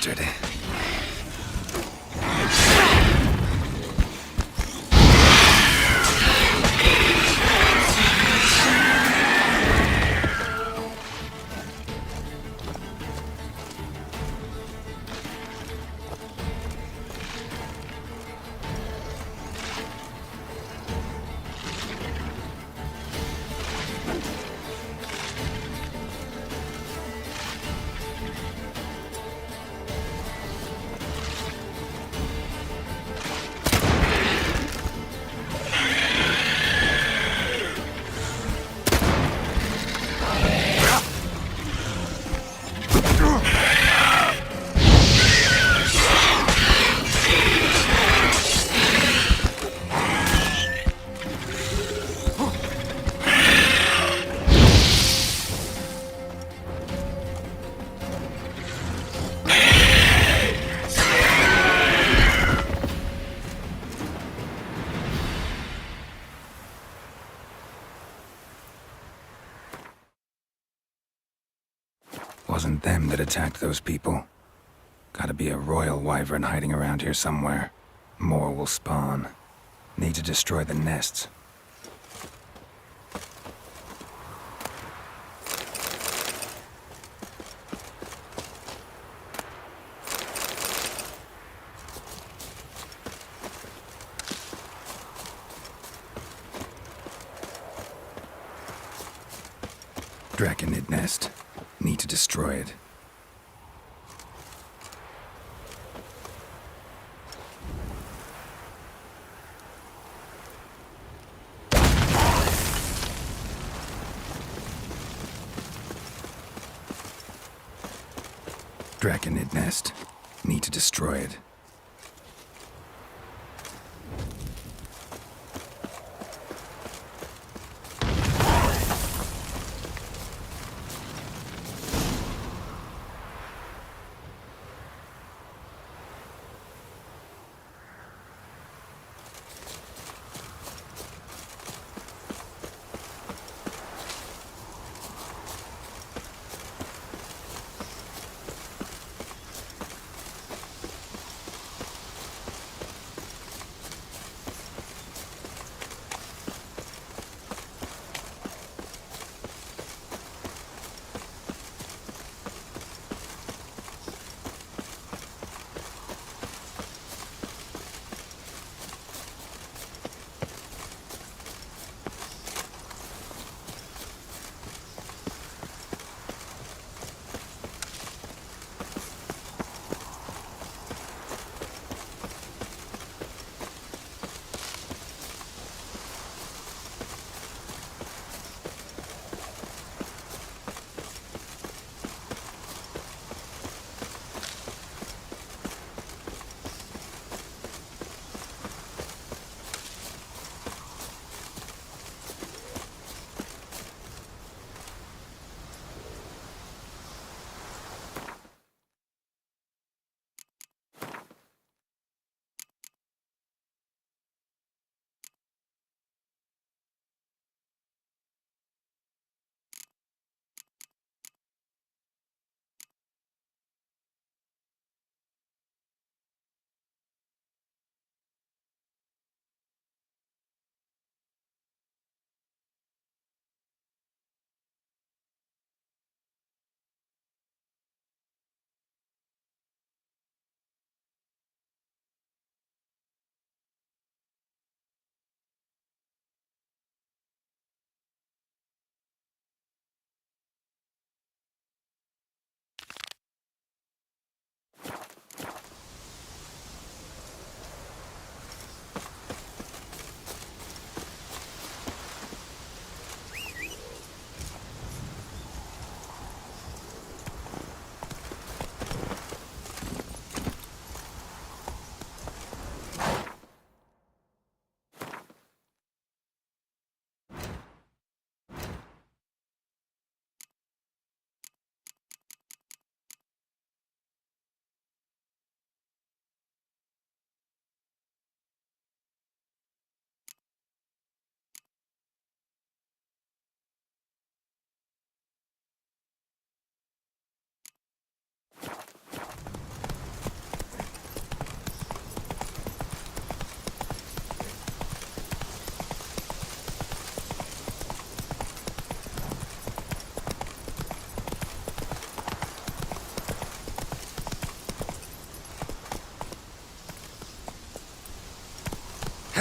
bastard. Wasn't them that attacked those people. Gotta be a royal wyvern hiding around here somewhere. More will spawn. Need to destroy the nests. Draconid nest. Need to destroy it. Draconid nest. Need to destroy it.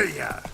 Historia!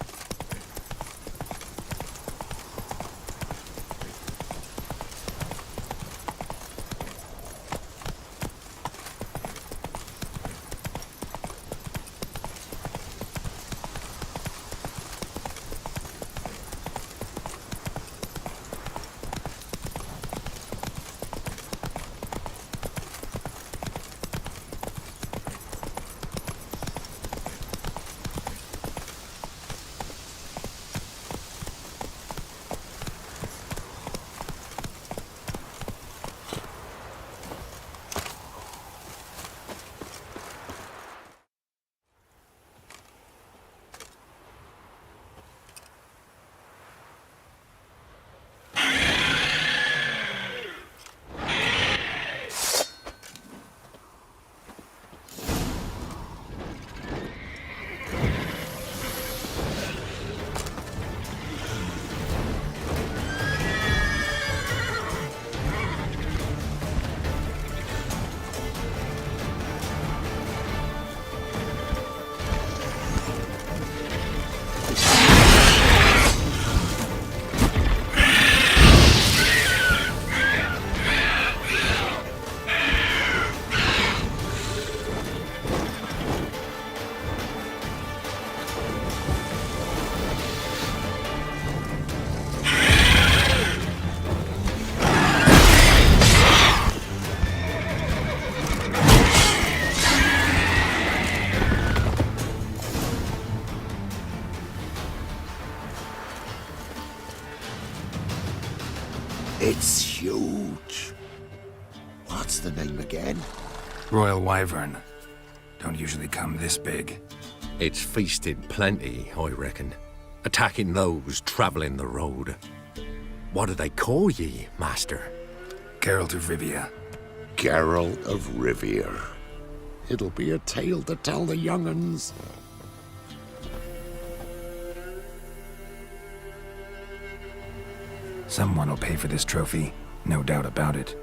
It's huge. What's the name again? Royal Wyvern. Don't usually come this big. It's feasted plenty, I reckon. Attacking those travelling the road. What do they call ye, master? Geralt of Rivia. Geralt of Rivia. It'll be a tale to tell the young'uns. Someone will pay for this trophy, no doubt about it.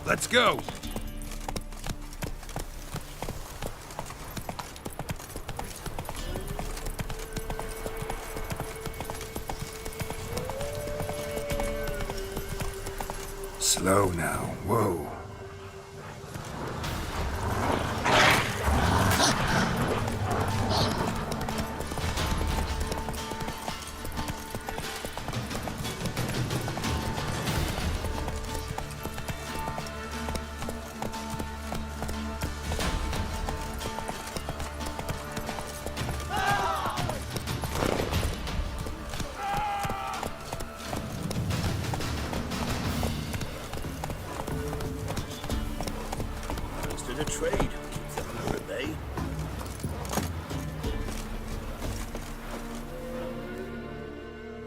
Let's go! Slow now, whoa.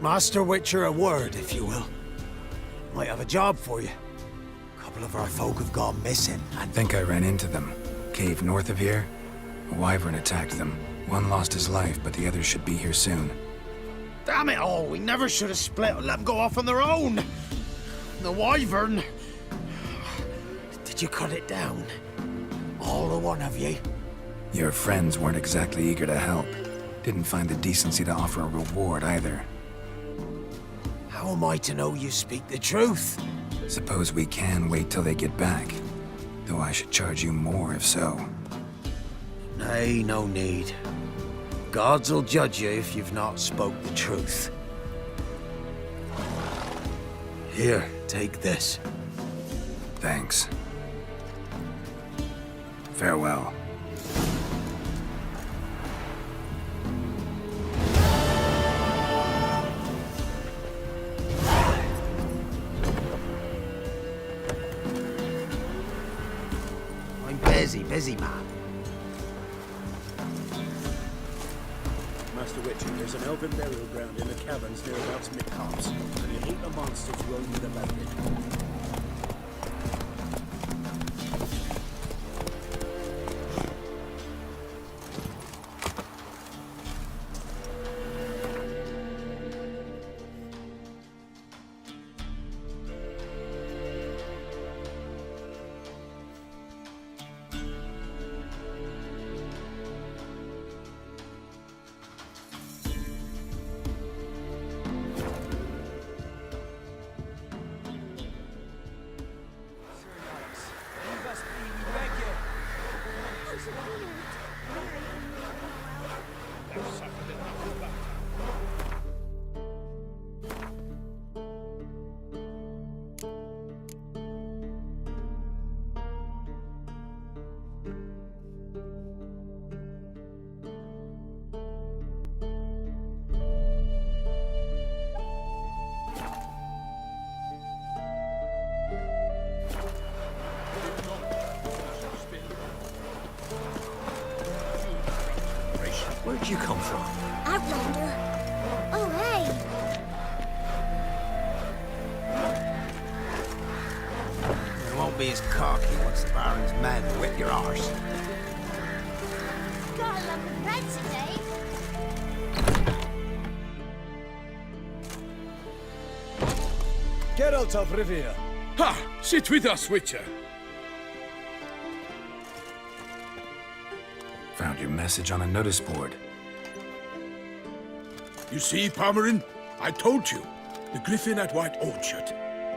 Master Witcher, a word, if you will. Might have a job for you. A couple of our folk have gone missing, I think I ran into them. Cave north of here. A wyvern attacked them. One lost his life, but the others should be here soon. Damn it all, we never should have split and let them go off on their own. The wyvern. Did you cut it down? All the one of ye? Your friends weren't exactly eager to help. Didn't find the decency to offer a reward either. How am I to know you speak the truth? Suppose we can wait till they get back. Though I should charge you more if so. Nay, no need. Gods will judge you if you've not spoke the truth. Here, take this. Thanks. Farewell. I'm busy, man. Master Witcher, there's an elven burial ground in the caverns nearabouts mid-copse, and you hate the monsters roaming about it. Where'd you come from? Outlander. Oh, hey. You won't be as cocky once the Baron's men whip your arse. Got a lump of bread today. Geralt of Rivia. Ha! Sit with us, Witcher. Found your message on a notice board. You see, Palmerin? I told you. The griffin at White Orchard.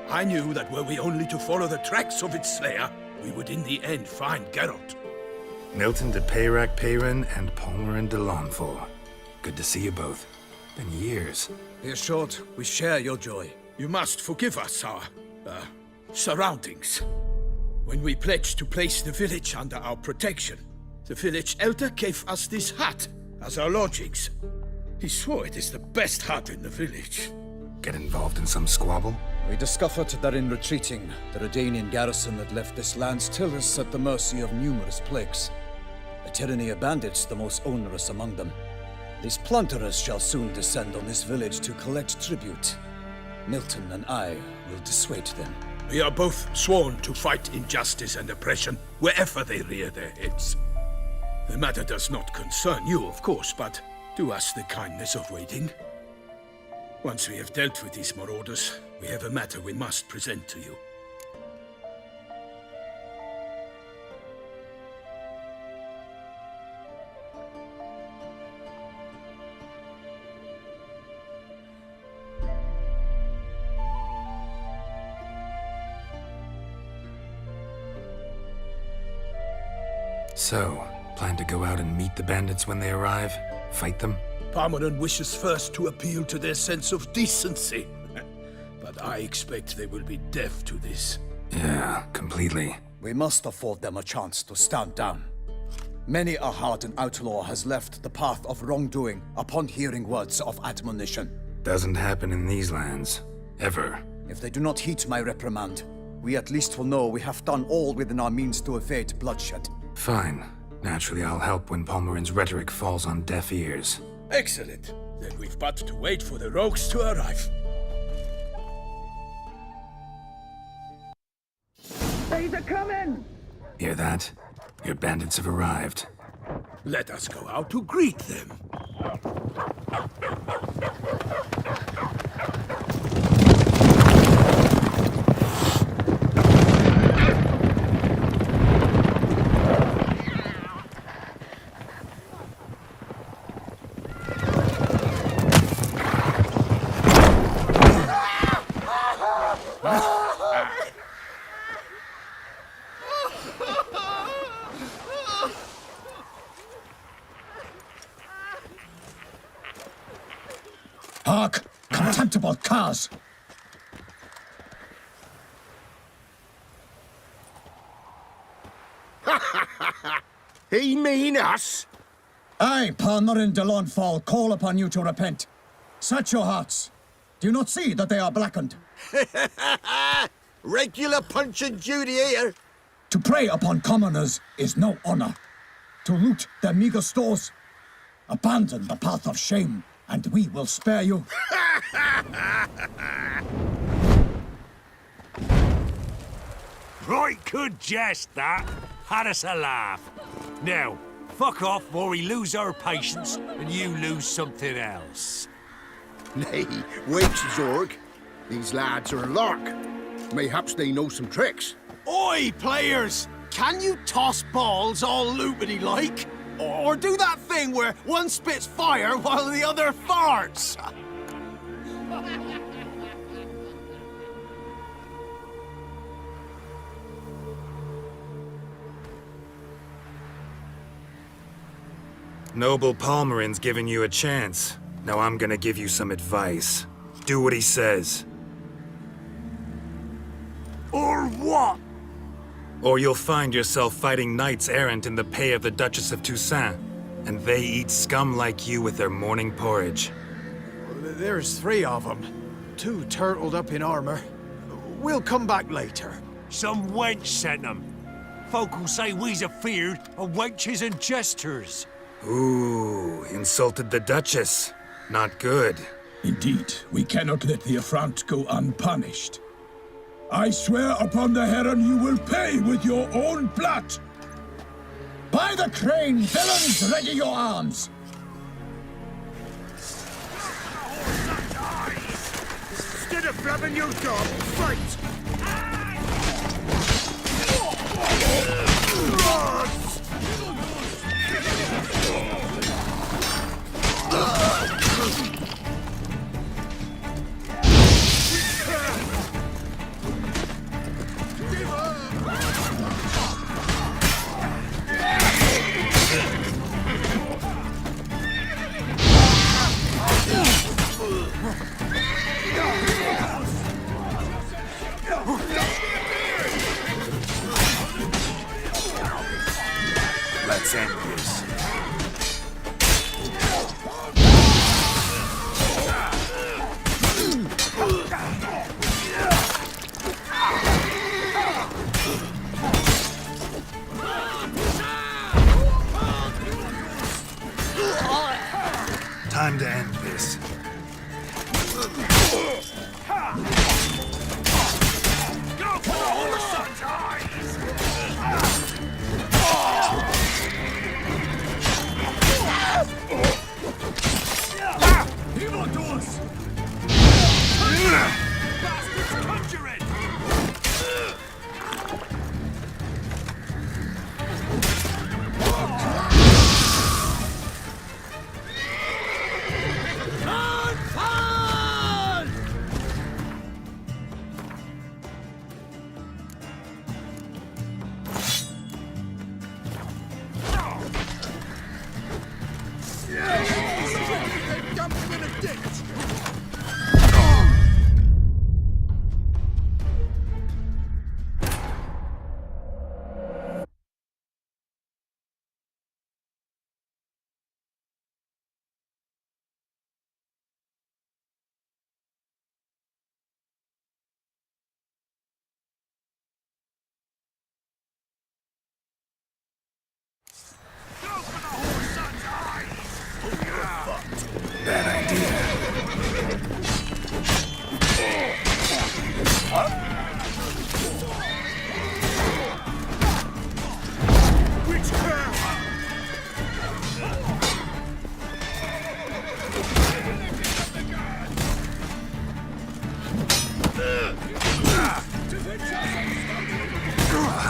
I knew that were we only to follow the tracks of its slayer, we would in the end find Geralt. Milton de Peyrac Peyrin and Palmerin de Lawnful. Good to see you both. Been years. Here's short. We share your joy. You must forgive us our, surroundings. When we pledged to place the village under our protection, the village elder gave us this hut as our lodgings. He swore it is the best hut in the village. Get involved in some squabble? We discovered that in retreating, the Redanian garrison had left this land's tillers at the mercy of numerous plagues. A tyranny of bandits, the most onerous among them. These plunderers shall soon descend on this village to collect tribute. Milton and I will dissuade them. We are both sworn to fight injustice and oppression wherever they rear their heads. The matter does not concern you, of course, but do us the kindness of waiting. Once we have dealt with these marauders, we have a matter we must present to you. So, plan to go out and meet the bandits when they arrive? Fight them? Palmerin wishes first to appeal to their sense of decency. But I expect they will be deaf to this. Yeah, completely. We must afford them a chance to stand down. Many a hardened outlaw has left the path of wrongdoing upon hearing words of admonition. Doesn't happen in these lands. Ever. If they do not heed my reprimand, we at least will know we have done all within our means to evade bloodshed. Fine. Naturally, I'll help when Palmerin's rhetoric falls on deaf ears. Excellent. Then we've but to wait for the rogues to arrive. They're coming! Hear that? Your bandits have arrived. Let us go out to greet them. Hark! Contemptible curs! He mean us? I, Palmerin de Lawnfall, call upon you to repent. Set your hearts. Do you not see that they are blackened? Regular Punch and Judy here. To prey upon commoners is no honor. To loot their meager stores, abandon the path of shame, and we will spare you. Right good jest, that. Had us a laugh. Now, fuck off or we lose our patience and you lose something else. Nay, wait, Zorg. These lads are a lark. Mayhaps they know some tricks. Oi, players! Can you toss balls all loopity-like? Or do that thing where one spits fire while the other farts? Noble Palmerin's giving you a chance. Now I'm gonna give you some advice. Do what he says. Or what? Or you'll find yourself fighting knights errant in the pay of the Duchess of Toussaint. And they eat scum like you with their morning porridge. There's 3 of them. 2 turtled up in armor. We'll come back later. Some wench sent them. Folk will say we's afeard of wenches and jesters. Ooh, insulted the Duchess. Not good. Indeed, we cannot let the affront go unpunished. I swear upon the Heron you will pay with your own blood! By the crane, villains, ready your arms! Instead of flapping your dog, fight!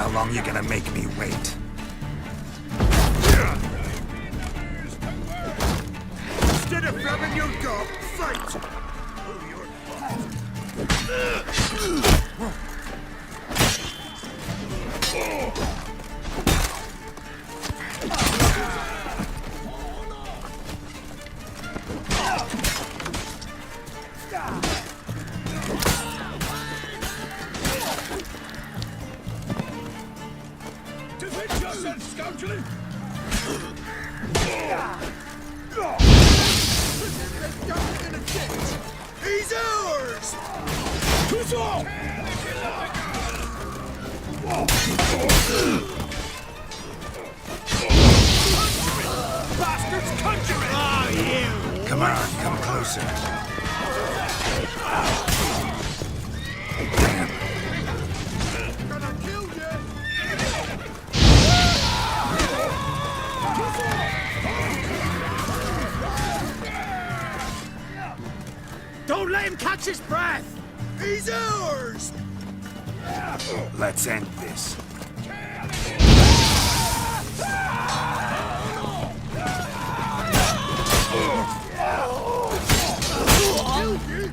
How long you gonna make me wait? Instead of grabbing your gob, fight! Defend yourself, scoundrel! He's ours! Bastards, conjure it! Oh, you! Come on, come closer. Damn. Gonna kill you! Don't let him catch his breath! He's ours! Let's end this. You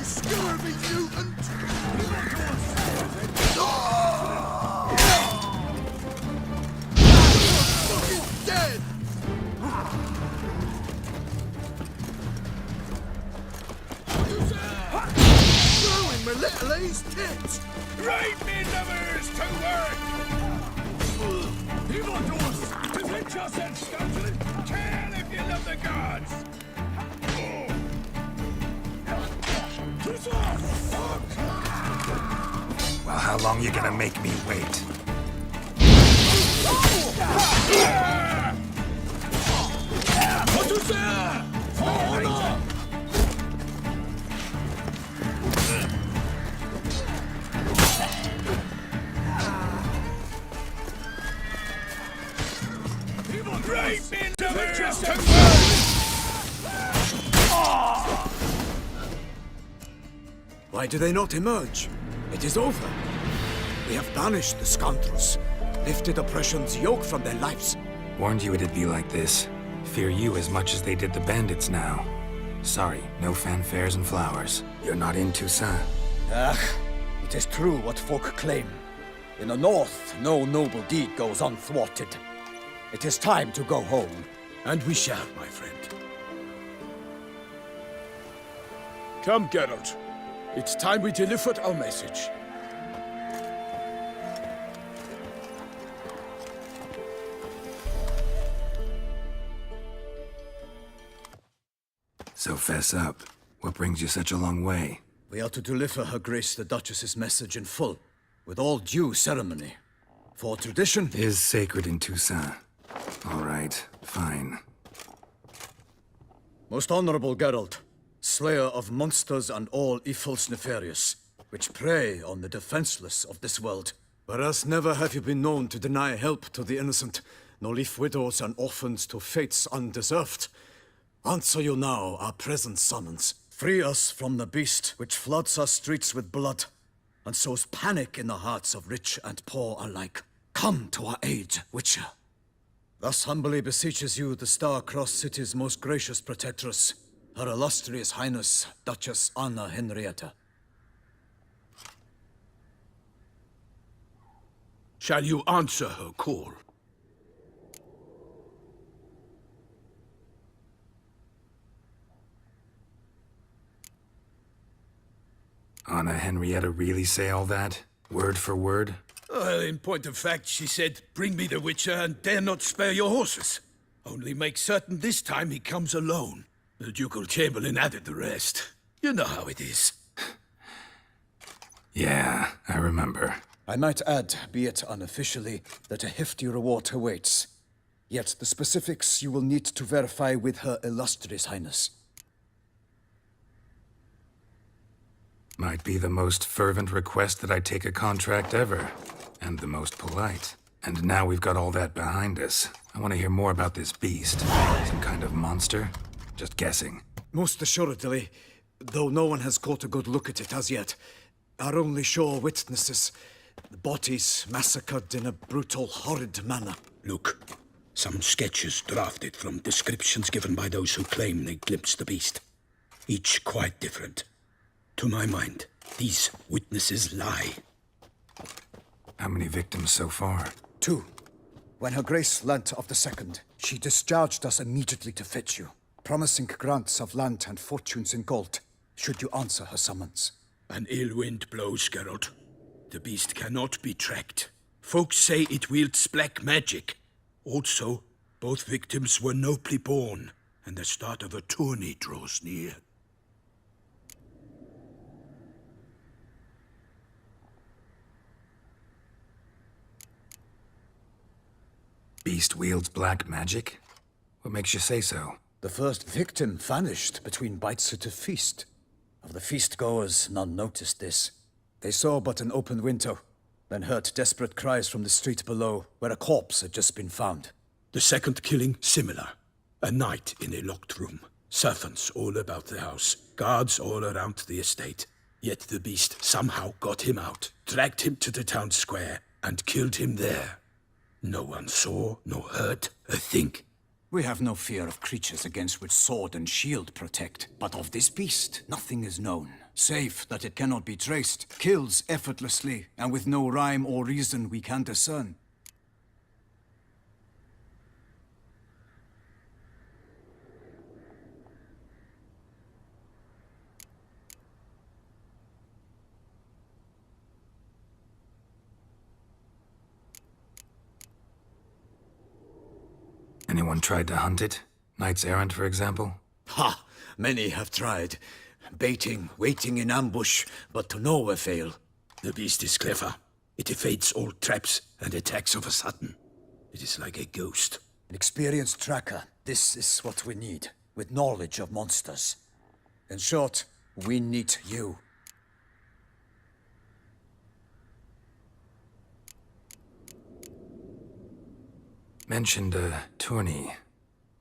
scurvy mutant! Fucking dead! Throwing my little A's tits! Right, me lovers, to work! Evil doors! Defend yourself, scoundrel! Kill if you love the gods! Well, how long you gonna make me wait? Right, me lovers, to work! Why do they not emerge? It is over. We have banished the scoundrels, lifted oppression's yoke from their lives. Warned you it'd be like this. Fear you as much as they did the bandits now. Sorry, no fanfares and flowers. You're not in Toussaint. Ah, it is true what folk claim. In the north, no noble deed goes unthwarted. It is time to go home. And we shall, my friend. Come, Geralt. It's time we delivered our message. So fess up. What brings you such a long way? We are to deliver Her Grace the Duchess's message in full, with all due ceremony. For tradition is sacred in Toussaint. All right, fine. Most honorable Geralt, slayer of monsters and all evils nefarious, which prey on the defenseless of this world. Whereas never have you been known to deny help to the innocent, nor leave widows and orphans to fates undeserved. Answer you now our present summons. Free us from the beast which floods our streets with blood, and sows panic in the hearts of rich and poor alike. Come to our aid, Witcher. Thus humbly beseeches you the Star-Crossed City's most gracious protectress, Her Illustrious Highness, Duchess Anna Henrietta. Shall you answer her call? Anna Henrietta really say all that? Word for word? Well, in point of fact, she said, bring me the Witcher and dare not spare your horses. Only make certain this time he comes alone. The Ducal Chamberlain added the rest. You know how it is. Yeah, I remember. I might add, be it unofficially, that a hefty reward awaits. Yet the specifics you will need to verify with Her Illustrious Highness. Might be the most fervent request that I take a contract ever. And the most polite. And now we've got all that behind us. I want to hear more about this beast. Some kind of monster? Just guessing. Most assuredly, though no one has caught a good look at it as yet. Our only sure witnesses, The bodies massacred in a brutal, horrid manner. Look, some sketches drafted from descriptions given by those who claim they glimpsed the beast. Each quite different. To my mind, these witnesses lie. How many victims so far? 2. When Her Grace learnt of the second, she discharged us immediately to fetch you, promising grants of land and fortunes in gold, should you answer her summons. An ill wind blows, Geralt. The beast cannot be tracked. Folks say it wields black magic. Also, both victims were nobly born, and the start of a tourney draws near. Beast wields black magic? What makes you say so? The first victim vanished between bites at a feast. Of the feast-goers, none noticed this. They saw but an open window, then heard desperate cries from the street below, where a corpse had just been found. The second killing, similar. A night in a locked room. Servants all about the house. Guards all around the estate. Yet the beast somehow got him out, dragged him to the town square, and killed him there. No one saw, nor heard a thing. We have no fear of creatures against which sword and shield protect, but of this beast, nothing is known, save that it cannot be traced, kills effortlessly, and with no rhyme or reason we can discern. Anyone tried to hunt it? Knights errant, for example? Ha! Many have tried. Baiting, waiting in ambush, but to no avail. The beast is clever. It evades all traps and attacks of a sudden. It is like a ghost. An experienced tracker. This is what we need, with knowledge of monsters. In short, we need you. Mentioned a tourney.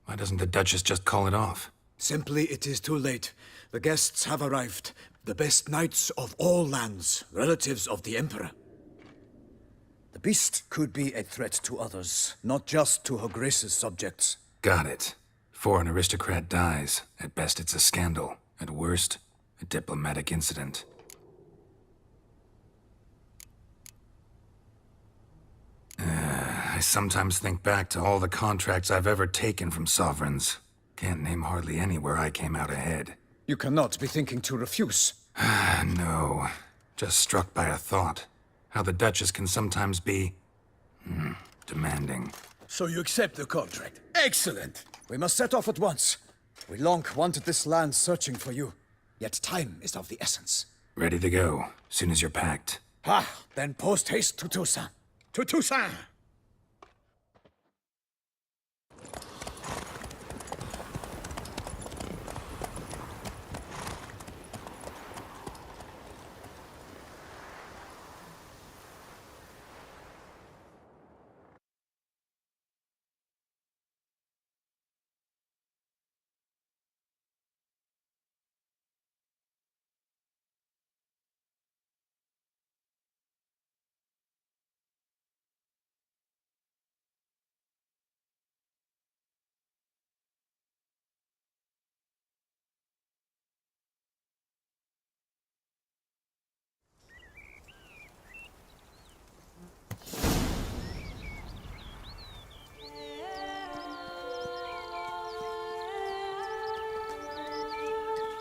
Why doesn't the Duchess just call it off? Simply, it is too late. The guests have arrived. The best knights of all lands, relatives of the Emperor. The beast could be a threat to others, not just to Her Grace's subjects. Got it. Before an aristocrat dies, at best it's a scandal. At worst, a diplomatic incident. I sometimes think back to all the contracts I've ever taken from sovereigns. Can't name hardly any where I came out ahead. You cannot be thinking to refuse. No. Just struck by a thought. How the Duchess can sometimes be... demanding. So you accept the contract. Excellent! We must set off at once. We long wanted this land searching for you. Yet time is of the essence. Ready to go, soon as you're packed. Then post-haste to Toussaint. To Toussaint!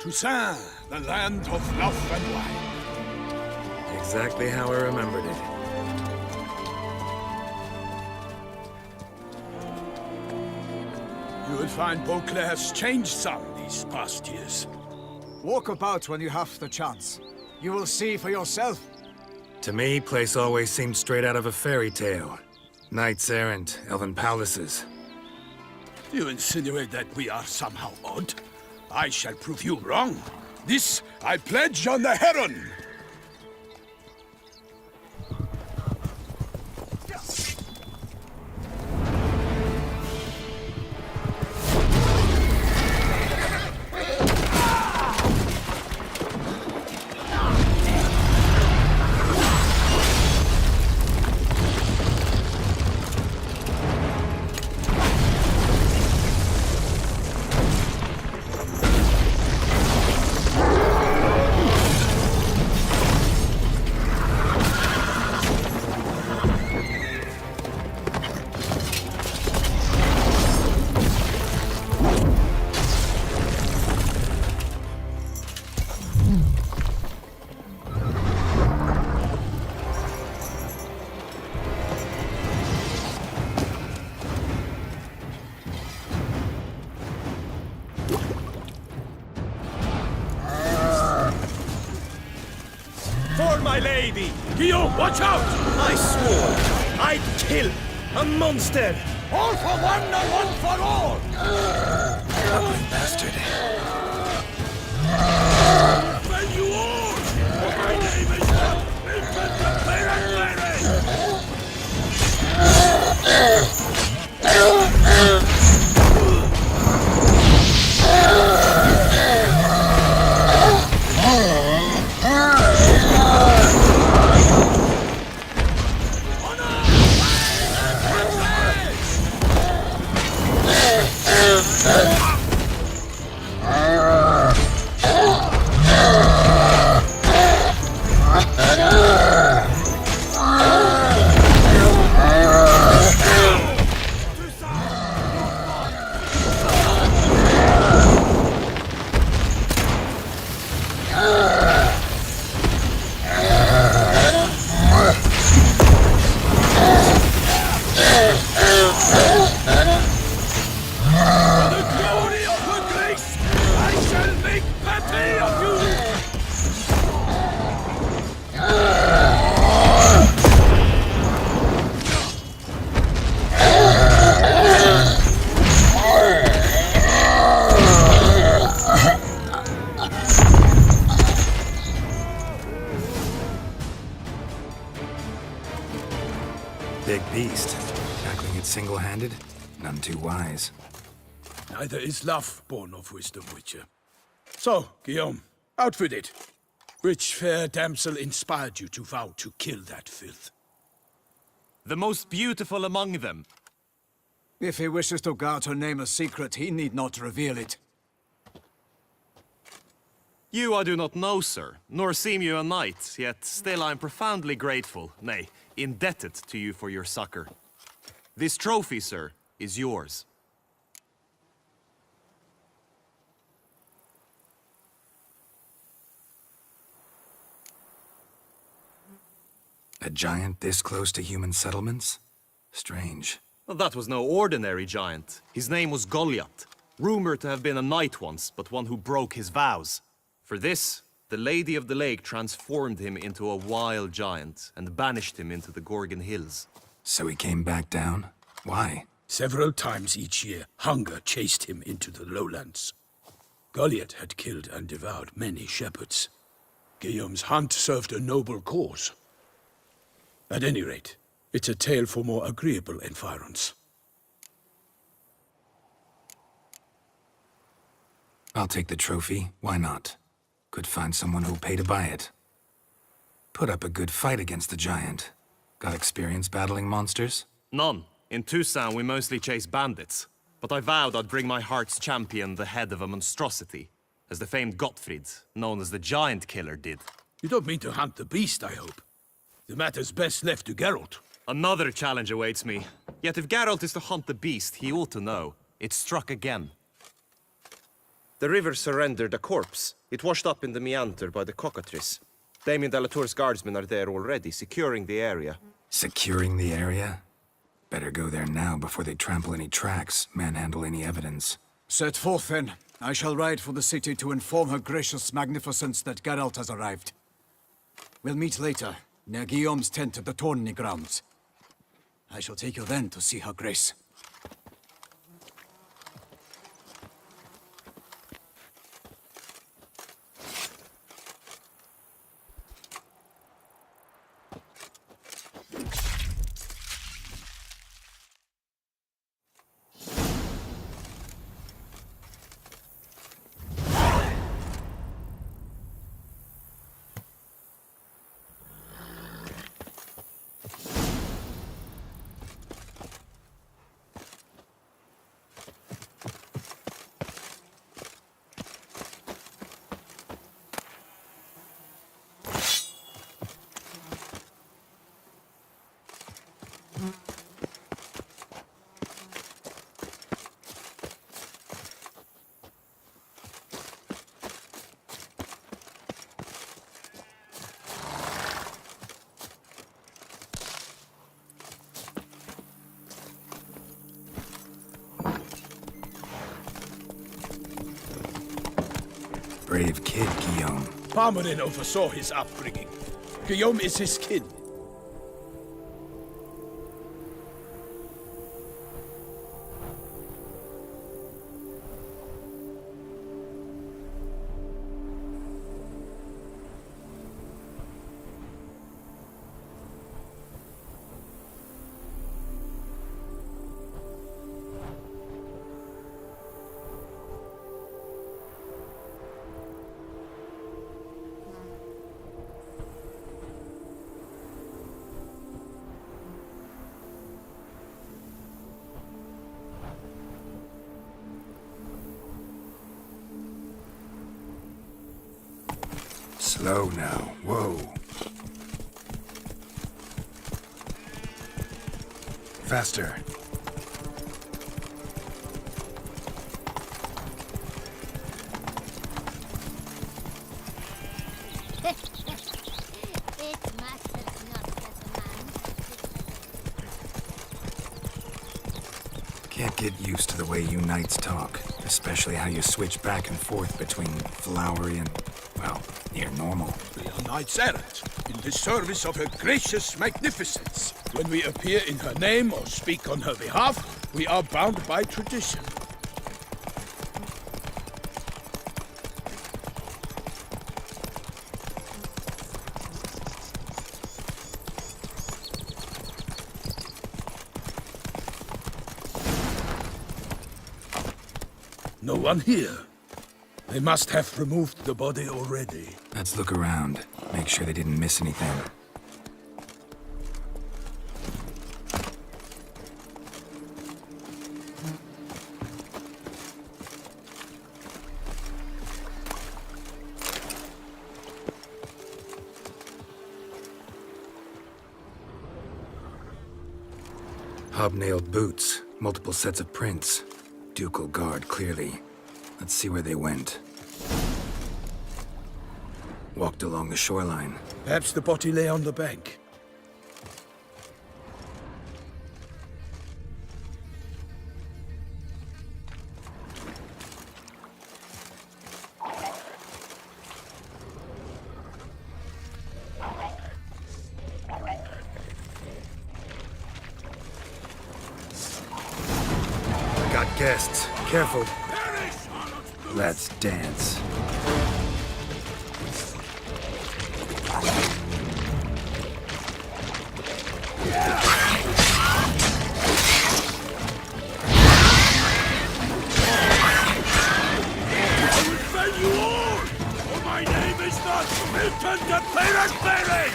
Toussaint, the land of love and wine. Exactly how I remembered it. You will find Beauclair's changed some these past years. Walk about when you have the chance. You will see for yourself. To me, place always seemed straight out of a fairy tale. Knights errant, elven palaces. You insinuate that we are somehow odd? I shall prove you wrong. This I pledge on the Heron! for my lady! Guillaume, watch out! I swore I'd kill a monster! All for one and one for all! Ugly bastard. Defend you all! My name is Infant of Big beast. Tackling it single-handed? None too wise. Neither is love born of wisdom, Witcher. So, Guillaume, out with it. Which fair damsel inspired you to vow to kill that filth? The most beautiful among them. If he wishes to guard her name a secret, he need not reveal it. You I do not know, sir, nor seem you a knight, yet still I am profoundly grateful, nay, indebted to you for your succor. This trophy, sir, is yours. A giant this close to human settlements? Strange. Well, that was no ordinary giant. His name was Goliath, rumored to have been a knight once, but one who broke his vows. For this, the Lady of the Lake transformed him into a wild giant and banished him into the Gorgon Hills. So he came back down? Why? Several times each year, hunger chased him into the lowlands. Goliath had killed and devoured many shepherds. Guillaume's hunt served a noble cause. At any rate, it's a tale for more agreeable environs. I'll take the trophy. Why not? Could find someone who'll pay to buy it. Put up a good fight against the giant. Got experience battling monsters? None. In Toussaint, we mostly chase bandits. But I vowed I'd bring my heart's champion the head of a monstrosity, as the famed Gottfried, known as the Giant Killer, did. You don't mean to hunt the beast, I hope. The matter's best left to Geralt. Another challenge awaits me. Yet if Geralt is to hunt the beast, he ought to know. It struck again. The river surrendered a corpse. It washed up in the meander by the cockatrice. Damien de la Tour's guardsmen are there already, securing the area. Securing the area? Better go there now before they trample any tracks, manhandle any evidence. Set forth, then. I shall ride for the city to inform her gracious magnificence that Geralt has arrived. We'll meet later, near Guillaume's tent at the tourney grounds. I shall take you then to see her grace. Brave kid, Guillaume. Parmanin oversaw his upbringing. Guillaume is his kin. Slow now. Whoa. Faster. Can't get used to the way you knights talk, especially how you switch back and forth between flowery and, well, near normal. We are knights errant, in the service of her gracious magnificence. When we appear in her name or speak on her behalf, we are bound by tradition. No one here. They must have removed the body already. Let's look around. Make sure they didn't miss anything. Hobnailed boots, multiple sets of prints. Ducal guard, clearly. Let's see where they went. Walked along the shoreline. Perhaps the body lay on the bank. Got guests. Careful. Let's dance. My name is not Milton de Perry!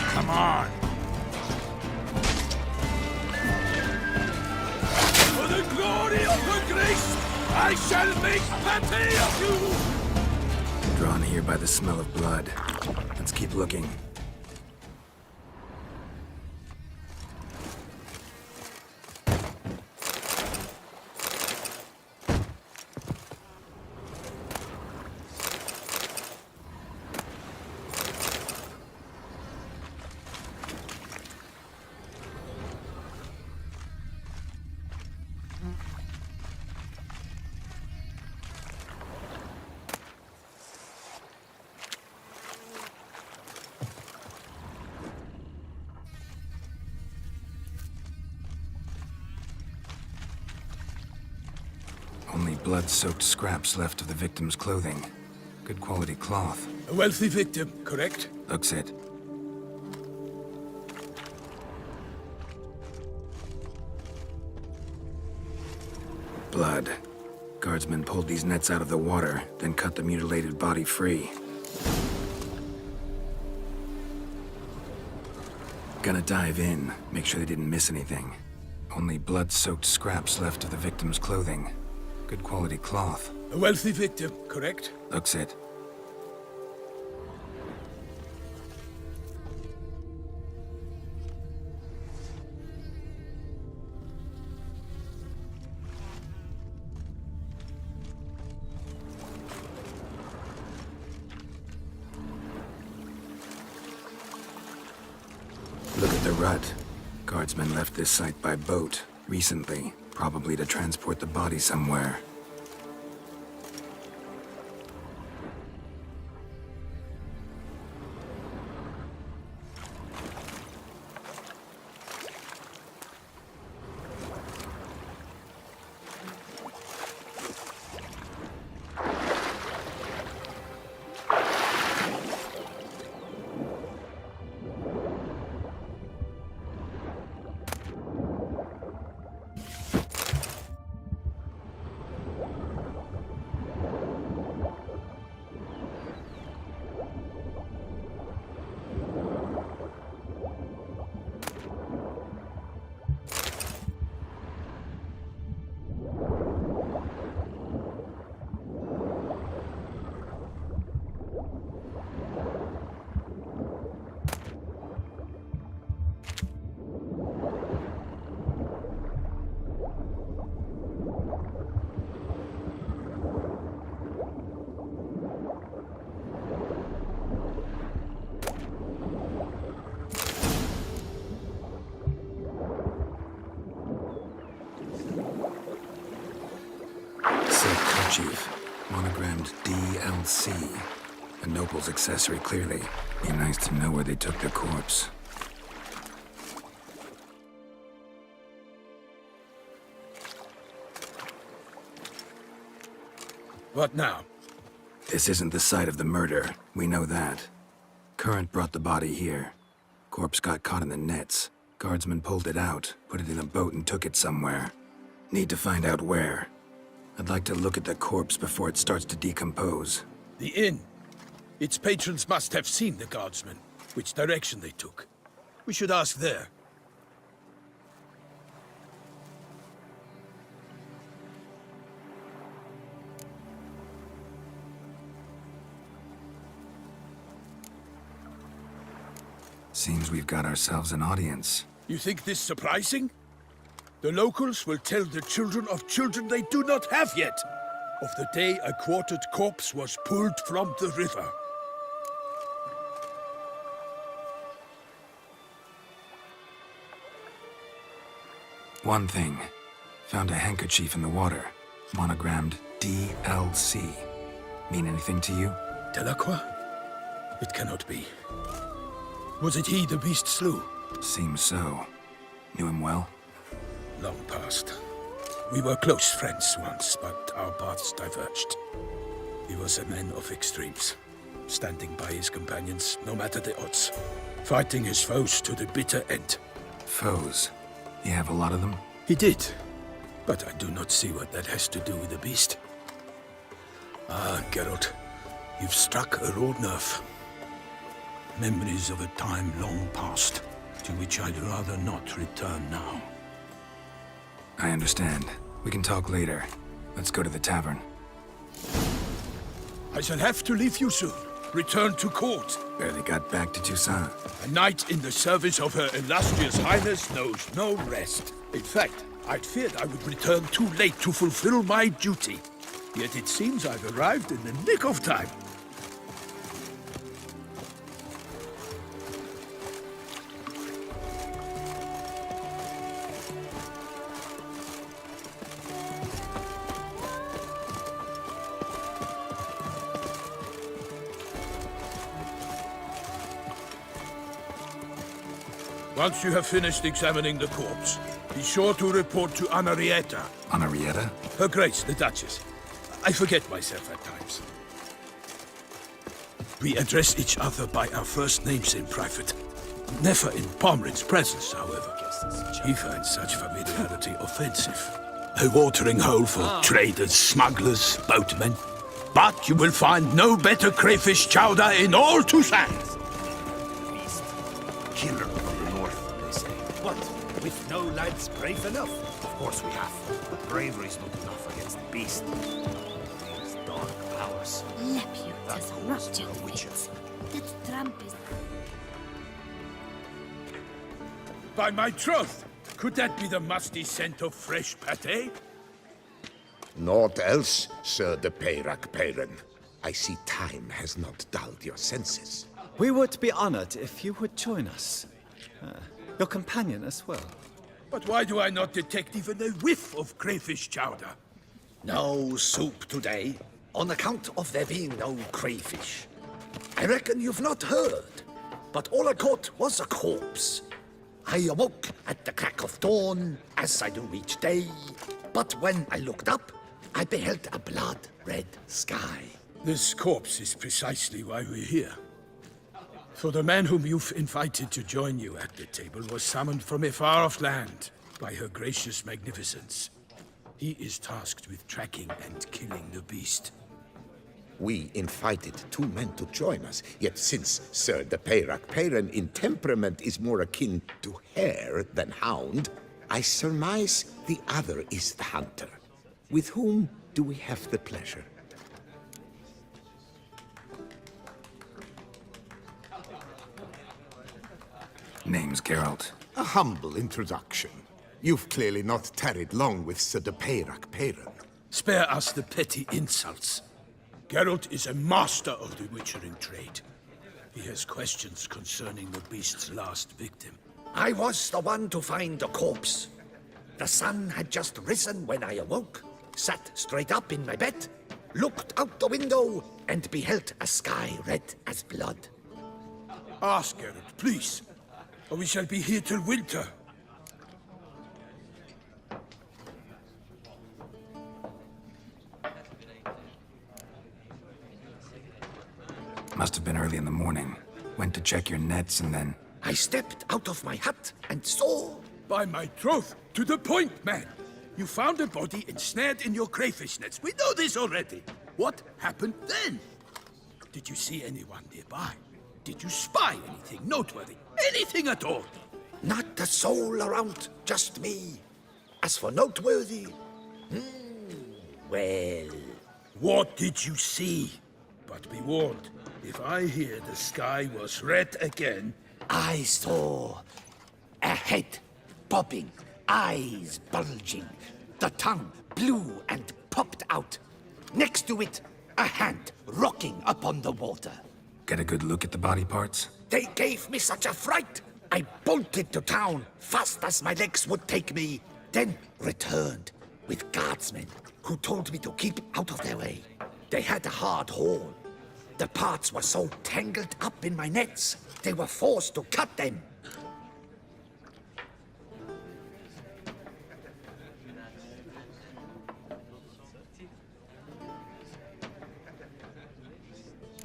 Come on. For the glory of her grace, I shall make patty of you! Drawn here by the smell of blood. Let's keep looking. Only blood-soaked scraps left of the victim's clothing. Good quality cloth. A wealthy victim, correct? Looks it. Blood. Guardsmen pulled these nets out of the water, then cut the mutilated body free. Gonna dive in, make sure they didn't miss anything. Only blood-soaked scraps left of the victim's clothing. Good quality cloth. A wealthy victim, correct? Looks it. Look at the rut. Guardsmen left this site by boat recently, probably to transport the body somewhere. Chief, monogrammed DLC. A noble's accessory, clearly. Be nice to know where they took the corpse. What now? This isn't the site of the murder. We know that. Current brought the body here. Corpse got caught in the nets. Guardsmen pulled it out, put it in a boat and took it somewhere. Need to find out where. I'd like to look at the corpse before it starts to decompose. The inn. Its patrons must have seen the guardsmen, which direction they took. We should ask there. Seems we've got ourselves an audience. You think this surprising? The locals will tell the children of children they do not have yet, of the day a quartered corpse was pulled from the river. One thing. Found a handkerchief in the water. Monogrammed DLC. Mean anything to you? Delacroix? It cannot be. Was it he the beast slew? Seems so. Knew him well? Long past. We were close friends once, but our paths diverged. He was a man of extremes, standing by his companions, no matter the odds. Fighting his foes to the bitter end. Foes? You have a lot of them? He did, but I do not see what that has to do with the beast. Ah, Geralt, you've struck a raw nerve. Memories of a time long past, to which I'd rather not return now. I understand. We can talk later. Let's go to the tavern. I shall have to leave you soon. Return to court. Barely got back to Toussaint. A knight in the service of Her Illustrious Highness knows no rest. In fact, I'd feared I would return too late to fulfill my duty. Yet it seems I've arrived in the nick of time. Once you have finished examining the corpse, be sure to report to Anarietta. Anarietta? Her Grace, the Duchess. I forget myself at times. We address each other by our first names in private. Never in Pomrin's presence, however. He finds such familiarity offensive. A watering hole for traders, smugglers, boatmen. But you will find no better crayfish chowder in all Toussaint. Killer from the north, they say. What? With no lads brave enough? Of course we have. But bravery's not enough against the beast. These dark powers. Lepiutas ruptured witches. That tramp is... By my troth! Could that be the musty scent of fresh pâté? Naught else, Sir de Peyrac Peyran. I see time has not dulled your senses. We would be honored if you would join us. Your companion as well. But why do I not detect even a whiff of crayfish chowder? No soup today, on account of there being no crayfish. I reckon you've not heard, but all I caught was a corpse. I awoke at the crack of dawn, as I do each day, but when I looked up, I beheld a blood-red sky. This corpse is precisely why we're here. For the man whom you've invited to join you at the table was summoned from a far-off land by her gracious magnificence. He is tasked with tracking and killing the beast. We invited 2 men to join us, yet since Sir de Peyrac-Peyran in temperament is more akin to hare than hound, I surmise the other is the hunter. With whom do we have the pleasure? Name's Geralt. A humble introduction. You've clearly not tarried long with Sir de Peyrac-Peyran. Spare us the petty insults. Geralt is a master of the witchering trade. He has questions concerning the beast's last victim. I was the one to find the corpse. The sun had just risen when I awoke, sat straight up in my bed, looked out the window, and beheld a sky red as blood. Ask Geralt, please, or we shall be here till winter. Must have been early in the morning. Went to check your nets and then... I stepped out of my hut and saw... By my troth, to the point, man. You found a body ensnared in your crayfish nets. We know this already. What happened then? Did you see anyone nearby? Did you spy anything noteworthy? Anything at all? Not a soul around, just me. As for noteworthy... well... What did you see? But be warned, if I hear the sky was red again... I saw a head bobbing, eyes bulging, the tongue blue and popped out. Next to it, a hand rocking upon the water. Get a good look at the body parts? They gave me such a fright. I bolted to town, fast as my legs would take me, then returned with guardsmen who told me to keep out of their way. They had a hard haul. The parts were so tangled up in my nets, they were forced to cut them.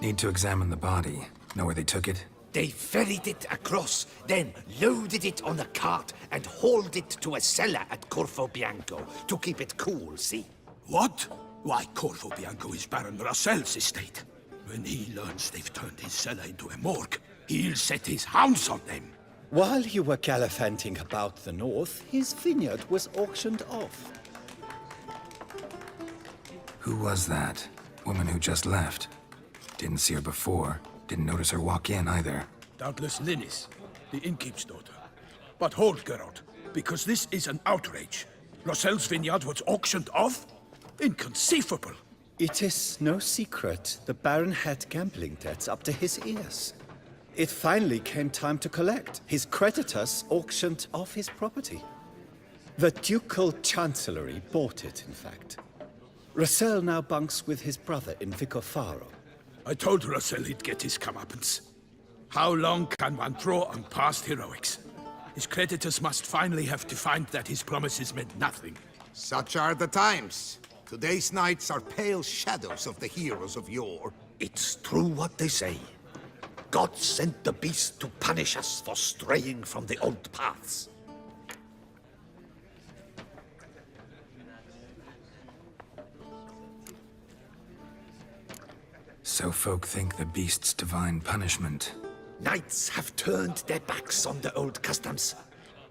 Need to examine the body. Know where they took it? They ferried it across, then loaded it on a cart and hauled it to a cellar at Corvo Bianco to keep it cool, see? What? Why, Corvo Bianco is Baron Rossel's estate. When he learns they've turned his cellar into a morgue, he'll set his hounds on them. While you were gallivanting about the north, his vineyard was auctioned off. Who was that? Woman who just left. Didn't see her before. Didn't notice her walk in either. Doubtless Linnis, the innkeep's daughter. But hold, Geralt, because this is an outrage. Rossel's vineyard was auctioned off? Inconceivable. It is no secret the Baron had gambling debts up to his ears. It finally came time to collect. His creditors auctioned off his property. The Ducal Chancellery bought it, in fact. Rossel now bunks with his brother in Vicofaro. I told Rossel he'd get his comeuppance. How long can one draw on past heroics? His creditors must finally have to find that his promises meant nothing. Such are the times. Today's knights are pale shadows of the heroes of yore. It's true what they say. God sent the beast to punish us for straying from the old paths. So folk think the beast's divine punishment. Knights have turned their backs on the old customs.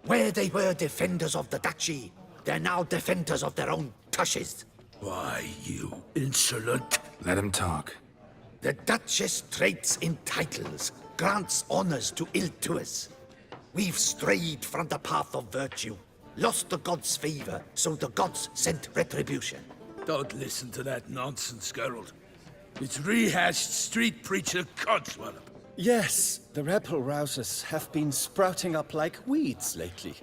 Where they were defenders of the duchy, they're now defenders of their own tushes. Why, you insolent... Let him talk. The Duchess trades in titles, grants honors to ill-doers. We've strayed from the path of virtue, lost the gods' favor, so the gods sent retribution. Don't listen to that nonsense, Geralt. It's rehashed street preacher codswallop. Yes, the rebel rousers have been sprouting up like weeds lately,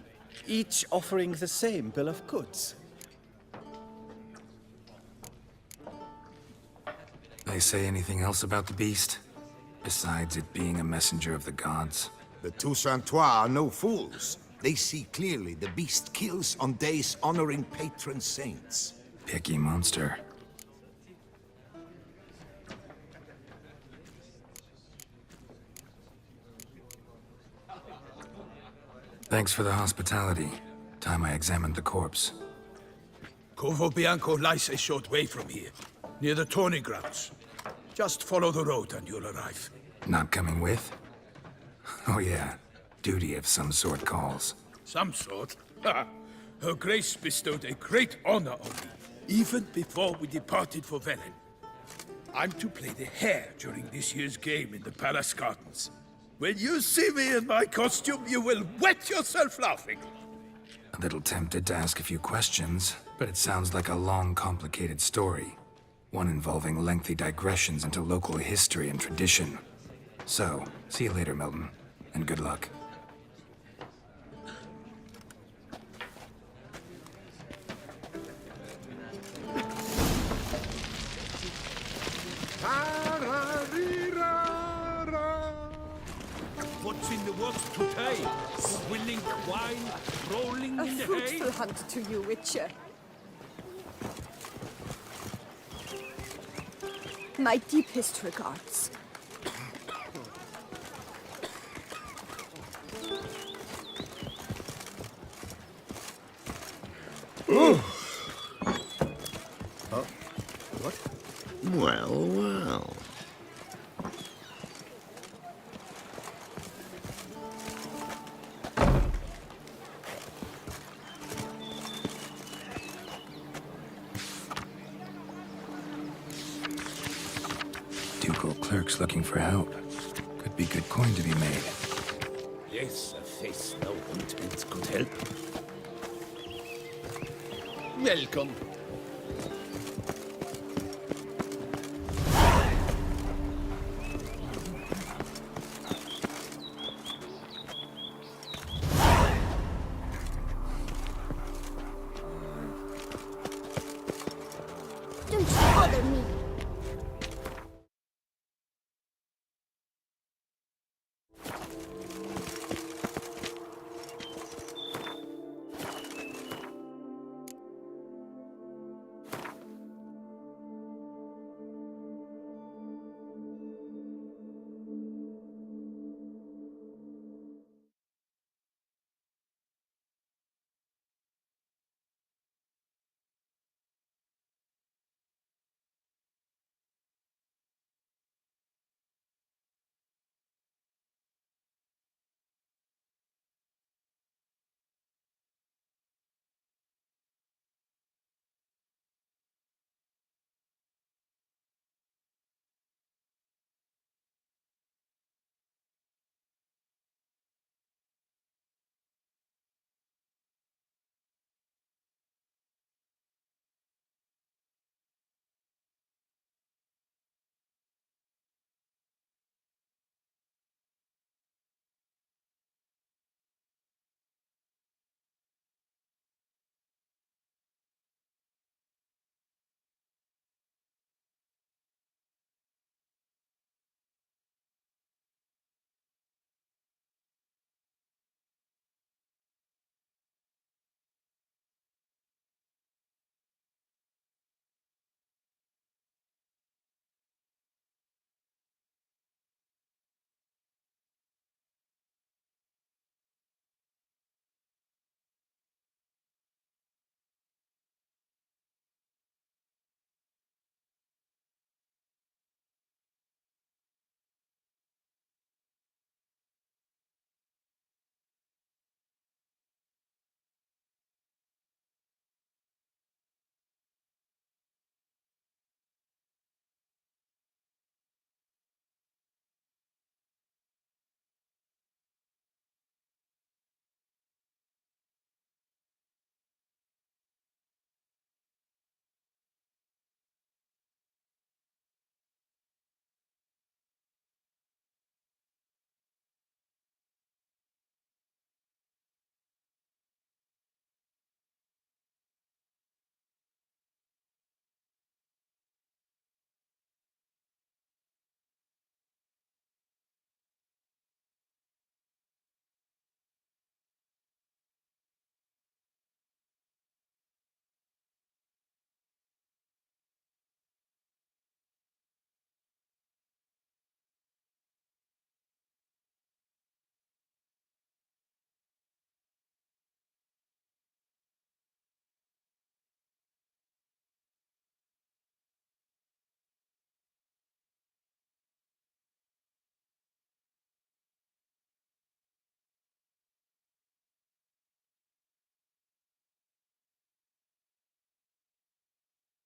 each offering the same bill of goods. They say anything else about the beast? Besides it being a messenger of the gods? The Toussaintois are no fools. They see clearly the beast kills on days honoring patron saints. Picky monster. Thanks for the hospitality. Time I examined the corpse. Corvo Bianco lies a short way from here, near the tourney grounds. Just follow the road and you'll arrive. Not coming with? Oh yeah, duty of some sort calls. Some sort? Ha! Her Grace bestowed a great honor on me, even before we departed for Velen. I'm to play the hare during this year's game in the palace gardens. When you see me in my costume, you will wet yourself laughing. A little tempted to ask a few questions, but it sounds like a long, complicated story. One involving lengthy digressions into local history and tradition. So, see you later, Milton, and good luck. What's in the works today? Swilling wine, rolling A in the hay? fruitful hunt to you, Witcher. My deepest regards. What? Well, well. Ducal clerks looking for help. Could be good coin to be made. Yes, a face no ointment could help. Welcome.